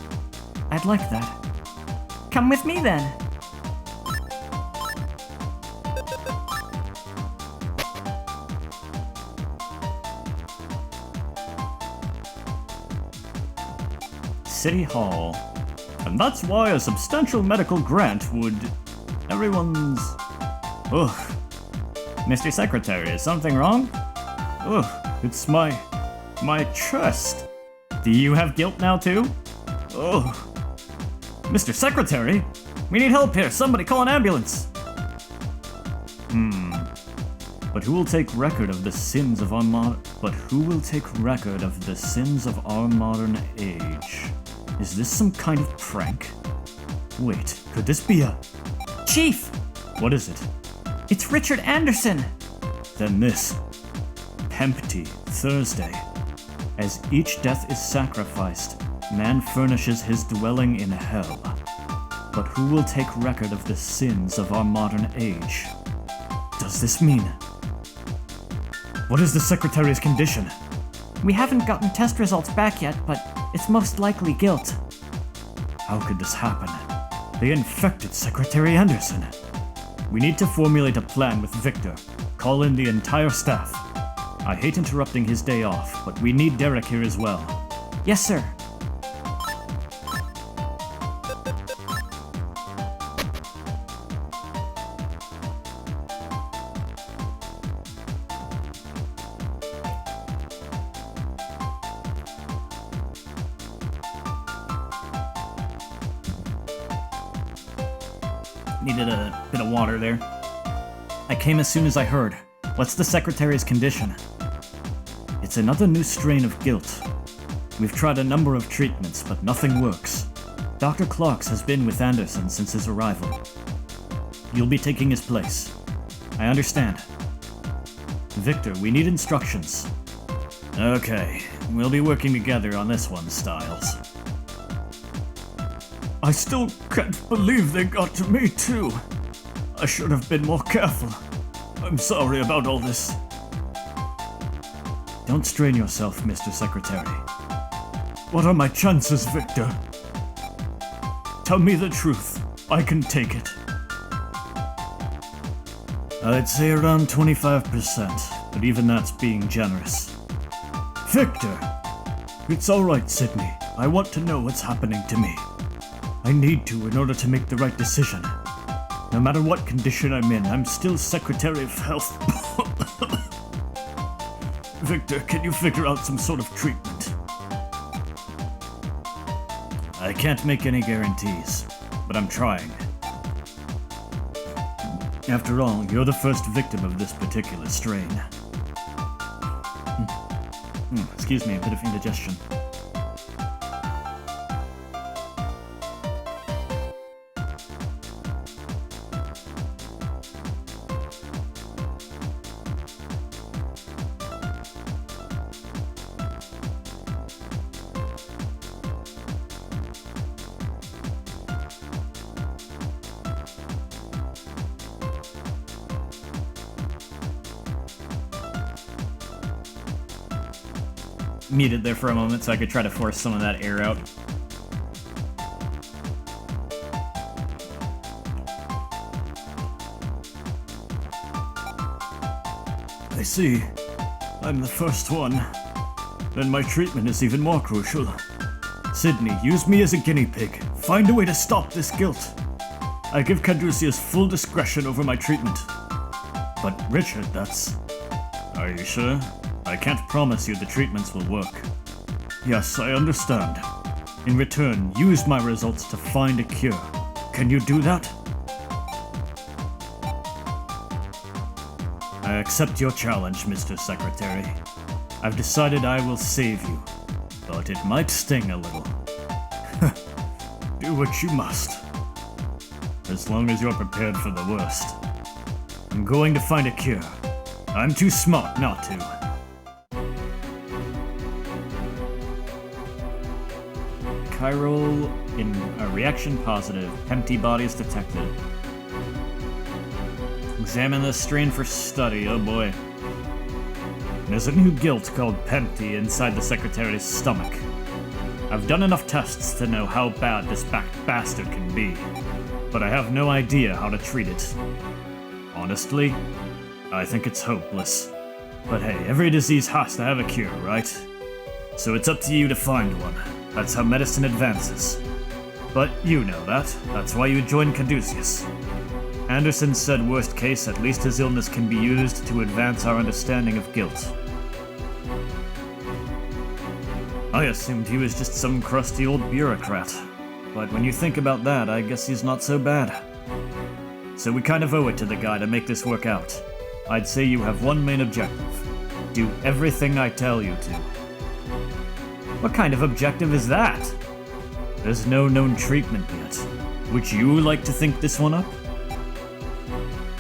I'd like that. Come with me then. City Hall. And that's why a substantial medical grant would... Everyone's... Ugh. Mr. Secretary, is something wrong? Ugh. It's my chest. Do you have guilt now too? Ugh. Mr. Secretary, we need help here. Somebody call an ambulance. But who will take record of the sins of our modern age? Is this some kind of prank? Wait, could this be a... Chief! What is it? It's Richard Anderson! Then this. Empty Thursday. As each death is sacrificed, man furnishes his dwelling in hell. But who will take record of the sins of our modern age? Does this mean... What is the Secretary's condition? We haven't gotten test results back yet, but it's most likely guilt. How could this happen? They infected Secretary Anderson. We need to formulate a plan with Victor. Call in the entire staff. I hate interrupting his day off, but we need Derek here as well. Yes, sir. Needed a bit of water there. I came as soon as I heard. What's the Secretary's condition? It's another new strain of guilt. We've tried a number of treatments, but nothing works. Dr. Clarks has been with Anderson since his arrival. You'll be taking his place. I understand. Victor, we need instructions. Okay, we'll be working together on this one, Styles. I still can't believe they got to me, too. I should have been more careful. I'm sorry about all this. Don't strain yourself, Mr. Secretary. What are my chances, Victor? Tell me the truth. I can take it. I'd say around 25%, but even that's being generous. Victor! It's alright, Sydney. I want to know what's happening to me. I need to in order to make the right decision. No matter what condition I'm in, I'm still Secretary of Health. Victor, can you figure out some sort of treatment? I can't make any guarantees, but I'm trying. After all, you're the first victim of this particular strain. Excuse me, a bit of indigestion. Muted there for a moment so I could try to force some of that air out. I see. I'm the first one. Then my treatment is even more crucial. Sydney, use me as a guinea pig. Find a way to stop this guilt. I give Caduceus full discretion over my treatment. But Richard, that's... Are you sure? I can't promise you the treatments will work. Yes, I understand. In return, use my results to find a cure. Can you do that? I accept your challenge, Mr. Secretary. I've decided I will save you, but it might sting a little. Do what you must. As long as you're prepared for the worst. I'm going to find a cure. I'm too smart not to. Chiral in a reaction positive. Empty bodies detected. Examine the strain for study. Oh boy. There's a new guilt called Pempty inside the Secretary's stomach. I've done enough tests to know how bad this bastard can be, but I have no idea how to treat it. Honestly, I think it's hopeless. But hey, every disease has to have a cure, right? So it's up to you to find one. That's how medicine advances. But you know that. That's why you joined Caduceus. Anderson said worst case, at least his illness can be used to advance our understanding of guilt. I assumed he was just some crusty old bureaucrat. But when you think about that, I guess he's not so bad. So we kind of owe it to the guy to make this work out. I'd say you have one main objective. Do everything I tell you to. What kind of objective is that? There's no known treatment yet. Would you like to think this one up?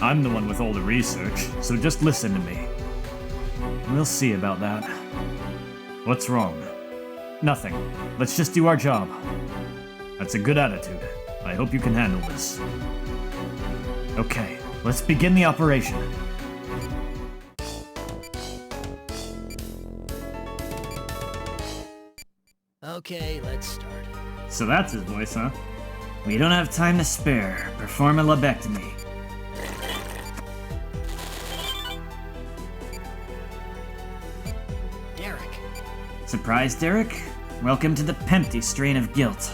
I'm the one with all the research, so just listen to me. We'll see about that. What's wrong? Nothing. Let's just do our job. That's a good attitude. I hope you can handle this. Okay, let's begin the operation. Okay, let's start. So that's his voice, huh? We don't have time to spare. Perform a lobectomy. Derek. Surprise, Derek? Welcome to the Pempty strain of guilt.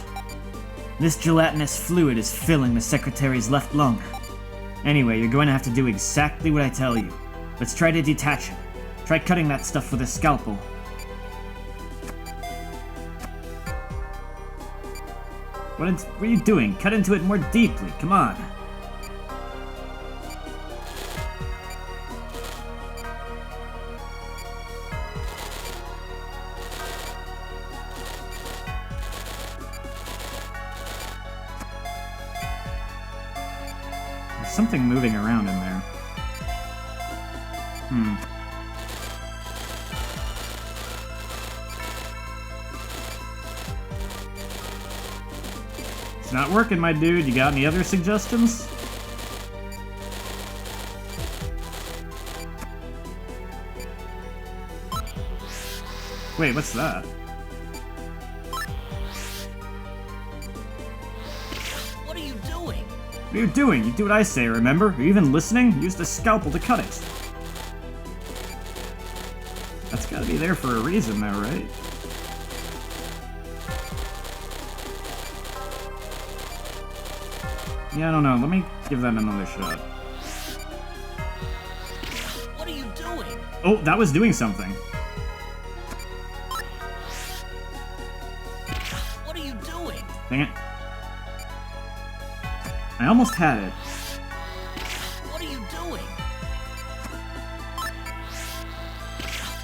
This gelatinous fluid is filling the Secretary's left lung. Anyway, you're going to have to do exactly what I tell you. Let's try to detach him. Try cutting that stuff with a scalpel. What are you doing? Cut into it more deeply, come on. There's something moving around in there. It's not working, my dude. You got any other suggestions? Wait, what's that? What are you doing? What are you doing? You do what I say, remember? Are you even listening? Use the scalpel to cut it. That's gotta be there for a reason, though, right? Yeah, I don't know. Let me give that another shot. What are you doing? Oh, that was doing something. What are you doing? Dang it. I almost had it. What are you doing?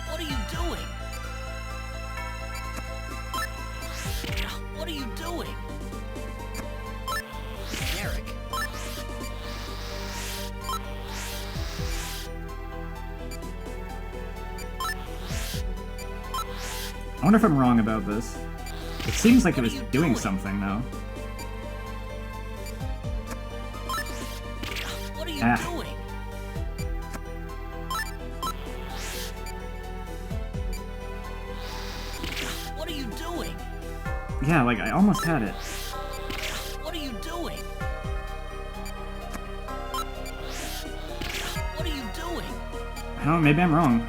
What are you doing? What are you doing? Derek. I wonder if I'm wrong about this. It seems like it was What are you doing doing? something, though. What are you Ah. doing? What are you doing? Yeah, like, I almost had it. What are you doing? What are you doing? I don't know, maybe I'm wrong.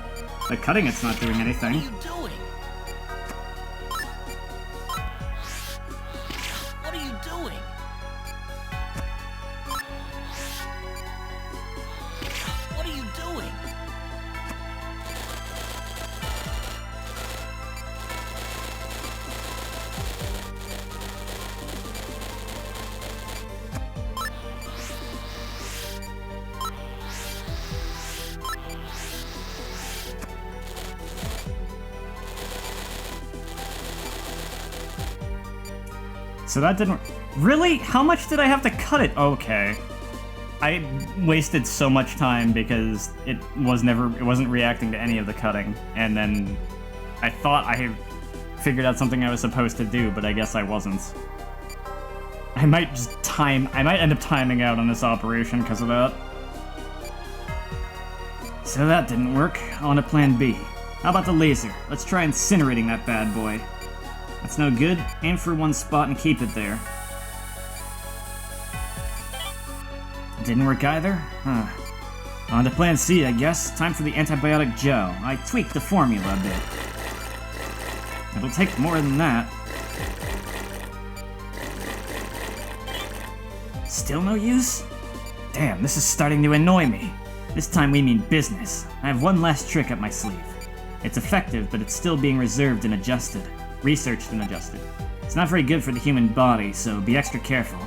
Like, cutting it's not doing What are anything. you doing? What are you doing? What are you doing? So that didn't... Really? How much did I have to cut it? Okay. I wasted so much time because it wasn't reacting to any of the cutting. And then I thought I had figured out something I was supposed to do, but I guess I wasn't. I might end up timing out on this operation because of that. So that didn't work. On to plan B. How about the laser? Let's try incinerating that bad boy. That's no good. Aim for one spot and keep it there. Didn't work either? Huh. On to plan C, I guess. Time for the antibiotic gel. I tweaked the formula a bit. It'll take more than that. Still no use? Damn, this is starting to annoy me. This time we mean business. I have one last trick up my sleeve. It's effective, but it's still being reserved and adjusted. Researched and adjusted. It's not very good for the human body, so be extra careful.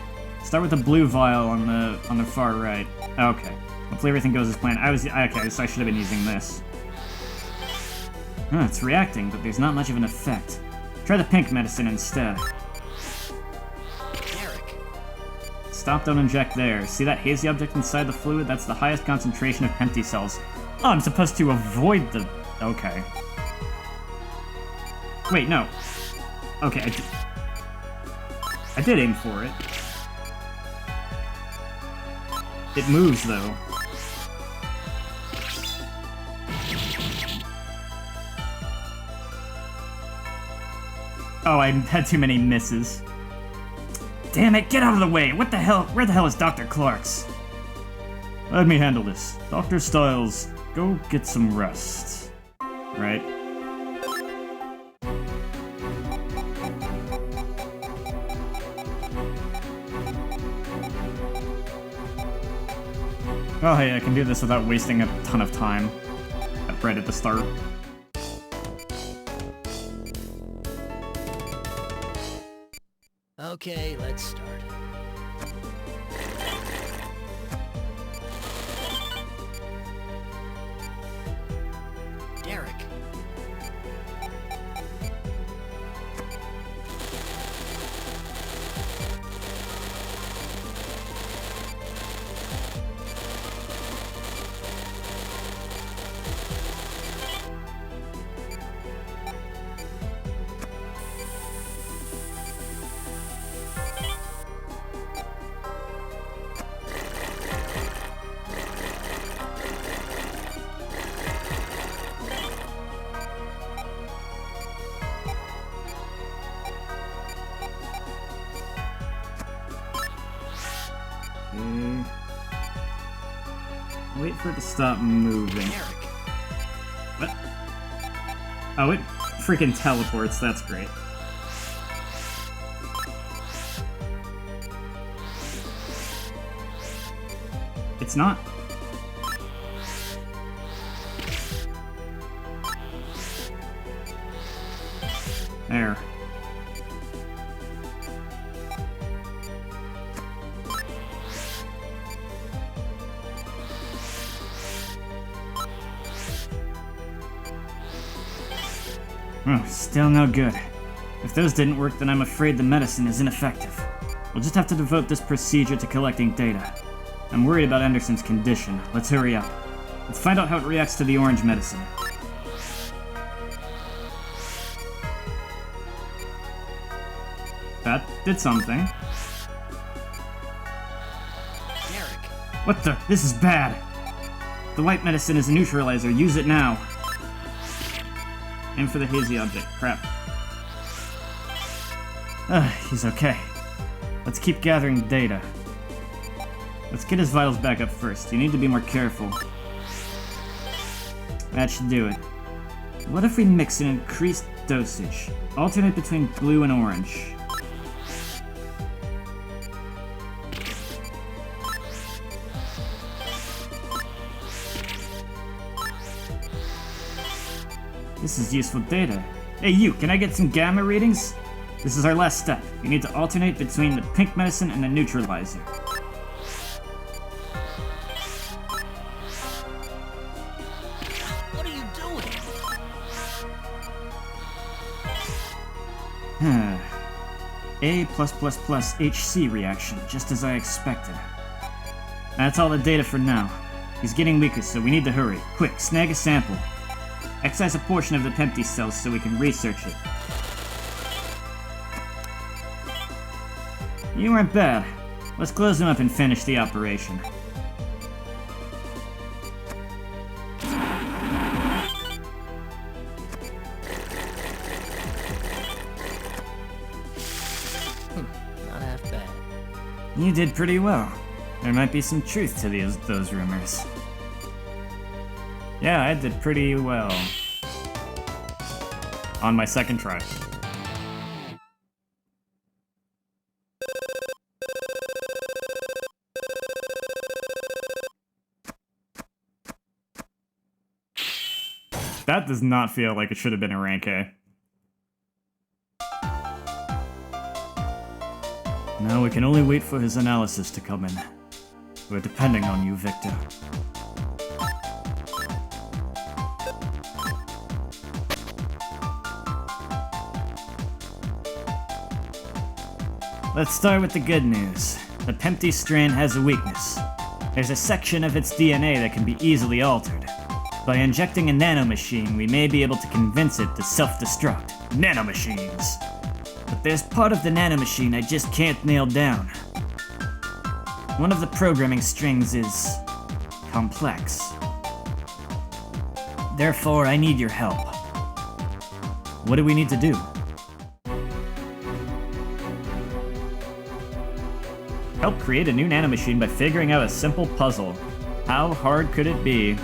Start with the blue vial on the far right. Okay. Hopefully everything goes as planned. Okay, so I should have been using this. It's reacting, but there's not much of an effect. Try the pink medicine instead. Derek. Stop, don't inject there. See that hazy object inside the fluid? That's the highest concentration of empty cells. Oh, I'm supposed to avoid the... Okay. Wait, no. Okay, I did aim for it. It moves, though. Oh, I had too many misses. Damn it, get out of the way! What the hell? Where the hell is Dr. Clark's? Let me handle this. Dr. Styles, go get some rest. Right. Oh hey, I can do this without wasting a ton of time. Right at the start. Okay, let's start. Derek. Wait for it to stop moving. Eric, What? Oh, it freaking teleports. That's great. It's not. There. Oh, still no good. If those didn't work, then I'm afraid the medicine is ineffective. We'll just have to devote this procedure to collecting data. I'm worried about Anderson's condition. Let's hurry up. Let's find out how it reacts to the orange medicine. That did something. Eric, What the? This is bad. The white medicine is a neutralizer. Use it now. Aim for the hazy object. Crap. He's okay. Let's keep gathering data. Let's get his vitals back up first. You need to be more careful. That should do it. What if we mix an increased dosage? Alternate between blue and orange. This is useful data. Hey you, can I get some gamma readings? This is our last step. You need to alternate between the pink medicine and the neutralizer. what are you doing? A+++ HC reaction, just as I expected. That's all the data for now. He's getting weaker, so we need to hurry. Quick, snag a sample. Excise a portion of the empty cells so we can research it. You weren't bad. Let's close them up and finish the operation. Not half bad. You did pretty well. There might be some truth to those rumors. Yeah, I did pretty well. On my second try. That does not feel like it should have been a rank A. Now we can only wait for his analysis to come in. We're depending on you, Victor. Let's start with the good news. The Pempty strain has a weakness. There's a section of its DNA that can be easily altered. By injecting a nanomachine, we may be able to convince it to self-destruct. Nanomachines! But there's part of the nanomachine I just can't nail down. One of the programming strings is complex. Therefore, I need your help. What do we need to do? Help create a new nanomachine by figuring out a simple puzzle. How hard could it be?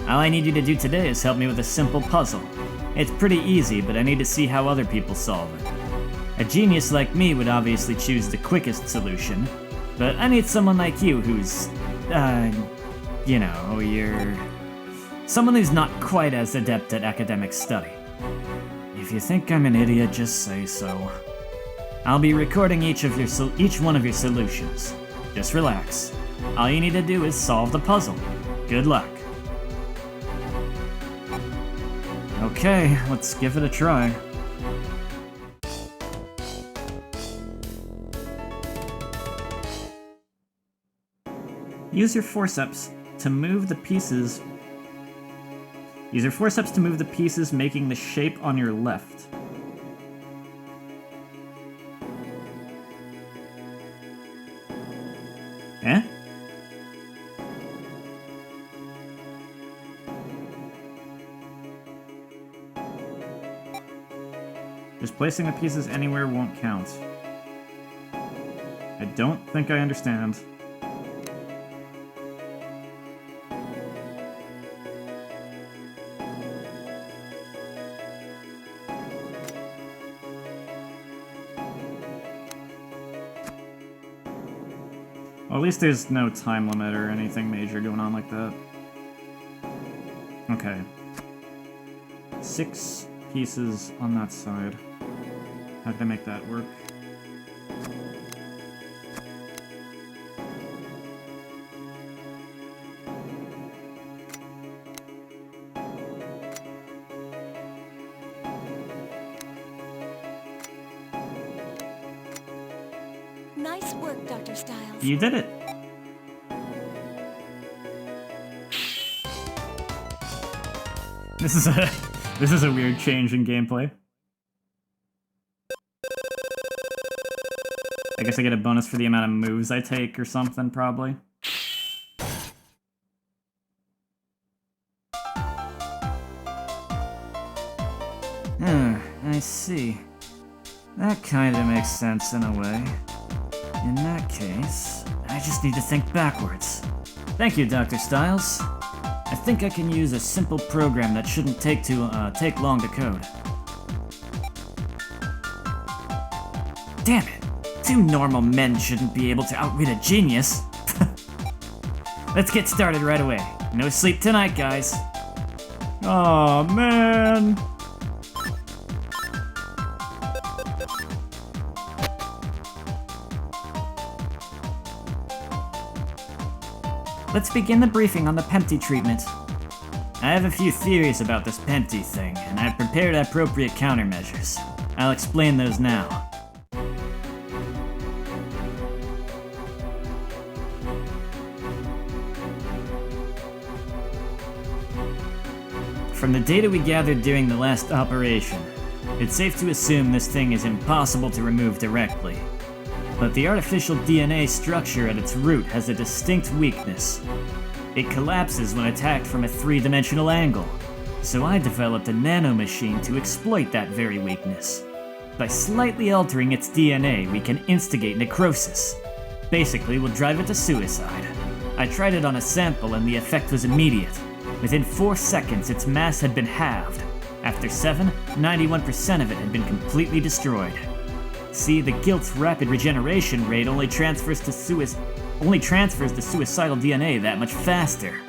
All I need you to do today is help me with a simple puzzle. It's pretty easy, but I need to see how other people solve it. A genius like me would obviously choose the quickest solution, but I need someone like you who's, you're someone who's not quite as adept at academic study. If you think I'm an idiot, just say so. I'll be recording each one of your solutions. Just relax. All you need to do is solve the puzzle. Good luck. Okay, let's give it a try. Use your forceps to move the pieces. Use your forceps to move the pieces, making the shape on your left. Eh? Just placing the pieces anywhere won't count. I don't think I understand. Well, at least there's no time limit or anything major going on like that. Okay. 6 pieces on that side. How did I make that work? Nice work, Dr. Styles. You did it! This is a weird change in gameplay. I guess I get a bonus for the amount of moves I take or something, probably. I see. That kinda makes sense in a way. In that case, I just need to think backwards. Thank you, Dr. Styles. I think I can use a simple program that shouldn't take long to code. Damn it! 2 normal men shouldn't be able to outwit a genius. Let's get started right away. No sleep tonight, guys. Aw, man! Let's begin the briefing on the Penty treatment. I have a few theories about this Penty thing, and I've prepared appropriate countermeasures. I'll explain those now. From the data we gathered during the last operation, it's safe to assume this thing is impossible to remove directly. But the artificial DNA structure at its root has a distinct weakness. It collapses when attacked from a 3-dimensional angle, so I developed a nanomachine to exploit that very weakness. By slightly altering its DNA, we can instigate necrosis. Basically, we'll drive it to suicide. I tried it on a sample and the effect was immediate. Within 4 seconds, its mass had been halved. After 7, 91% of it had been completely destroyed. See, the guilt's rapid regeneration rate only transfers the suicidal DNA that much faster.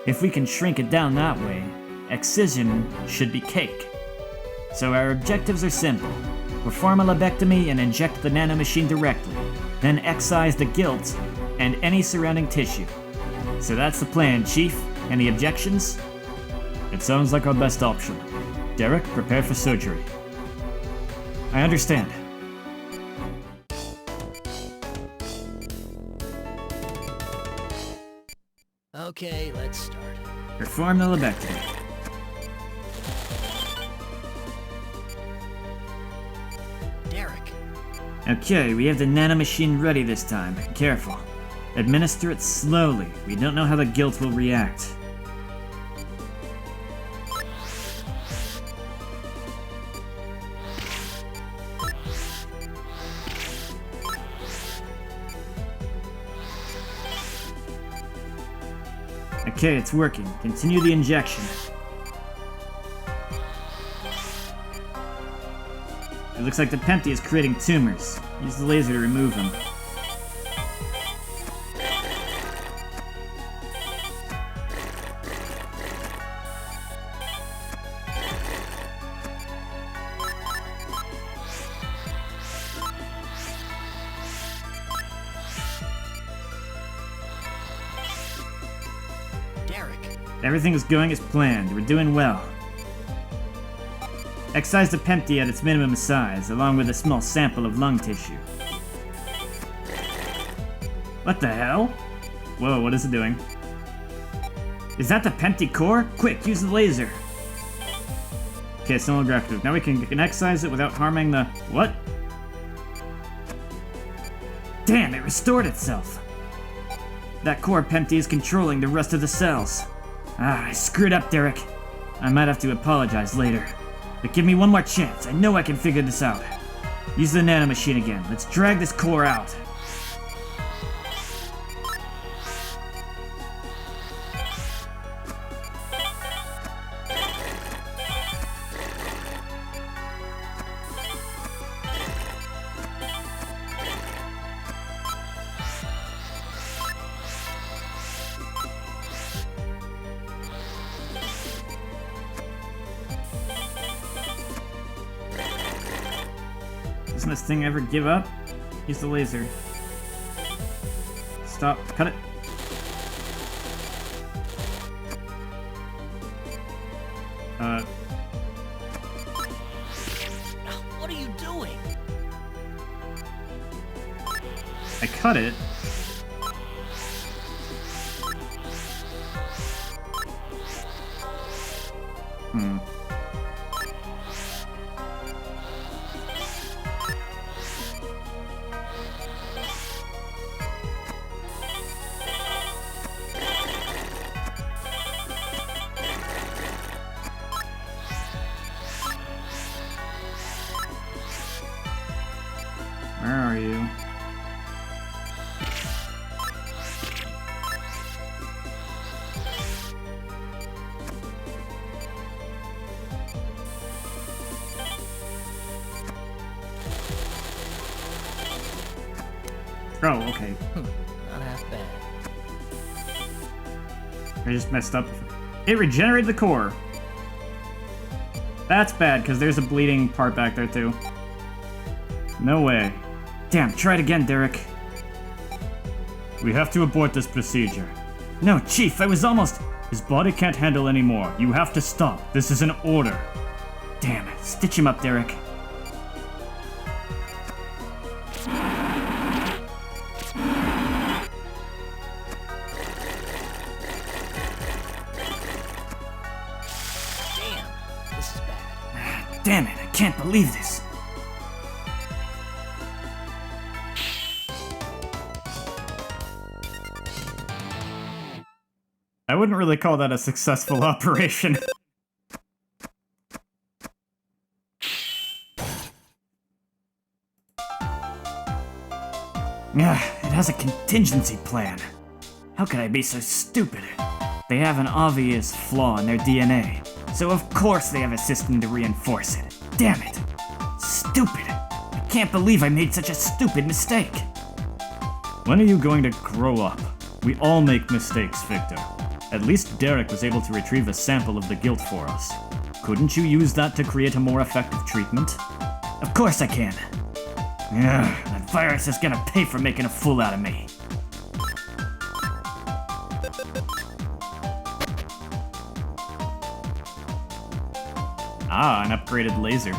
If we can shrink it down that way, excision should be cake. So our objectives are simple. Perform a lobectomy and inject the nanomachine directly, then excise the guilt and any surrounding tissue. So that's the plan, Chief. Any objections? It sounds like our best option. Derek, prepare for surgery. I understand. Okay, let's start. Perform the lobectomy. Derek, Okay, we have the nanomachine ready this time. Careful. Administer it slowly. We don't know how the guilt will react. Okay, it's working. Continue the injection. It looks like the Penty is creating tumors. Use the laser to remove them. Derek, Everything is going as planned. We're doing well. Excise the Penty at its minimum size, along with a small sample of lung tissue. What the hell? Whoa, what is it doing? Is that the Penty core? Quick, use the laser! Okay, it's no longer active. Now we can excise it without harming the... What? Damn, it restored itself! That core Penty is controlling the rest of the cells. Ah, I screwed up, Derek. I might have to apologize later. But give me one more chance. I know I can figure this out. Use the nanomachine again. Let's drag this core out. Doesn't this thing ever give up? Use the laser. Stop. Cut it. What are you doing? I cut it. Where are you? Oh, okay. Not half bad. I just messed up. It regenerated the core. That's bad, because there's a bleeding part back there, too. No way. Damn, try it again, Derek. We have to abort this procedure. No, Chief, I was almost... His body can't handle anymore. You have to stop. This is an order. Damn, stitch him up, Derek. Damn, this is bad. Damn it, I can't believe this. I wouldn't really call that a successful operation. It has a contingency plan. How could I be so stupid? They have an obvious flaw in their DNA, so of course they have a system to reinforce it. Damn it. Stupid. I can't believe I made such a stupid mistake. When are you going to grow up? We all make mistakes, Victor. At least Derek was able to retrieve a sample of the guilt for us. Couldn't you use that to create a more effective treatment? Of course I can. That virus is gonna pay for making a fool out of me. Ah, an upgraded laser.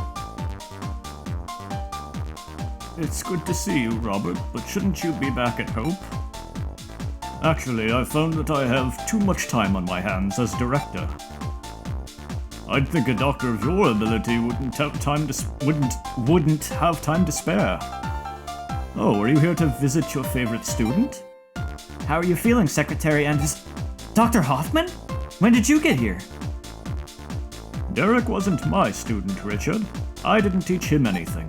It's good to see you, Robert, but shouldn't you be back at Hope? Actually, I found that I have too much time on my hands as director. I'd think a doctor of your ability wouldn't have time to spare. Oh, are you here to visit your favorite student? How are you feeling, Secretary Anderson? Dr. Hoffman? When did you get here? Derek wasn't my student, Richard. I didn't teach him anything.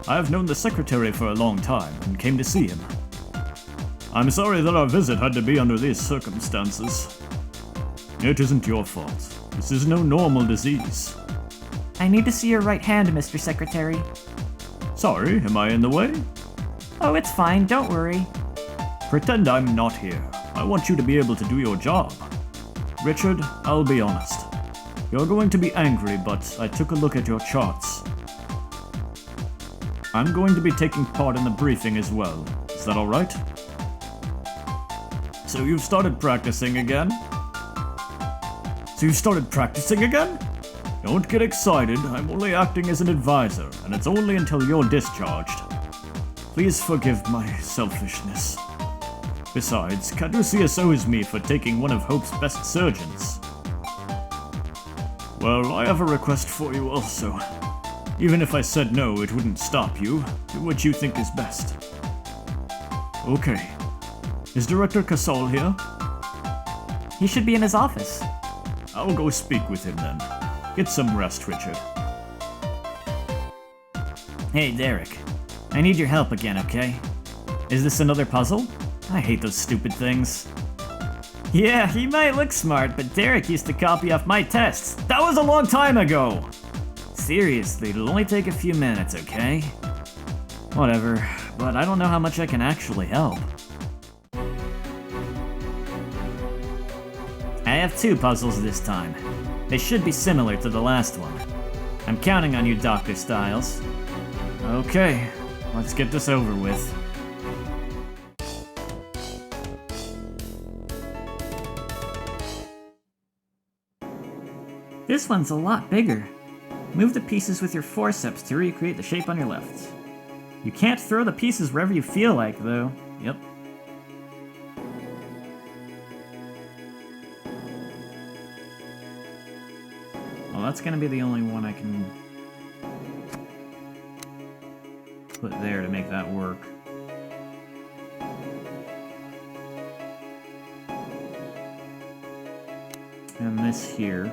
I've known the secretary for a long time and came to see him. I'm sorry that our visit had to be under these circumstances. It isn't your fault. This is no normal disease. I need to see your right hand, Mr. Secretary. Sorry, am I in the way? Oh, it's fine, don't worry. Pretend I'm not here. I want you to be able to do your job. Richard, I'll be honest. You're going to be angry, but I took a look at your charts. I'm going to be taking part in the briefing as well. Is that alright? So you've started practicing again? Don't get excited, I'm only acting as an advisor, and it's only until you're discharged. Please forgive my selfishness. Besides, Caduceus owes me for taking one of Hope's best surgeons. Well, I have a request for you also. Even if I said no, it wouldn't stop you. Do what you think is best. Okay. Is Director Casal here? He should be in his office. I'll go speak with him then. Get some rest, Richard. Hey, Derek. I need your help again, okay? Is this another puzzle? I hate those stupid things. Yeah, he might look smart, but Derek used to copy off my tests. That was a long time ago! Seriously, it'll only take a few minutes, okay? Whatever, but I don't know how much I can actually help. I have 2 puzzles this time. They should be similar to the last one. I'm counting on you, Dr. Styles. Okay, let's get this over with. This one's a lot bigger. Move the pieces with your forceps to recreate the shape on your left. You can't throw the pieces wherever you feel like, though. Yep. Well, that's gonna be the only one I can put there to make that work. And this here.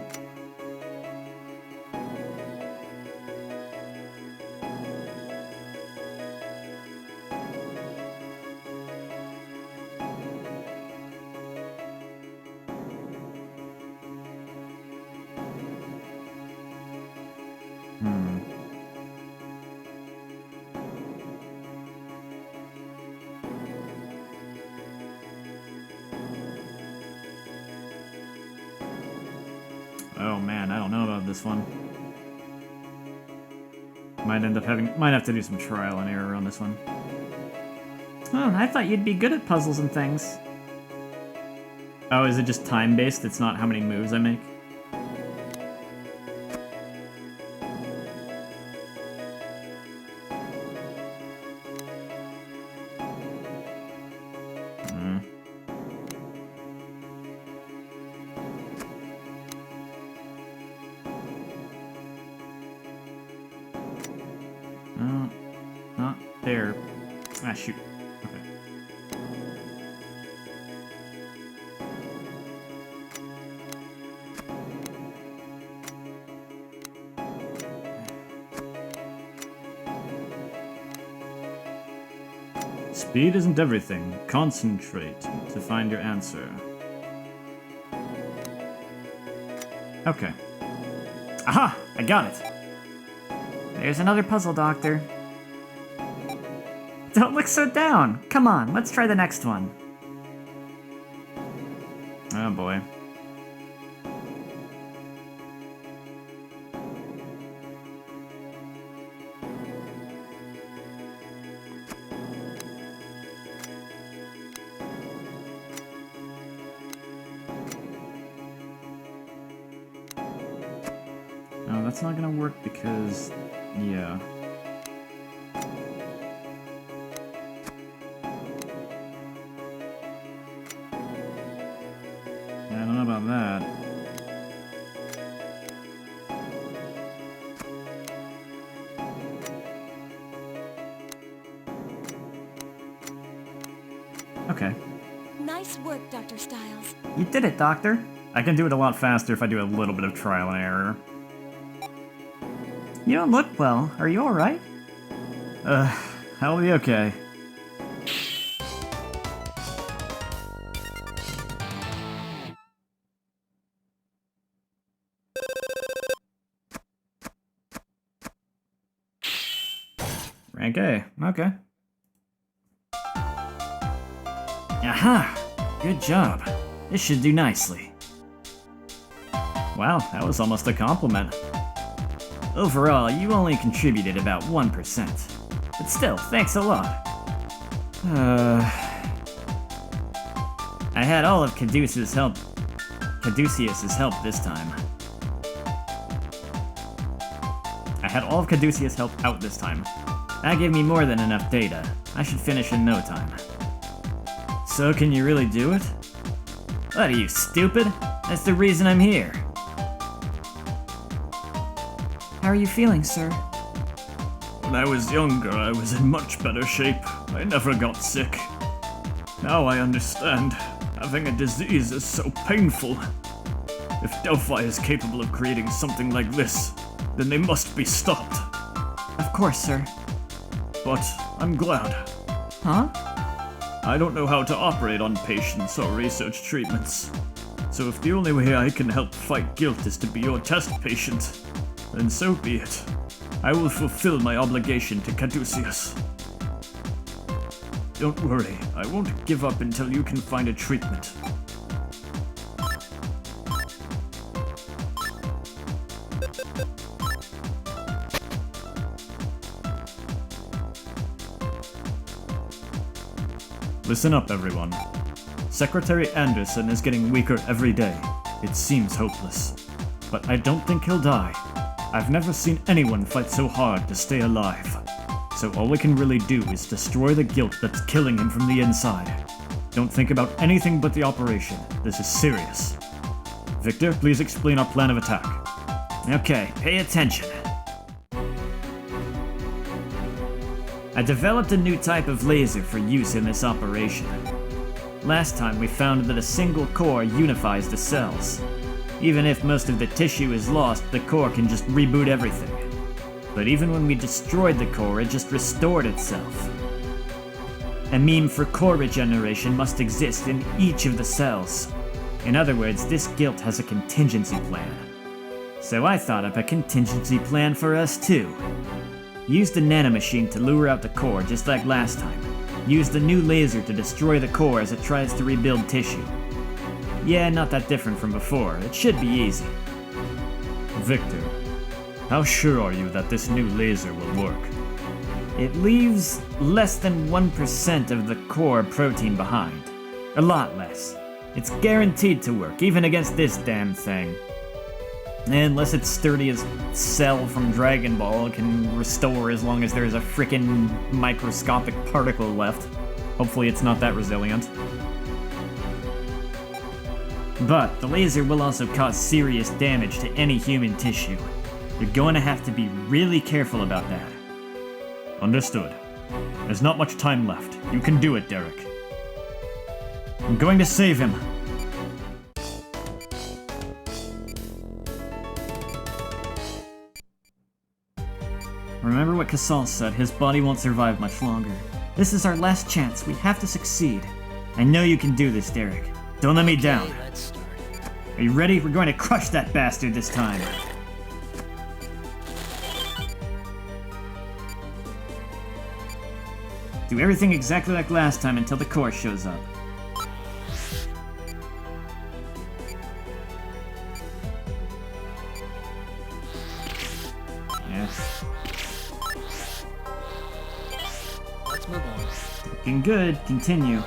Oh man, I don't know about this one. Might have to do some trial and error on this one. Oh, I thought you'd be good at puzzles and things. Oh, is it just time-based? It's not how many moves I make? No, not there. Ah, shoot. Okay. Speed isn't everything. Concentrate to find your answer. Okay. Aha! I got it! There's another puzzle, Doctor. Don't look so down. Come on, let's try the next one. Oh boy. No, that's not gonna work because... yeah. I don't know about that. Okay. Nice work, Dr. Styles. You did it, Doctor. I can do it a lot faster if I do a little bit of trial and error. You don't look well. Are you alright? I'll be okay. Rank A, okay. Aha! Good job. This should do nicely. Wow, that was almost a compliment. Overall, you only contributed about 1%. But still, thanks a lot. I had all of Caduceus's help this time. I had all of Caduceus' help out this time. That gave me more than enough data. I should finish in no time. So can you really do it? What are you, stupid? That's the reason I'm here. How are you feeling, sir? When I was younger, I was in much better shape. I never got sick. Now I understand. Having a disease is so painful. If Delphi is capable of creating something like this, then they must be stopped. Of course, sir. But I'm glad. Huh? I don't know how to operate on patients or research treatments. So if the only way I can help fight guilt is to be your test patient, then so be it. I will fulfill my obligation to Caduceus. Don't worry, I won't give up until you can find a treatment. Listen up, everyone. Secretary Anderson is getting weaker every day. It seems hopeless. But I don't think he'll die. I've never seen anyone fight so hard to stay alive. So all we can really do is destroy the guilt that's killing him from the inside. Don't think about anything but the operation. This is serious. Victor, please explain our plan of attack. Okay, pay attention. I developed a new type of laser for use in this operation. Last time we found that a single core unifies the cells. Even if most of the tissue is lost, the core can just reboot everything. But even when we destroyed the core, it just restored itself. A meme for core regeneration must exist in each of the cells. In other words, this guilt has a contingency plan. So I thought up a contingency plan for us too. Use the nanomachine to lure out the core just like last time. Use the new laser to destroy the core as it tries to rebuild tissue. Yeah, not that different from before. It should be easy. Victor, how sure are you that this new laser will work? It leaves less than 1% of the core protein behind. A lot less. It's guaranteed to work, even against this damn thing. Unless it's sturdy as Cell from Dragon Ball, it can restore as long as there's a frickin' microscopic particle left. Hopefully it's not that resilient. But the laser will also cause serious damage to any human tissue. You're going to have to be really careful about that. Understood. There's not much time left. You can do it, Derek. I'm going to save him. Remember what Casal said, his body won't survive much longer. This is our last chance, we have to succeed. I know you can do this, Derek. Don't let me down. Okay, let's start. Are you ready? We're going to crush that bastard this time. Do everything exactly like last time until the core shows up. Yeah. Let's move on. Looking good. Continue.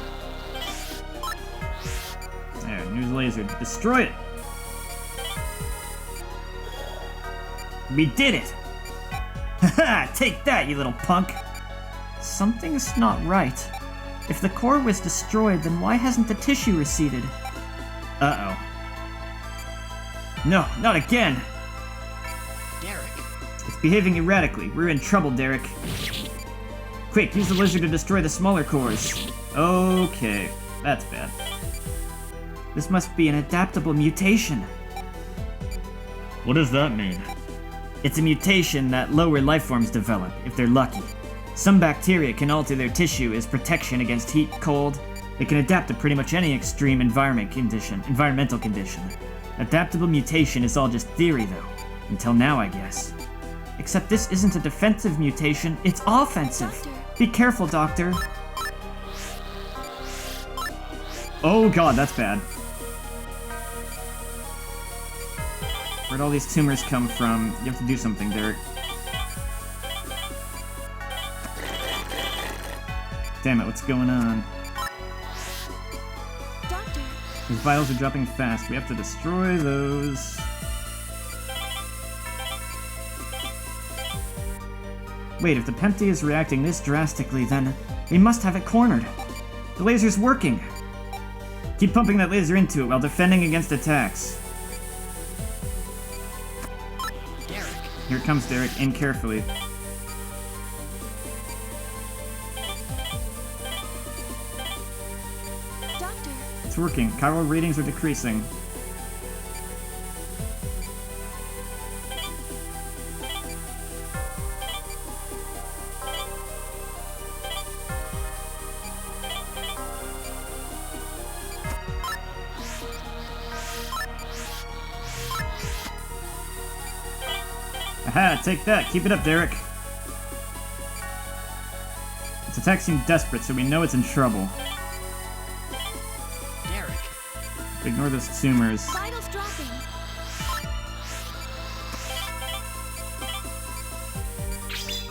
There, new laser. Destroy it! We did it! Haha! Take that, you little punk! Something's not right. If the core was destroyed, then why hasn't the tissue receded? Uh-oh. No, not again! Derek, It's behaving erratically. We're in trouble, Derek. Quick, use the laser to destroy the smaller cores. Okay, that's bad. This must be an adaptable mutation. What does that mean? It's a mutation that lower life forms develop, if they're lucky. Some bacteria can alter their tissue as protection against heat, cold. They can adapt to pretty much any extreme environmental condition. Adaptable mutation is all just theory, though. Until now, I guess. Except this isn't a defensive mutation, it's offensive. Doctor. Be careful, Doctor. Oh god, that's bad. Where'd all these tumors come from? You have to do something, Derek. Damn it, what's going on? Doctor. These vitals are dropping fast. We have to destroy those. Wait, if the Pempty is reacting this drastically, then we must have it cornered. The laser's working. Keep pumping that laser into it while defending against attacks. Derek, Here it comes, Derek. Aim carefully. Doctor. It's working. Chiral readings are decreasing. Aha, take that. Keep it up, Derek. Its attack seemed desperate, so we know it's in trouble. Derek, Ignore those tumors. Vitals dropping.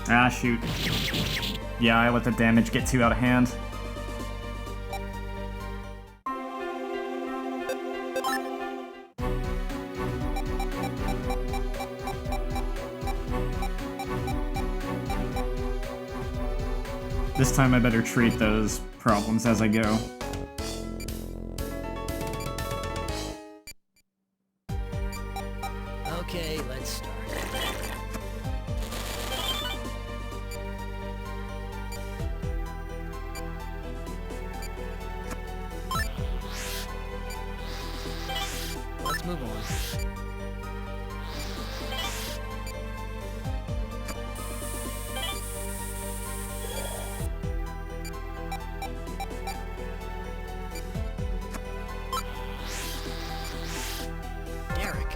Ah, shoot. Yeah, I let the damage get too out of hand. This time I better treat those problems as I go. Okay, let's start. Let's move on. Derek.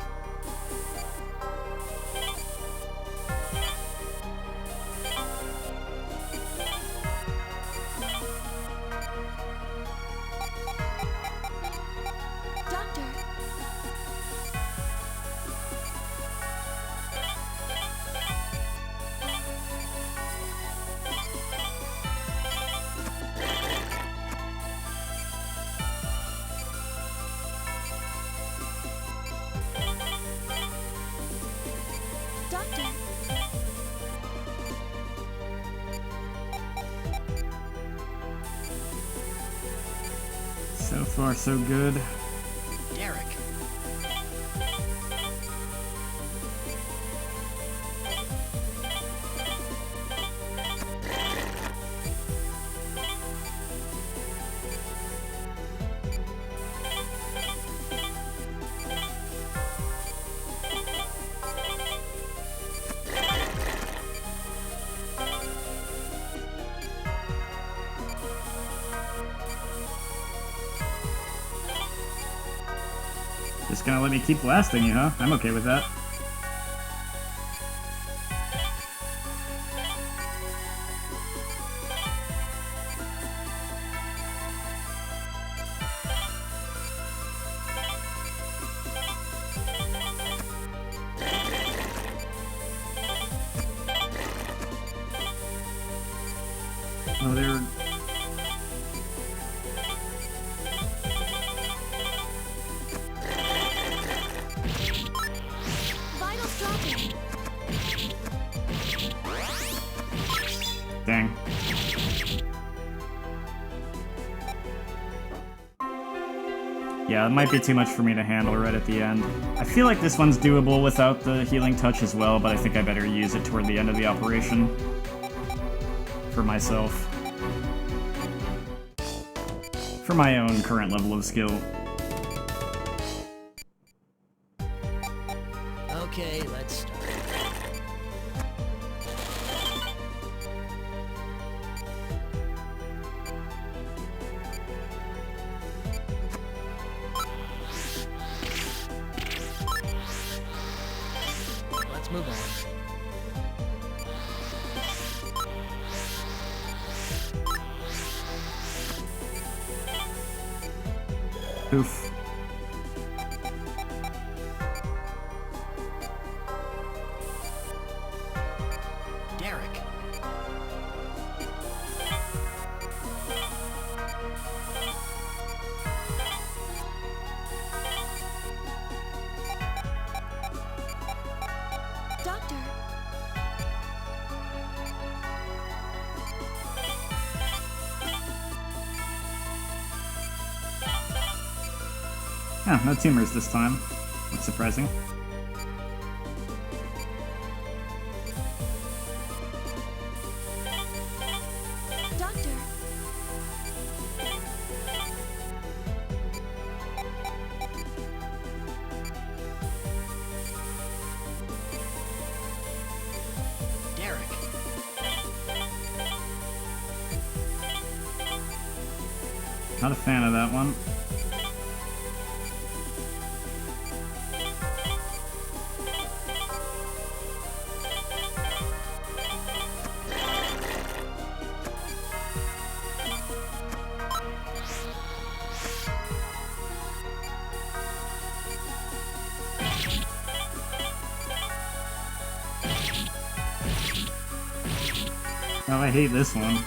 Doctor, Doctor, So far, so good. Derek. Just gonna let me keep blasting you, huh? I'm okay with that. Oh, they're... vitals dropping. Dang. Yeah, it might be too much for me to handle right at the end. I feel like this one's doable without the healing touch as well, but I think I better use it toward the end of the operation. For myself. For my own current level of skill. Okay, let's start. Let's move on. Oof. Derek. Doctor, Yeah, no tumors this time. That's surprising. Doctor, Derek. Not a fan of that one. Oh, I hate this one.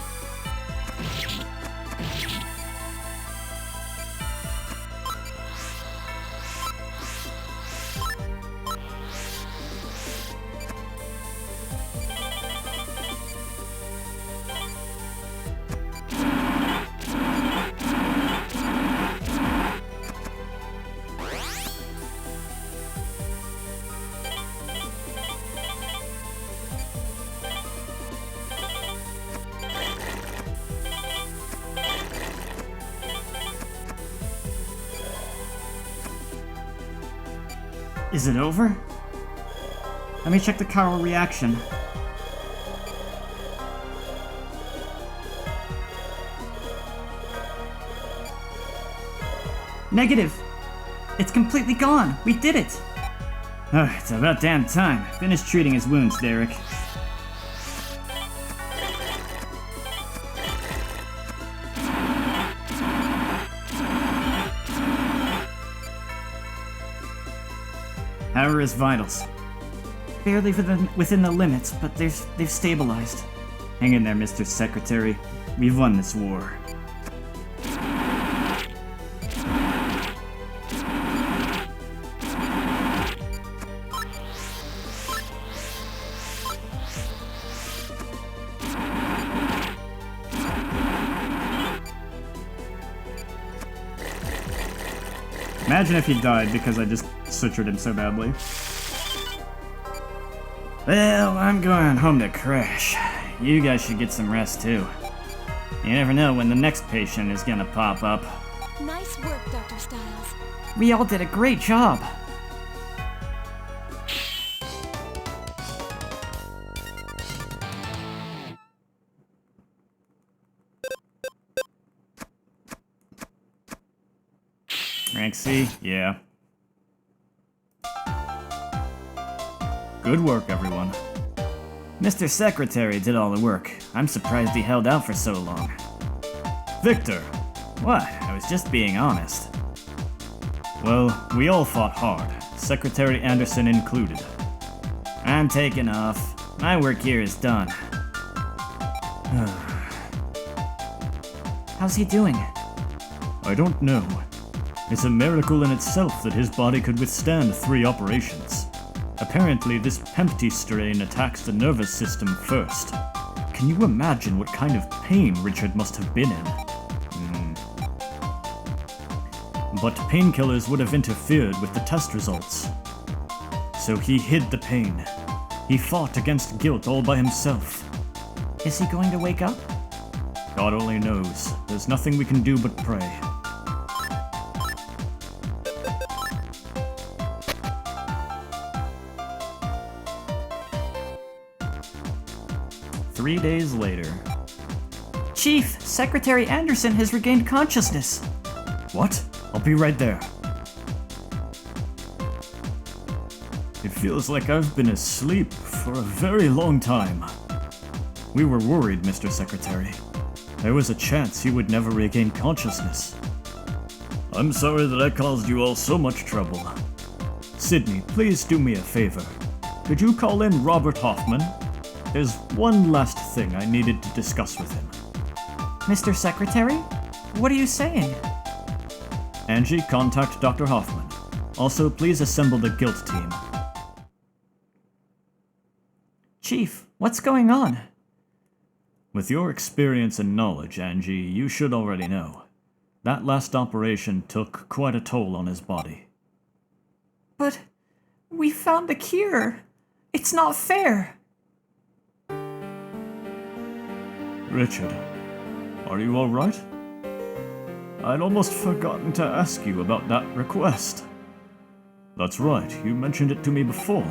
Is it over? Let me check the chiral reaction. Negative! It's completely gone! We did it! It's about damn time. Finish treating his wounds, Derek. How are his vitals? Barely within the limits, but they've stabilized. Hang in there, Mr. Secretary. We've won this war. Imagine if he died because I just sutured him so badly. Well, I'm going home to crash. You guys should get some rest too. You never know when the next patient is gonna pop up. Nice work, Dr. Styles. We all did a great job. Rank C? Yeah. Good work, everyone. Mr. Secretary did all the work. I'm surprised he held out for so long. Victor! What? I was just being honest. Well, we all fought hard, Secretary Anderson included. I'm taking off. My work here is done. How's he doing? I don't know. It's a miracle in itself that his body could withstand 3 operations. Apparently, this Pempty strain attacks the nervous system first. Can you imagine what kind of pain Richard must have been in? But painkillers would have interfered with the test results. So he hid the pain. He fought against guilt all by himself. Is he going to wake up? God only knows. There's nothing we can do but pray. Three days later. Chief, Secretary Anderson has regained consciousness. What? I'll be right there. It feels like I've been asleep for a very long time. We were worried, Mr. Secretary. There was a chance he would never regain consciousness. I'm sorry that I caused you all so much trouble. Sydney, please do me a favor. Could you call in Robert Hoffman? There's one last thing I needed to discuss with him. Mr. Secretary? What are you saying? Angie, contact Dr. Hoffman. Also, please assemble the guilt team. Chief, what's going on? With your experience and knowledge, Angie, you should already know. That last operation took quite a toll on his body. But we found a cure. It's not fair. Richard, are you all right? I'd almost forgotten to ask you about that request. That's right, you mentioned it to me before.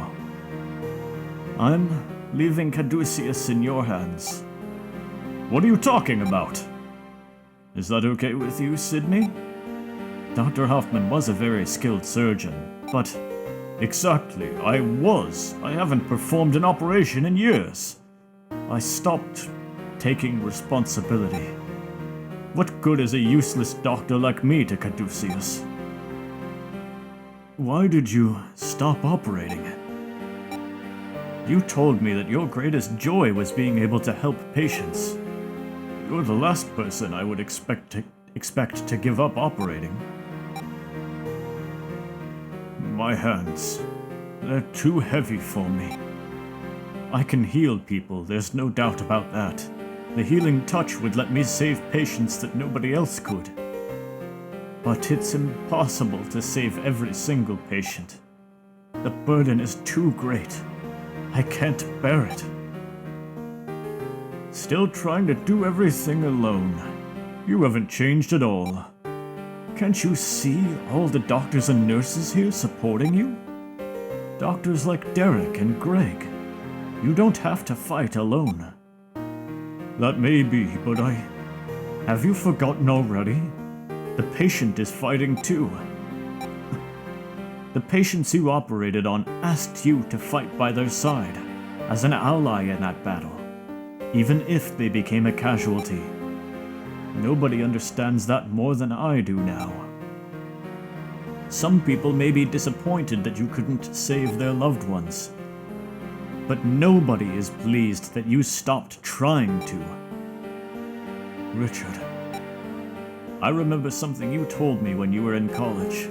I'm leaving Caduceus in your hands. What are you talking about? Is that okay with you, Sydney? Dr. Hoffman was a very skilled surgeon, but... Exactly, I haven't performed an operation in years. I stopped taking responsibility. What good is a useless doctor like me to Caduceus? Why did you stop operating? You told me that your greatest joy was being able to help patients. You're the last person I would expect to give up operating. My hands, they're too heavy for me. I can heal people, there's no doubt about that. The healing touch would let me save patients that nobody else could. But it's impossible to save every single patient. The burden is too great. I can't bear it. Still trying to do everything alone. You haven't changed at all. Can't you see all the doctors and nurses here supporting you? Doctors like Derek and Greg. You don't have to fight alone. That may be, but have you forgotten already? The patient is fighting too. The patients you operated on asked you to fight by their side, as an ally in that battle, even if they became a casualty. Nobody understands that more than I do now. Some people may be disappointed that you couldn't save their loved ones, but nobody is pleased that you stopped trying to. Richard, I remember something you told me when you were in college.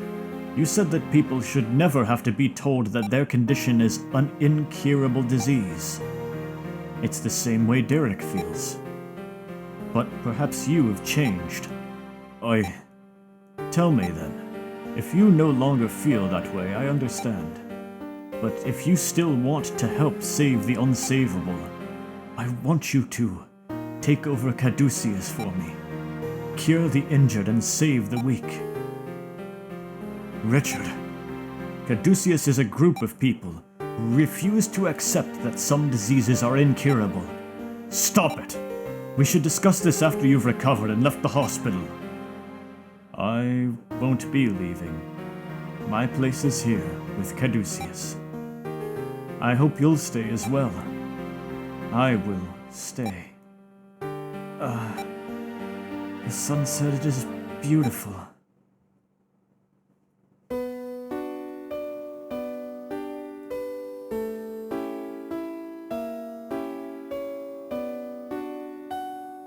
You said that people should never have to be told that their condition is an incurable disease. It's the same way Derek feels. But perhaps you have changed. Tell me then, if you no longer feel that way, I understand. But if you still want to help save the unsavable, I want you to take over Caduceus for me. Cure the injured and save the weak. Richard, Caduceus is a group of people who refuse to accept that some diseases are incurable. Stop it! We should discuss this after you've recovered and left the hospital. I won't be leaving. My place is here with Caduceus. I hope you'll stay as well. I will stay. The sunset is beautiful.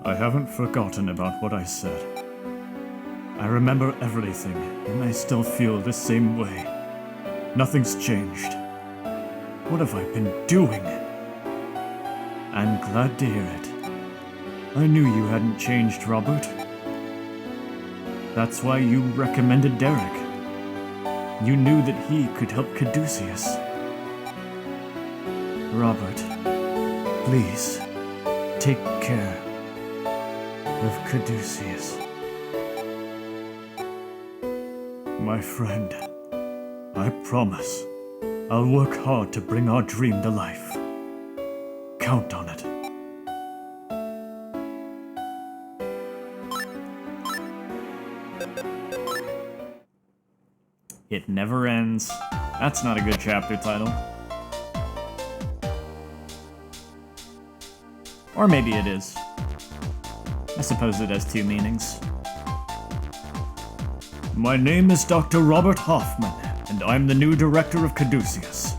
I haven't forgotten about what I said. I remember everything, and I still feel the same way. Nothing's changed. What have I been doing? I'm glad to hear it. I knew you hadn't changed, Robert. That's why you recommended Derek. You knew that he could help Caduceus. Robert, please, take care of Caduceus. My friend, I promise I'll work hard to bring our dream to life. Count on it. It never ends. That's not a good chapter title. Or maybe it is. I suppose it has two meanings. My name is Dr. Robert Hoffman, and I'm the new director of Caduceus.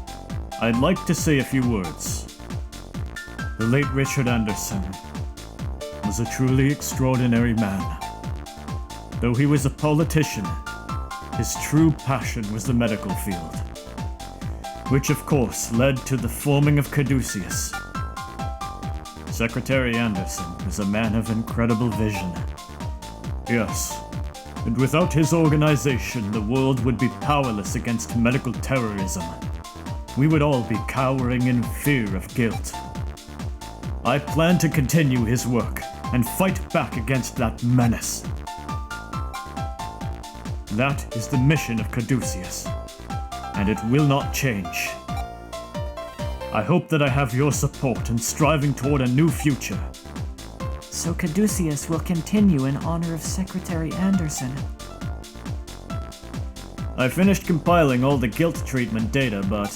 I'd like to say a few words. The late Richard Anderson was a truly extraordinary man. Though he was a politician, his true passion was the medical field, which of course led to the forming of Caduceus. Secretary Anderson was a man of incredible vision. Yes, and without his organization, the world would be powerless against medical terrorism. We would all be cowering in fear of guilt. I plan to continue his work and fight back against that menace. That is the mission of Caduceus, and it will not change. I hope that I have your support in striving toward a new future. So Caduceus will continue in honor of Secretary Anderson. I finished compiling all the guilt treatment data, but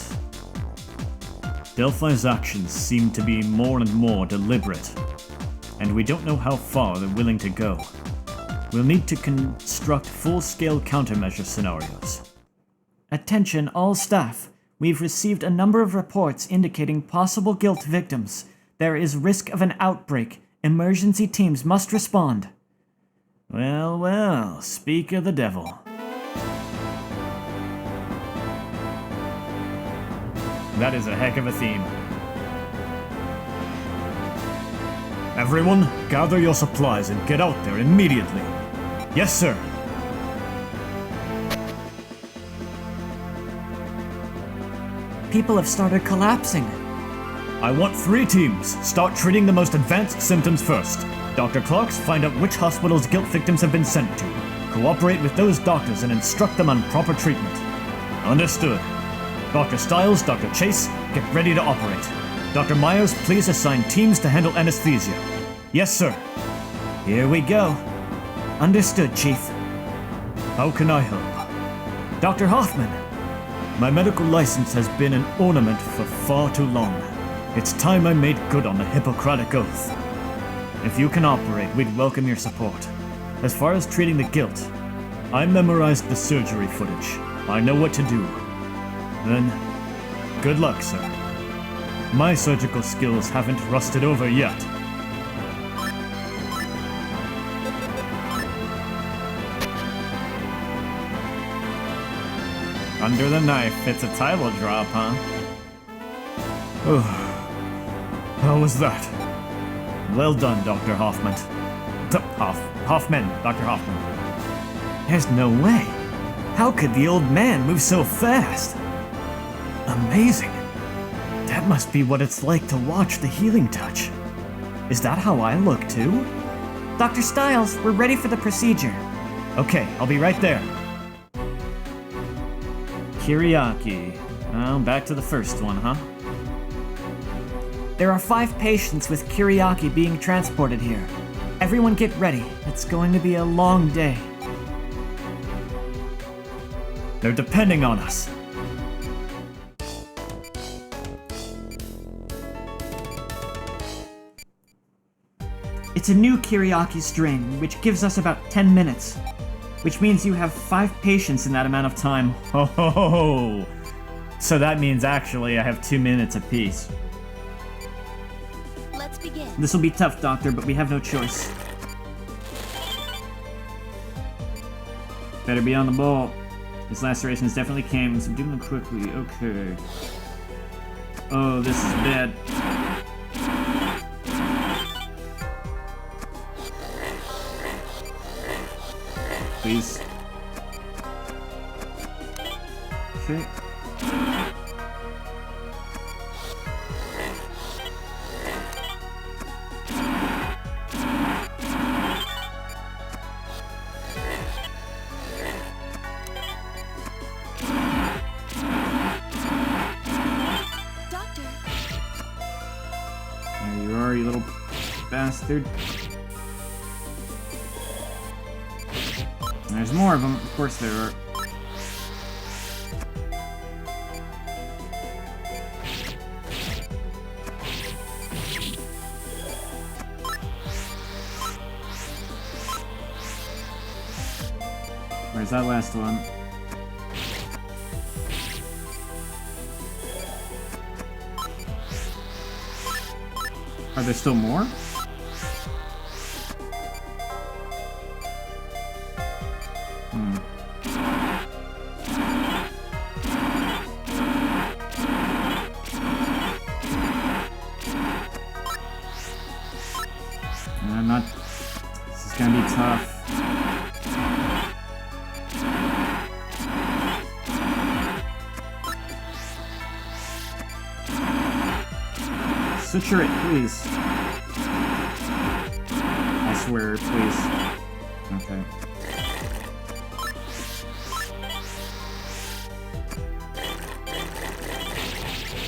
Delphi's actions seem to be more and more deliberate, and we don't know how far they're willing to go. We'll need to construct full-scale countermeasure scenarios. Attention all staff. We've received a number of reports indicating possible guilt victims. There is risk of an outbreak. Emergency teams must respond. Well, well, speak of the devil. That is a heck of a theme. Everyone, gather your supplies and get out there immediately. Yes, sir. People have started collapsing. I want 3 teams. Start treating the most advanced symptoms first. Dr. Clarks, find out which hospitals guilt victims have been sent to. Cooperate with those doctors and instruct them on proper treatment. Understood. Dr. Stiles, Dr. Chase, get ready to operate. Dr. Myers, please assign teams to handle anesthesia. Yes, sir. Here we go. Understood, Chief. How can I help? Dr. Hoffman, My medical license has been an ornament for far too long. It's time I made good on the Hippocratic Oath. If you can operate, we'd welcome your support. As far as treating the guilt, I memorized the surgery footage. I know what to do. Then, good luck, sir. My surgical skills haven't rusted over yet. Under the knife, it's a title drop, huh? How was that? well done, Dr. Hoffman. Hoffman, Dr. Hoffman. There's no way. How could the old man move so fast? Amazing. That must be what it's like to watch the healing touch. Is that how I look too? Dr. Stiles, we're ready for the procedure. Okay, I'll be right there. Kiriaki. Oh, back to the first one, huh? There are 5 patients with Kiriaki being transported here. Everyone get ready. It's going to be a long day. They're depending on us. It's a new Kiriaki strain, which gives us about 10 minutes. Which means you have 5 patients in that amount of time. Ho ho ho ho! So that means actually I have 2 minutes apiece. Let's begin. This will be tough, Doctor, but we have no choice. Better be on the ball. His lacerations definitely came, so do them quickly. Okay. Oh, this is bad. Please. Okay. Doctor, There you are, you little bastard. There's more of them, of course there are. Where's that last one? Are there still more? I'm not. This is gonna be tough. Suture it, please. I swear, please. Okay.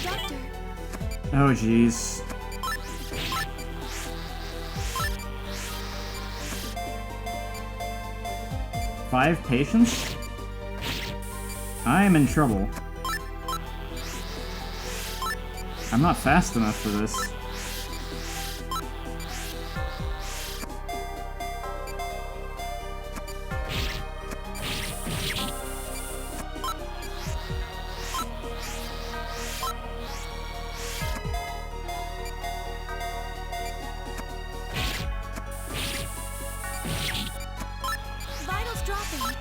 doctor, Oh, jeez. Five patients? I am in trouble. I'm not fast enough for this. vitals dropping.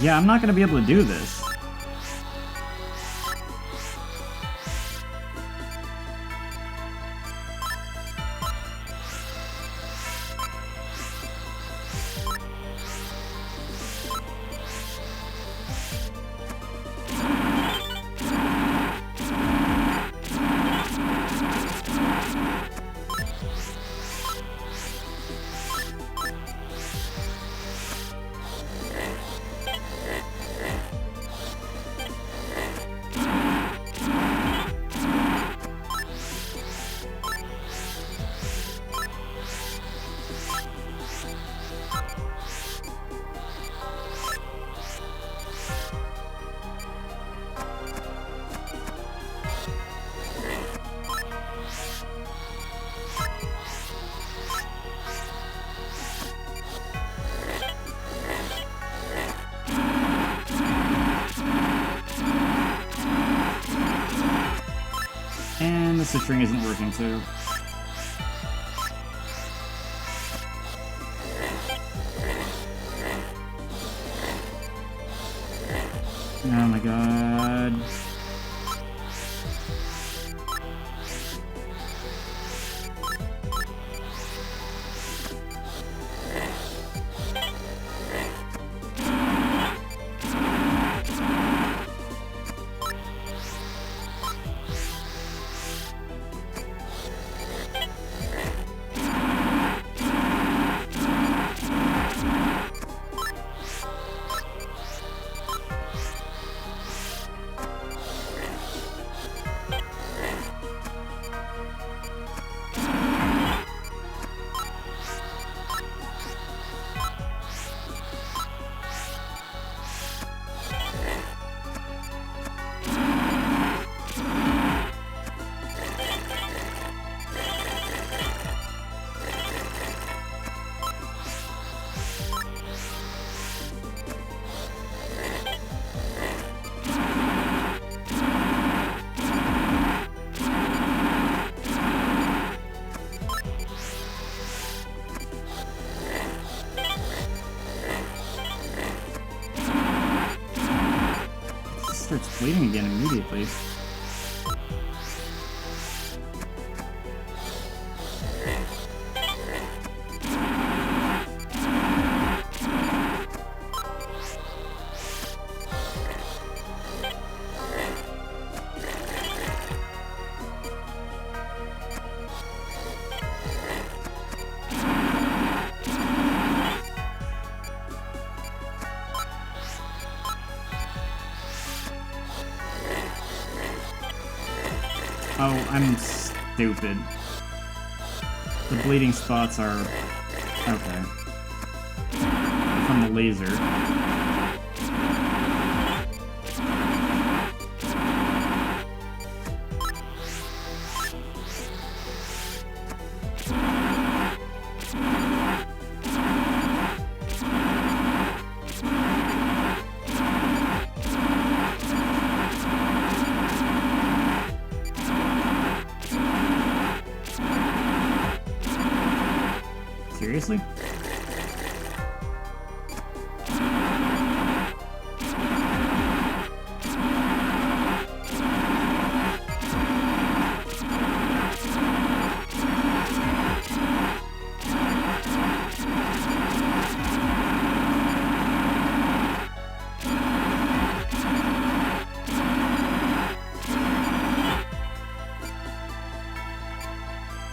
Yeah, I'm not gonna be able to do this. And the string isn't working too. Oh my god. Starts bleeding again immediately. Oh, I'm stupid. The bleeding spots are... okay. From the laser. Seriously?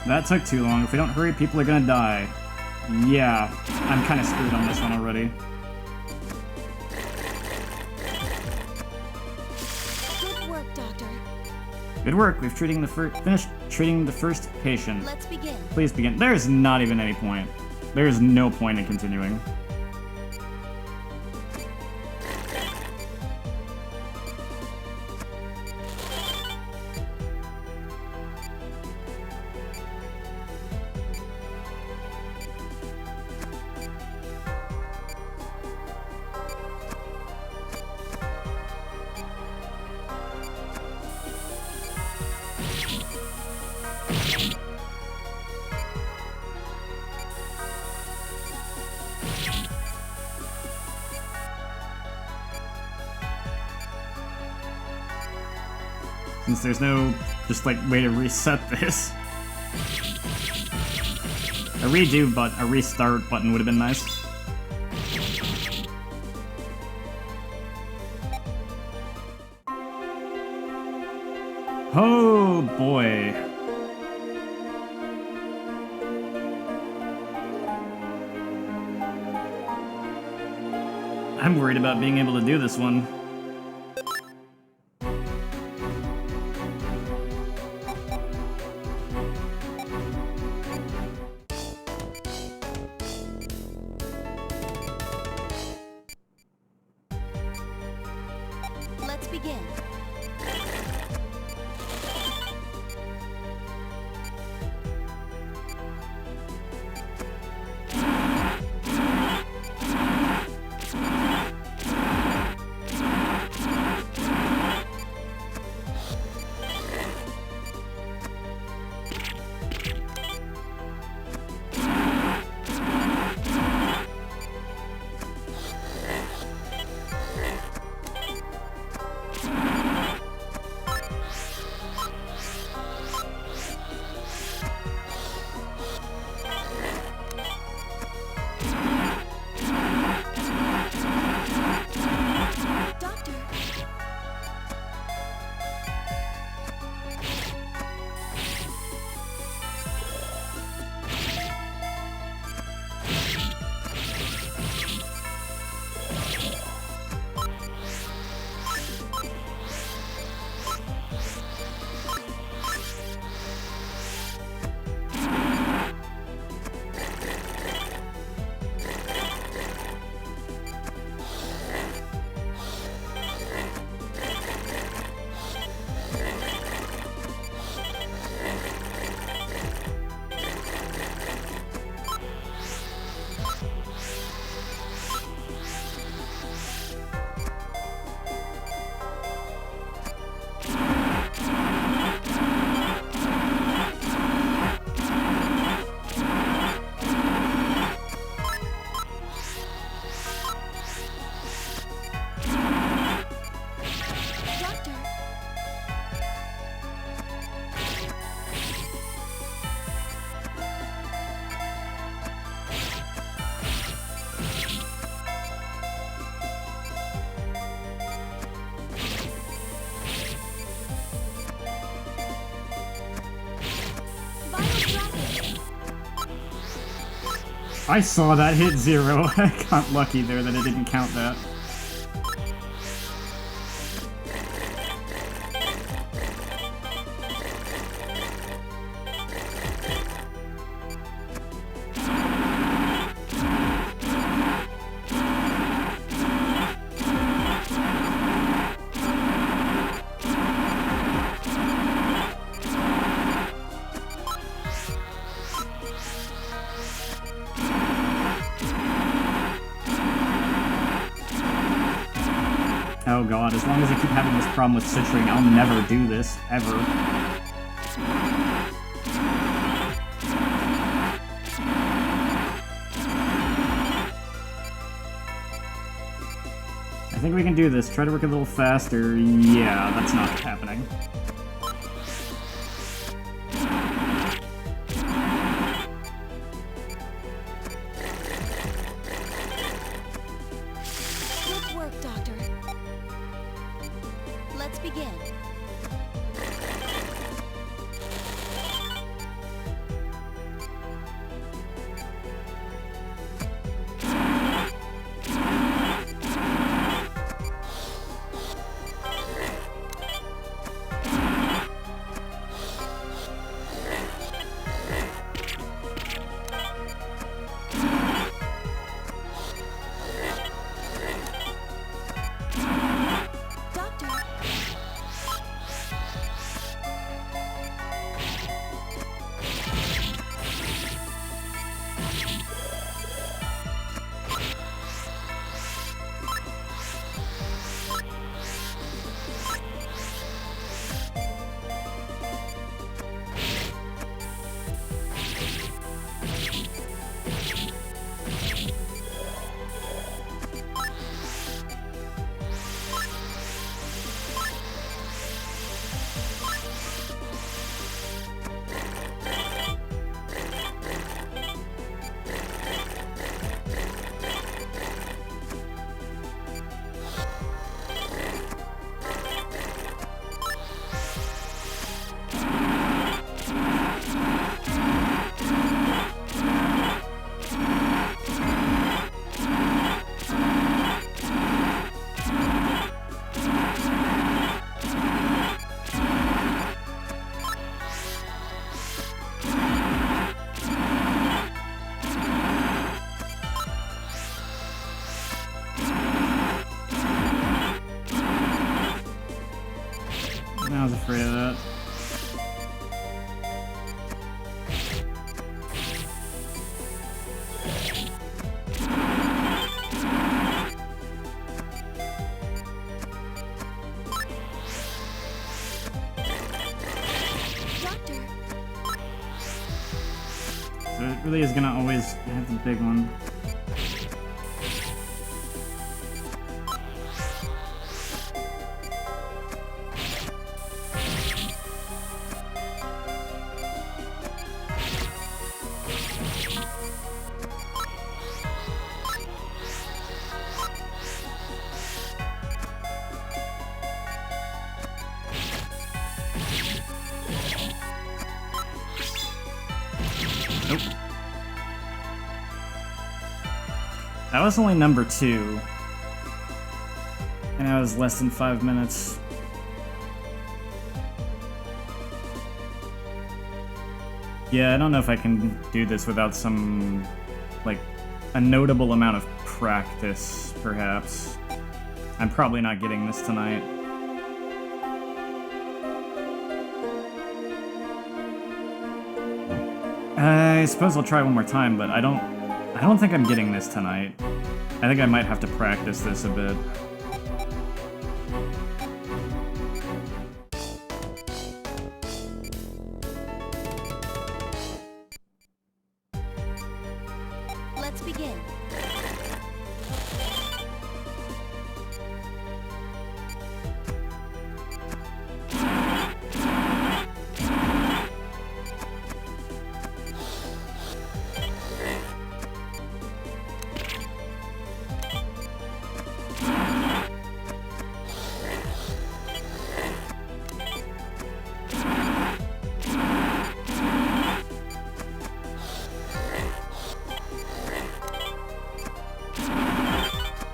That took too long. If we don't hurry, people are gonna die. Yeah, I'm kind of screwed on this one already. Good work, Doctor. Good work. We've finished treating the first patient. Let's begin. Please begin. There's not even any point. There's no point in continuing. Since there's no just like way to reset this. A restart button would have been nice. Oh boy. I'm worried about being able to do this one. Let's begin. Doctor, doctor. Vital dropping. I saw that hit 0. I got lucky there that it didn't count that. Oh god, as long as I keep having this problem with citrine, I'll never do this, ever. I think we can do this. Try to work a little faster. Yeah, that's not happening. Good work, Doctor. Let's begin. Doctor, I was afraid of that. Doctor, So it really is gonna always have the big one. Nope. That was only number 2. And that was less than 5 minutes. Yeah, I don't know if I can do this without some, like, a notable amount of practice, perhaps. I'm probably not getting this tonight. I suppose I'll try one more time, but I don't think I'm getting this tonight. I think I might have to practice this a bit. let's begin.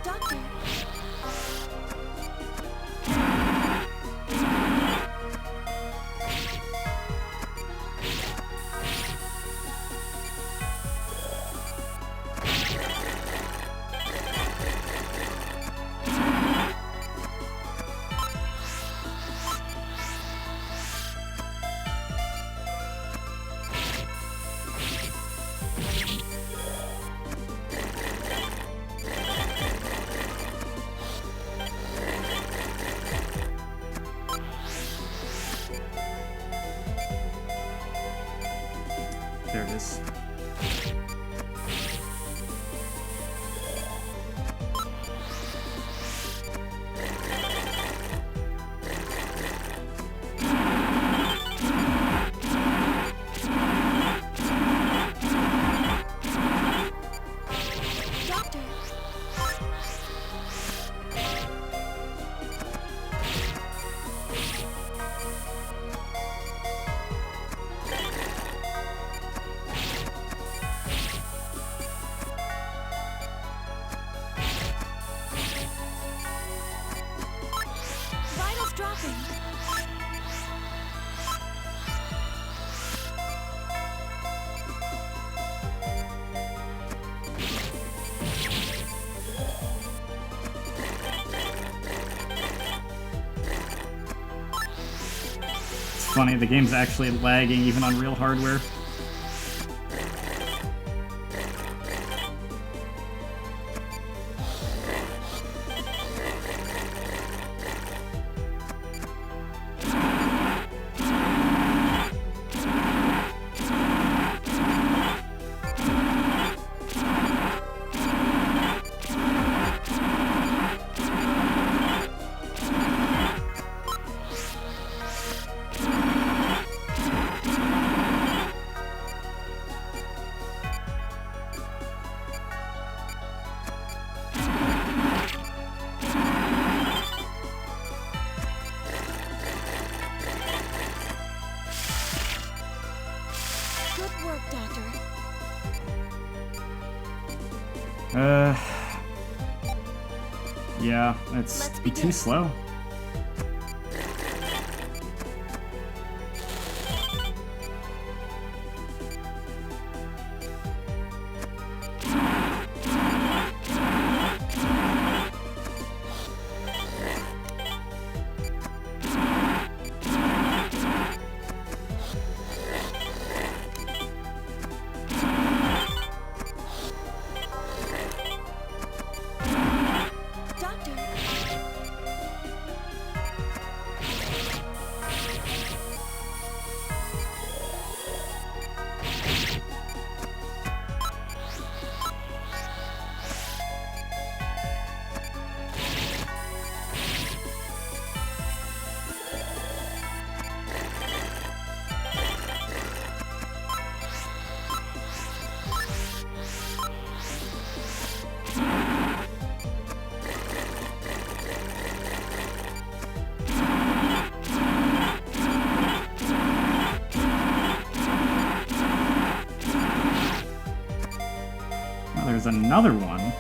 Doctor, There it is. doctor, vitals dropping. It's funny, the game's actually lagging even on real hardware. Good work, doctor. Yeah, it's Let's too begin. slow. there's another one.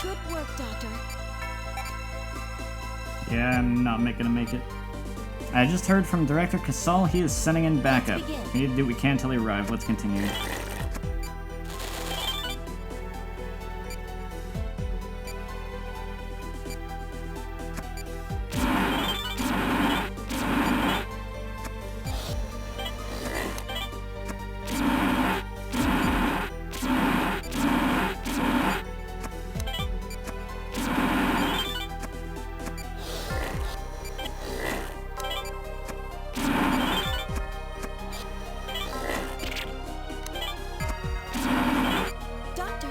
Good work, Doctor. Yeah, I'm not gonna make it. I just heard from Director Casal he is sending in backup. Let's begin. We need to do what we can till he arrives. Let's continue. Doctor.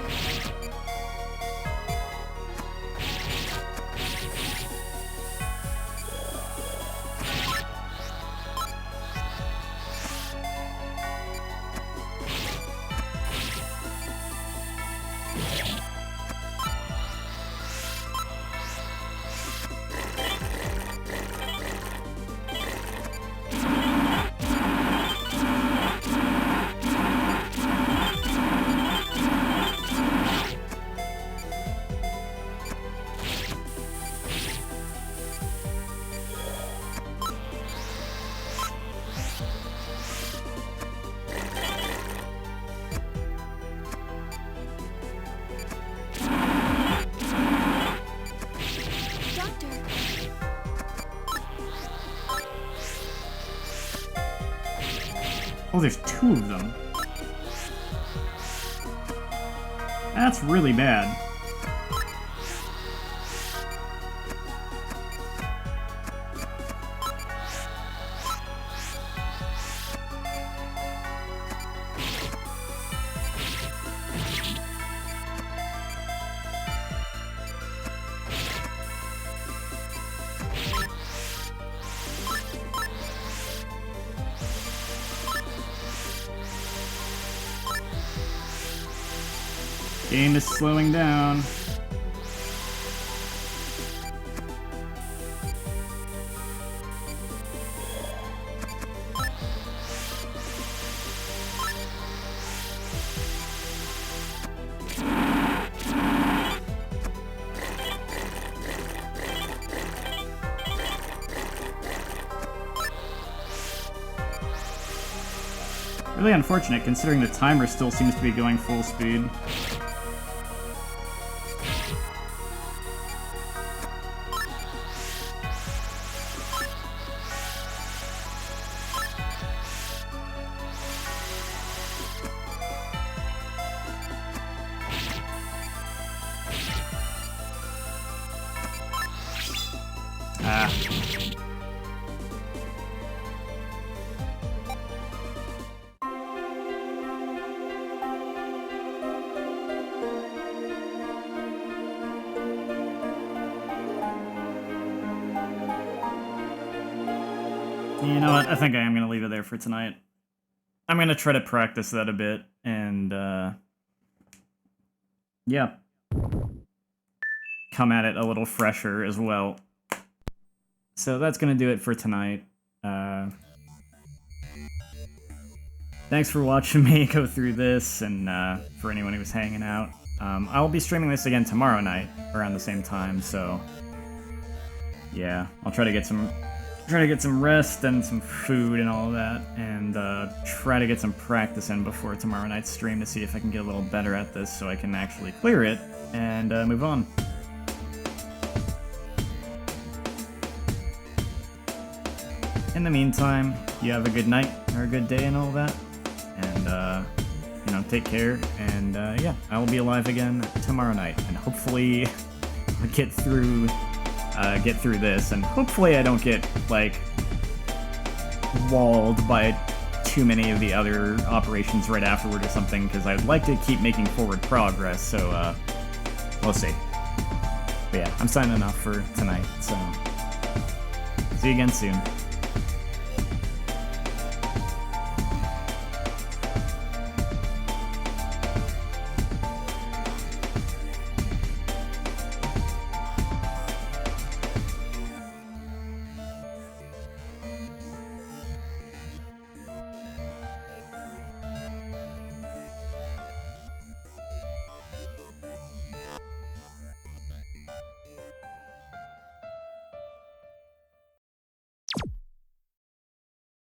Doctor. Oh, there's two of them. That's really bad. Game is slowing down. Really unfortunate considering the timer still seems to be going full speed. Ah. You know what? I think I am going to leave it there for tonight. I'm going to try to practice that a bit, and, yeah. Come at it a little fresher as well. So that's going to do it for tonight. Thanks for watching me go through this, and for anyone who's hanging out. I'll be streaming this again tomorrow night, around the same time, so... yeah, I'll try to get some rest and some food and all of that, and try to get some practice in before tomorrow night's stream to see if I can get a little better at this so I can actually clear it and move on. In the meantime, you have a good night or a good day and all that, and you know, take care, and yeah, I will be alive again tomorrow night, and hopefully I'll get through this, and hopefully I don't get, like, walled by too many of the other operations right afterward or something, because I'd like to keep making forward progress, so, we'll see. But yeah, I'm signing off for tonight, so see you again soon.